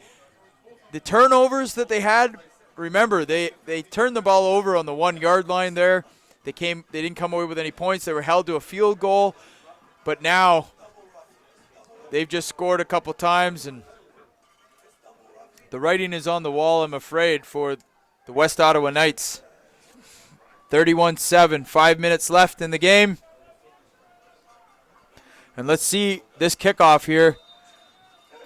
turnovers that they had. Remember, they turned the ball over on the 1 yard line there. They didn't come away with any points. They were held to a field goal, but now they've just scored a couple times, and the writing is on the wall, I'm afraid, for the West Ottawa Knights. 31-7, 5 minutes left in the game. And let's see this kickoff here.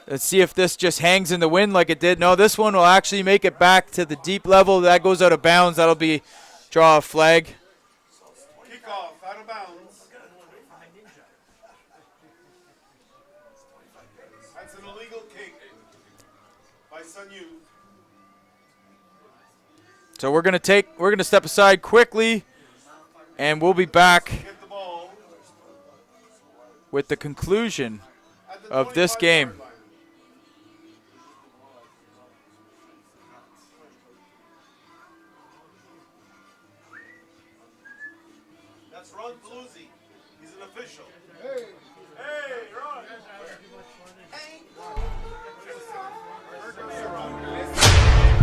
Let's see if this just hangs in the wind like it did. No, this one will actually make it back to the deep level. That goes out of bounds. That'll be draw a flag. Kickoff out of bounds. That's an illegal kick by Sun Youth. So we're gonna step aside quickly, and we'll be back with the conclusion of this game. That's Ron Paluzzi. He's an official. Hey, Ron. Hey.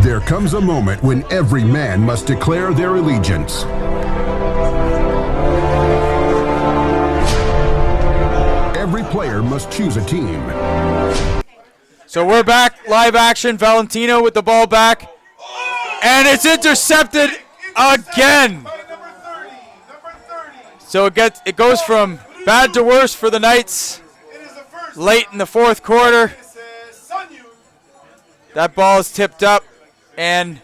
There comes a moment when every man must declare their allegiance. Every player must choose a team. So we're back, live action. Valentino with the ball back. And it's intercepted again. So it goes from bad to worse for the Knights late in the fourth quarter. That ball is tipped up, and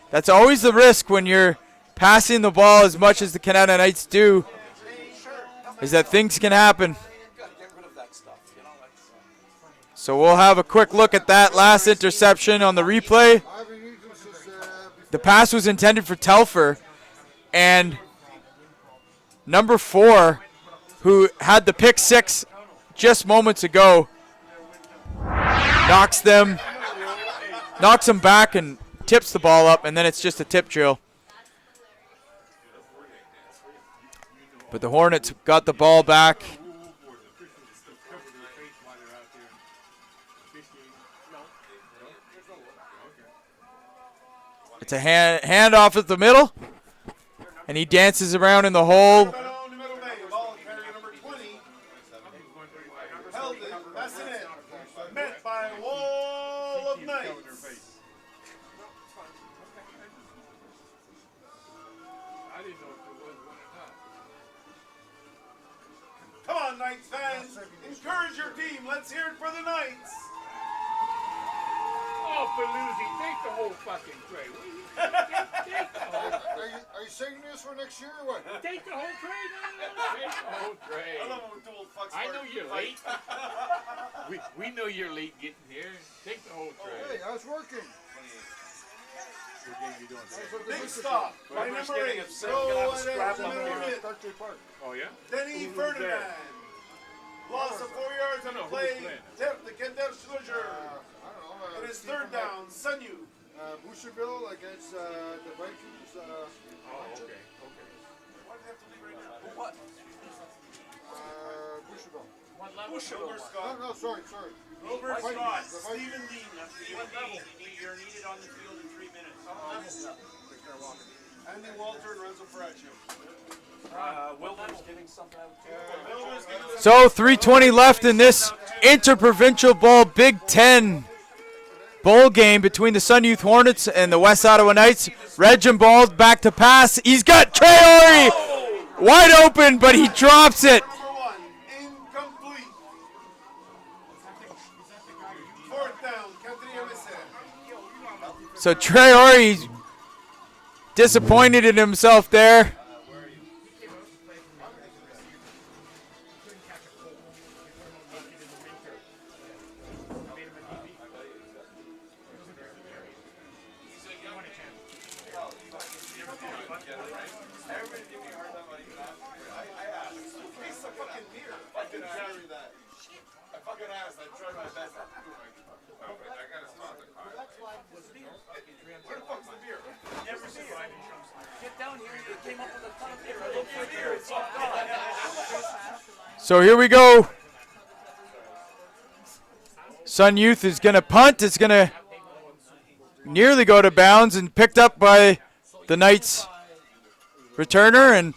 that's always the risk when you're passing the ball as much as the Canada Knights do, is that things can happen. So we'll have a quick look at that last interception on the replay. The pass was intended for Telfer, and number 4, who had the pick 6 just moments ago, knocks them back and tips the ball up, and then it's just a tip drill. But the Hornets got the ball back. It's a handoff at the middle, and he dances around in the hole. Come on, Knights fans. Encourage your team. Let's hear it for the Knights. Oh, Paloozy, take the whole fucking tray. Take the whole tray. Are you saving this for next year or what? Take the whole tray. Take the whole tray. I know you're late. we know you're late getting here. Take the whole tray. Hey, I was working. Big stop. By number 8. Go ahead. Oh, yeah? Denny Ferdinand. Loss of 4 yards on the play. The Kender Schluger. It is third down. Sunyu. Boucherville against the Vikings. Okay. Why do they have to leave right now? What? Boucherville. What level? No, sorry. Robert Scott. Stephen Dean. You're needed on the field in 3 minutes. Andy Walter and Renzo Ferraccio. Wilder's giving something out too. So 3:20 left in this Inter-Provincial Ball Big Ten bowl game between the Sun Youth Hornets and the West Ottawa Knights. Reginbald back to pass. He's got Traore wide open, but he drops it. Incomplete. Fourth down. So Traore disappointed in himself there. So here we go. Sun Youth is going to punt. It's going to nearly go to bounds and picked up by the Knights returner. And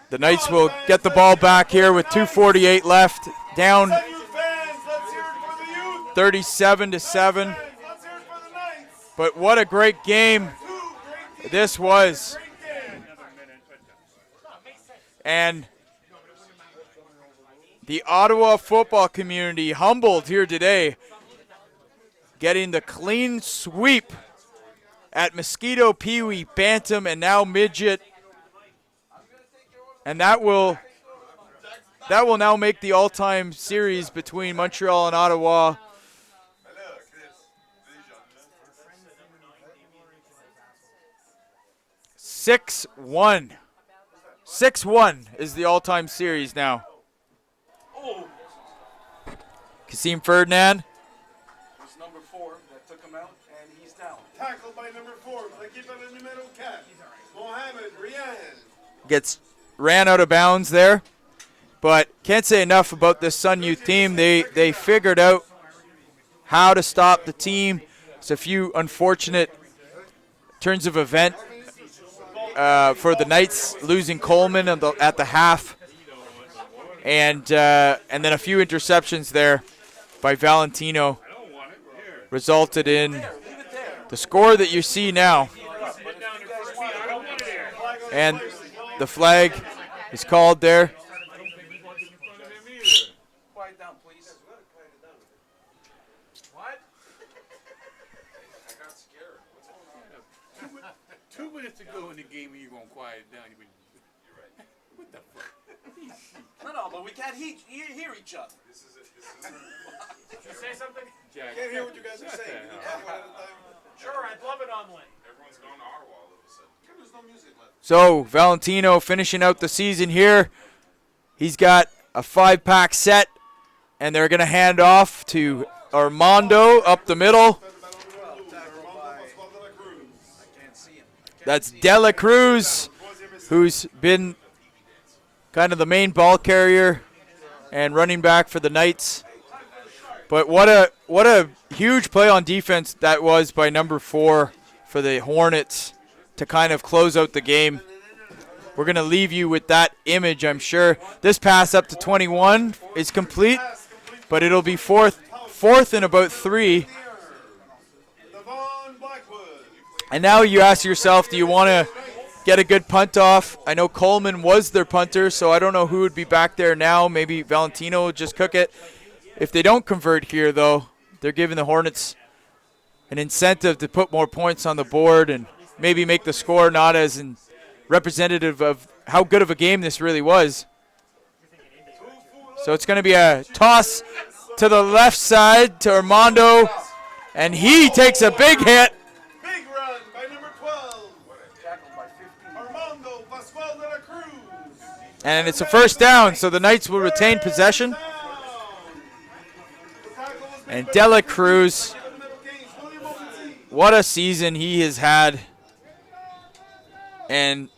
the Knights will get the ball back here with 2:48 left. Down 37-7. But what a great game this was. And the Ottawa football community humbled here today, getting the clean sweep at Mosquito, Pee-wee, Bantam, and now Midget. And that will now make the all-time series between Montreal and Ottawa. (6-1). 6-1 is the all-time series now. Kasim Ferdinand. It's number 4 that took him out, and he's down. Tackled by number 4. L'équipe avec numéro 4. Mohamed Rian. Ran out of bounds there. But can't say enough about this Sun Youth team. They figured out how to stop the team. It's a few unfortunate turns of event for the Knights losing Coleman at the half, and then a few interceptions there by Valentino resulted in the score that you see now. And the flag is called there. Quiet down, please. What? I got scared. What's going on? 2 minutes ago in the game, and you're going to quiet it down. You're right. What the fuck? No, but we can't hear each other. This is it. Did you say something? Jack, Can't hear what you guys are saying. Can you talk one at a time? Sure, I'd love it online. Everyone's going to Ottawa all of a sudden. There's no music left. So Valentino finishing out the season here. He's got a 5-pack set, and they're going to hand off to Armando up the middle. That's De La Cruz, who's been kind of the main ball carrier and running back for the Knights. But what a huge play on defense that was by number 4 for the Hornets to kind of close out the game. We're going to leave you with that image, I'm sure. This pass up to 21 is complete, but it'll be fourth and about 3. And now you ask yourself, do you want to get a good punt off? I know Coleman was their punter, so I don't know who would be back there now. Maybe Valentino will just cook it. If they don't convert here, though, they're giving the Hornets an incentive to put more points on the board and maybe make the score not as representative of how good of a game this really was. So it's going to be a toss to the left side to Armando, and he takes a big hit. Big run by number 12. Armando Pascual de la Cruz. And it's a first down, so the Knights will retain possession. And De La Cruz, what a season he has had. And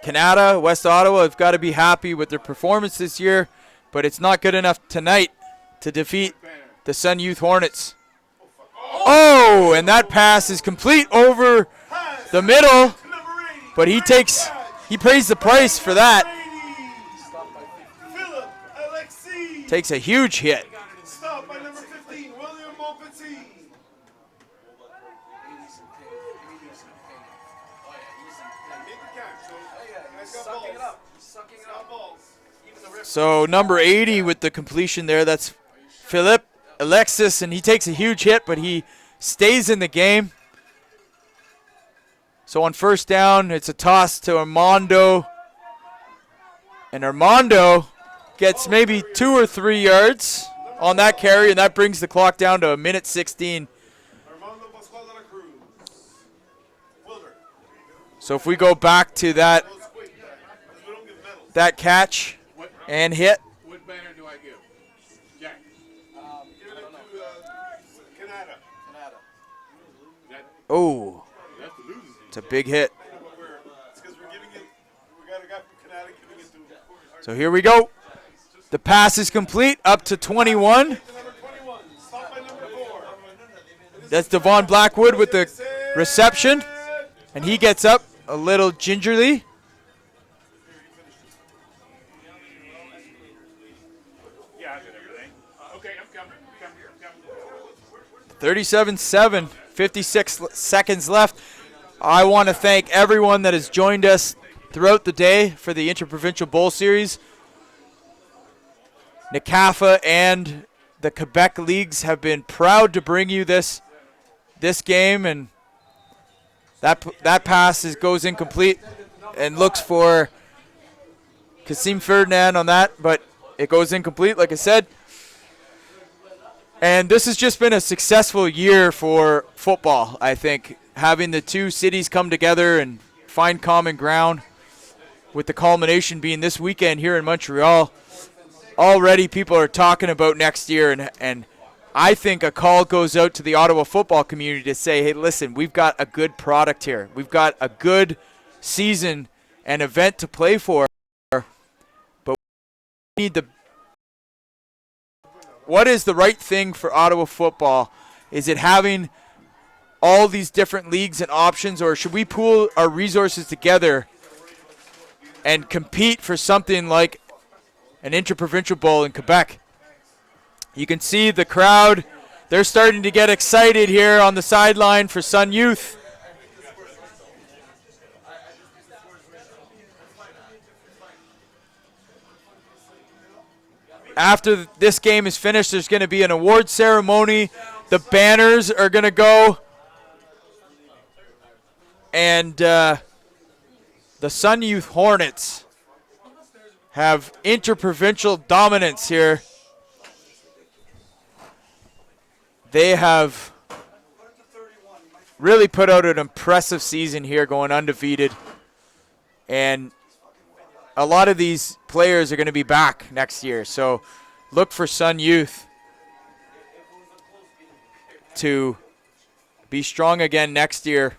Canada, West Ottawa have got to be happy with their performance this year, but it's not good enough tonight to defeat the Sun Youth Hornets. Oh, and that pass is complete over the middle, but he pays the price for that. Takes a huge hit. Stop by number 15, William Montpetit. So number 80 with the completion there, that's Philip Alexis, and he takes a huge hit, but he stays in the game. So on first down, it's a toss to Armando. And Armando gets maybe 2 or 3 yards on that carry, and that brings the clock down to 1:16. So if we go back to that catch and hit. What banner do I give? Jack. Give it to Canada. Oh, it's a big hit. It's because we're giving it. We got a guy from Canada giving it to. So here we go. The pass is complete up to 21. That's Devon Blackwood with the reception. And he gets up a little gingerly. Yeah, I did everything. Okay, I'm coming. 37-7, 56 seconds left. I want to thank everyone that has joined us throughout the day for the Inter-Provincial Bowl Series. NCAFA and the Quebec Leagues have been proud to bring you this game, and that pass goes incomplete and looks for Kasim Ferdinand on that, but it goes incomplete, like I said. And this has just been a successful year for football, I think, having the two cities come together and find common ground, with the culmination being this weekend here in Montreal. Already people are talking about next year, and I think a call goes out to the Ottawa football community to say, hey, listen, we've got a good product here. We've got a good season and event to play for, but we need what is the right thing for Ottawa football? Is it having all these different leagues and options, or should we pool our resources together and compete for something like an Inter-Provincial Bowl in Quebec? You can see the crowd. They're starting to get excited here on the sideline for Sun Youth. After this game is finished, there's going to be an award ceremony. The banners are going to go. And the Sun Youth Hornets have Inter-Provincial dominance here. They have really put out an impressive season here, going undefeated. And a lot of these players are going to be back next year. So look for Sun Youth to be strong again next year.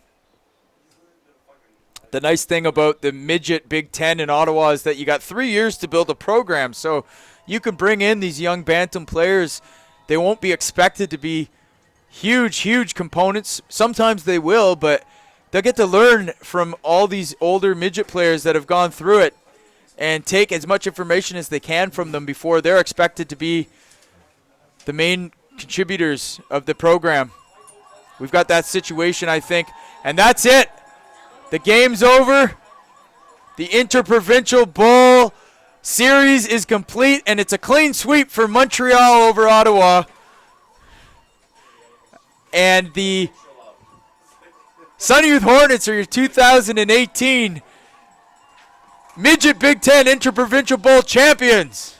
The nice thing about the Midget Big Ten in Ottawa is that you got 3 years to build a program. So you can bring in these young Bantam players. They won't be expected to be huge components. Sometimes they will, but they'll get to learn from all these older midget players that have gone through it and take as much information as they can from them before they're expected to be the main contributors of the program. We've got that situation, I think. And that's it. The game's over. The Inter-Provincial Bowl series is complete, and it's a clean sweep for Montreal over Ottawa. And the Sun Youth Hornets are your 2018 Midget Big Ten Inter-Provincial Bowl champions.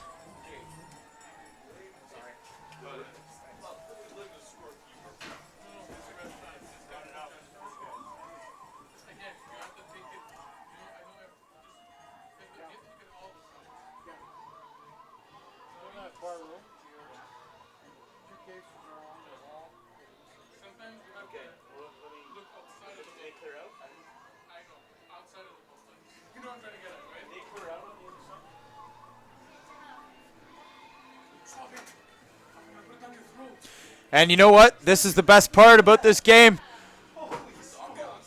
And you know what? This is the best part about this game.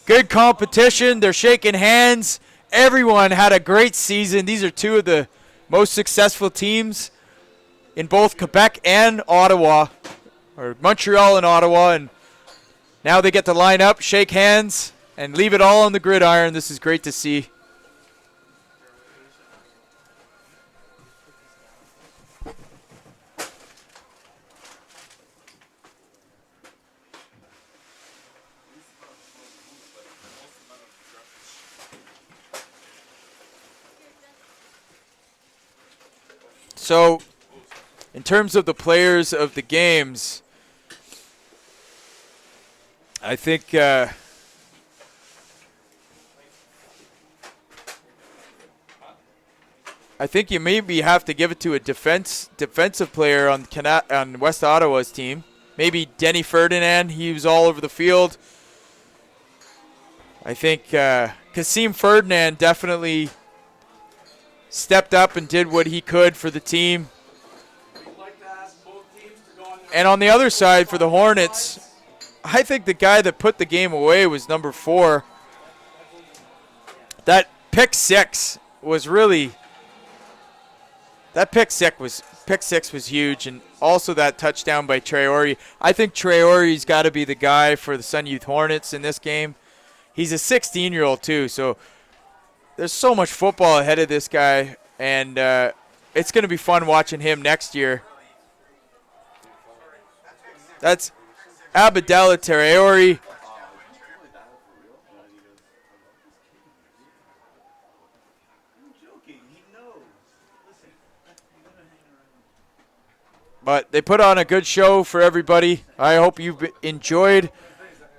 Good competition. They're shaking hands. Everyone had a great season. These are two of the most successful teams in both Quebec and Ottawa, or Montreal and Ottawa. And now they get to line up, shake hands, and leave it all on the gridiron. This is great to see. So, in terms of the players of the games, I think you maybe have to give it to a defensive player on West Ottawa's team. Maybe Denny Ferdinand. He was all over the field. I think Kasim Ferdinand definitely stepped up and did what he could for the team. And on the other side for the Hornets, I think the guy that put the game away was number 4. That pick six was huge, and also that touchdown by Traore. I think Traore's got to be the guy for the Sun Youth Hornets in this game. He's a 16-year-old too, so there's so much football ahead of this guy, and it's going to be fun watching him next year. That's Abdallah Traore. But they put on a good show for everybody. I hope you've enjoyed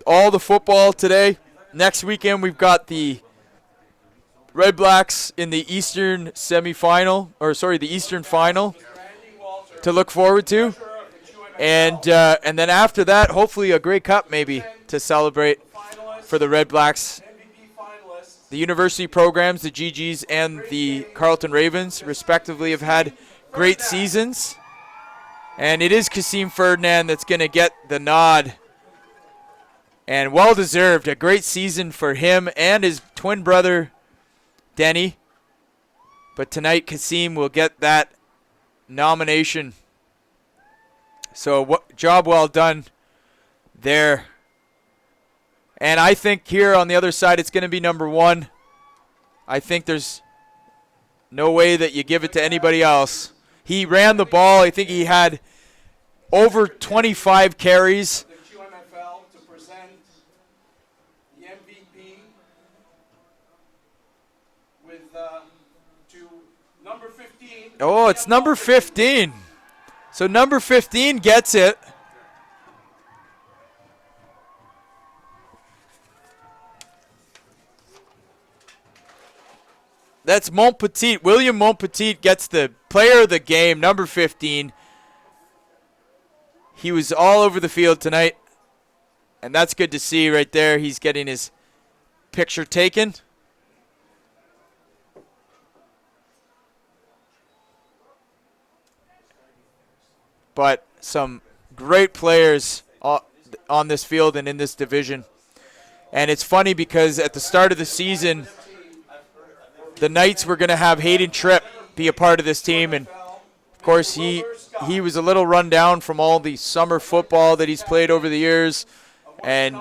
all the football today. Next weekend we've got the Red Blacks in the Eastern the Eastern Final to look forward to. And then after that, hopefully a Grey Cup maybe to celebrate for the Red Blacks. The university programs, the GGs and the Carleton Ravens, respectively, have had great seasons. And it is Kasim Ferdinand that's going to get the nod. And well-deserved. A great season for him and his twin brother, Denny. But tonight, Kasim will get that nomination. So job well done there. And I think here on the other side, it's going to be number 1. I think there's no way that you give it to anybody else. He ran the ball. I think he had over 25 carries. The QMFL to present the MVP with to number 15. Oh, it's number 15. So number 15 gets it. That's Montpetit. William Montpetit gets the player of the game, number 15. He was all over the field tonight, and that's good to see right there. He's getting his picture taken. But some great players on this field and in this division. And it's funny because at the start of the season, the Knights were going to have Hayden Tripp be a part of this team. And, of course, he was a little run down from all the summer football that he's played over the years. And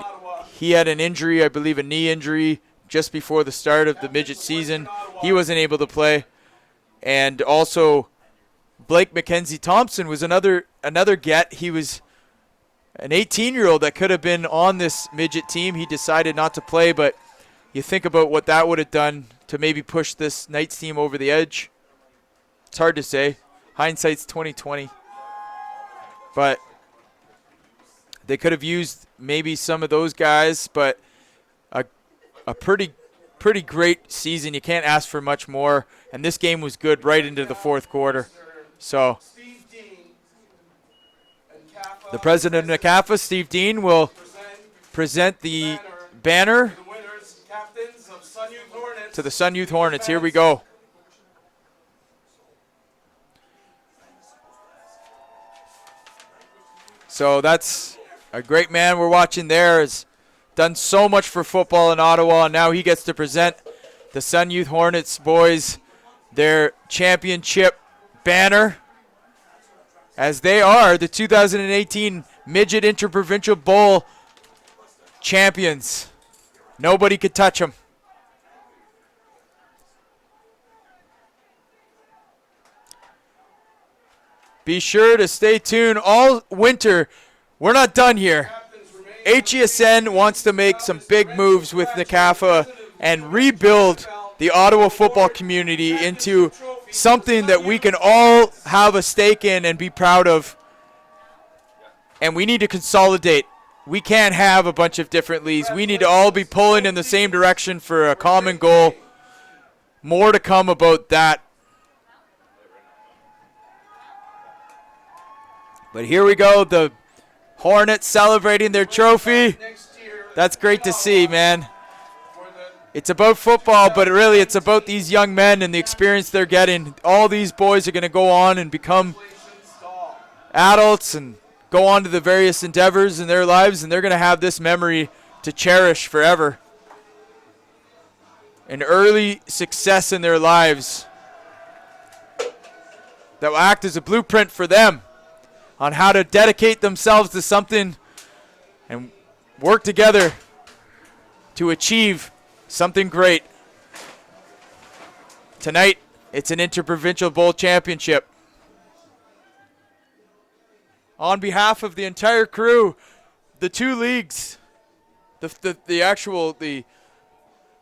he had an injury, I believe a knee injury, just before the start of the midget season. He wasn't able to play. And also Blake McKenzie Thompson was another get. He was an 18-year-old that could have been on this midget team. He decided not to play, but you think about what that would have done to maybe push this Knights team over the edge. It's hard to say. Hindsight's 20/20. But they could have used maybe some of those guys, but a pretty great season. You can't ask for much more. And this game was good right into the fourth quarter. So the president of NCAFA, Steve Dean, will present the banner to the Sun Youth Hornets. Here we go. So that's a great man we're watching there. Has done so much for football in Ottawa, and now he gets to present the Sun Youth Hornets boys their championship banner, as they are the 2018 Midget Inter-Provincial Bowl champions. Nobody could touch them. Be sure to stay tuned all winter. We're not done here. HESN wants to make some big moves with NCAFA and rebuild the Ottawa football community into something that we can all have a stake in and be proud of. And we need to consolidate. We can't have a bunch of different leagues. We need to all be pulling in the same direction for a common goal. More to come about that. But here we go, the Hornets celebrating their trophy. That's great to see, man. It's about football, but really it's about these young men and the experience they're getting. All these boys are going to go on and become adults and go on to the various endeavors in their lives, and they're going to have this memory to cherish forever. An early success in their lives that will act as a blueprint for them on how to dedicate themselves to something and work together to achieve something great. Tonight, it's an Inter-Provincial Bowl championship. On behalf of the entire crew, the two leagues, the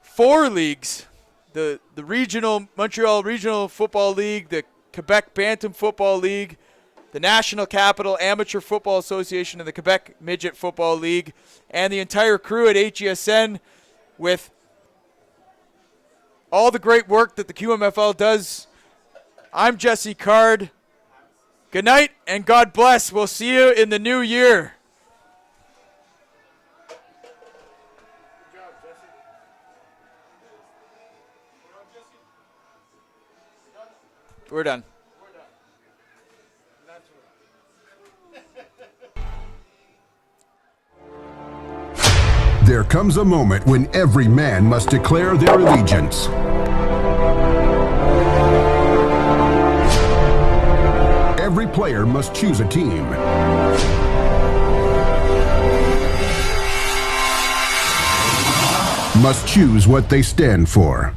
four leagues, the regional, Montreal Regional Football League, the Quebec Bantam Football League, the National Capital Amateur Football Association, and the Quebec Midget Football League, and the entire crew at HESN, with all the great work that the QMFL does. I'm Jesse Card. Good night and God bless. We'll see you in the new year. We're done. There comes a moment when every man must declare their allegiance. Every player must choose a team. Must choose what they stand for.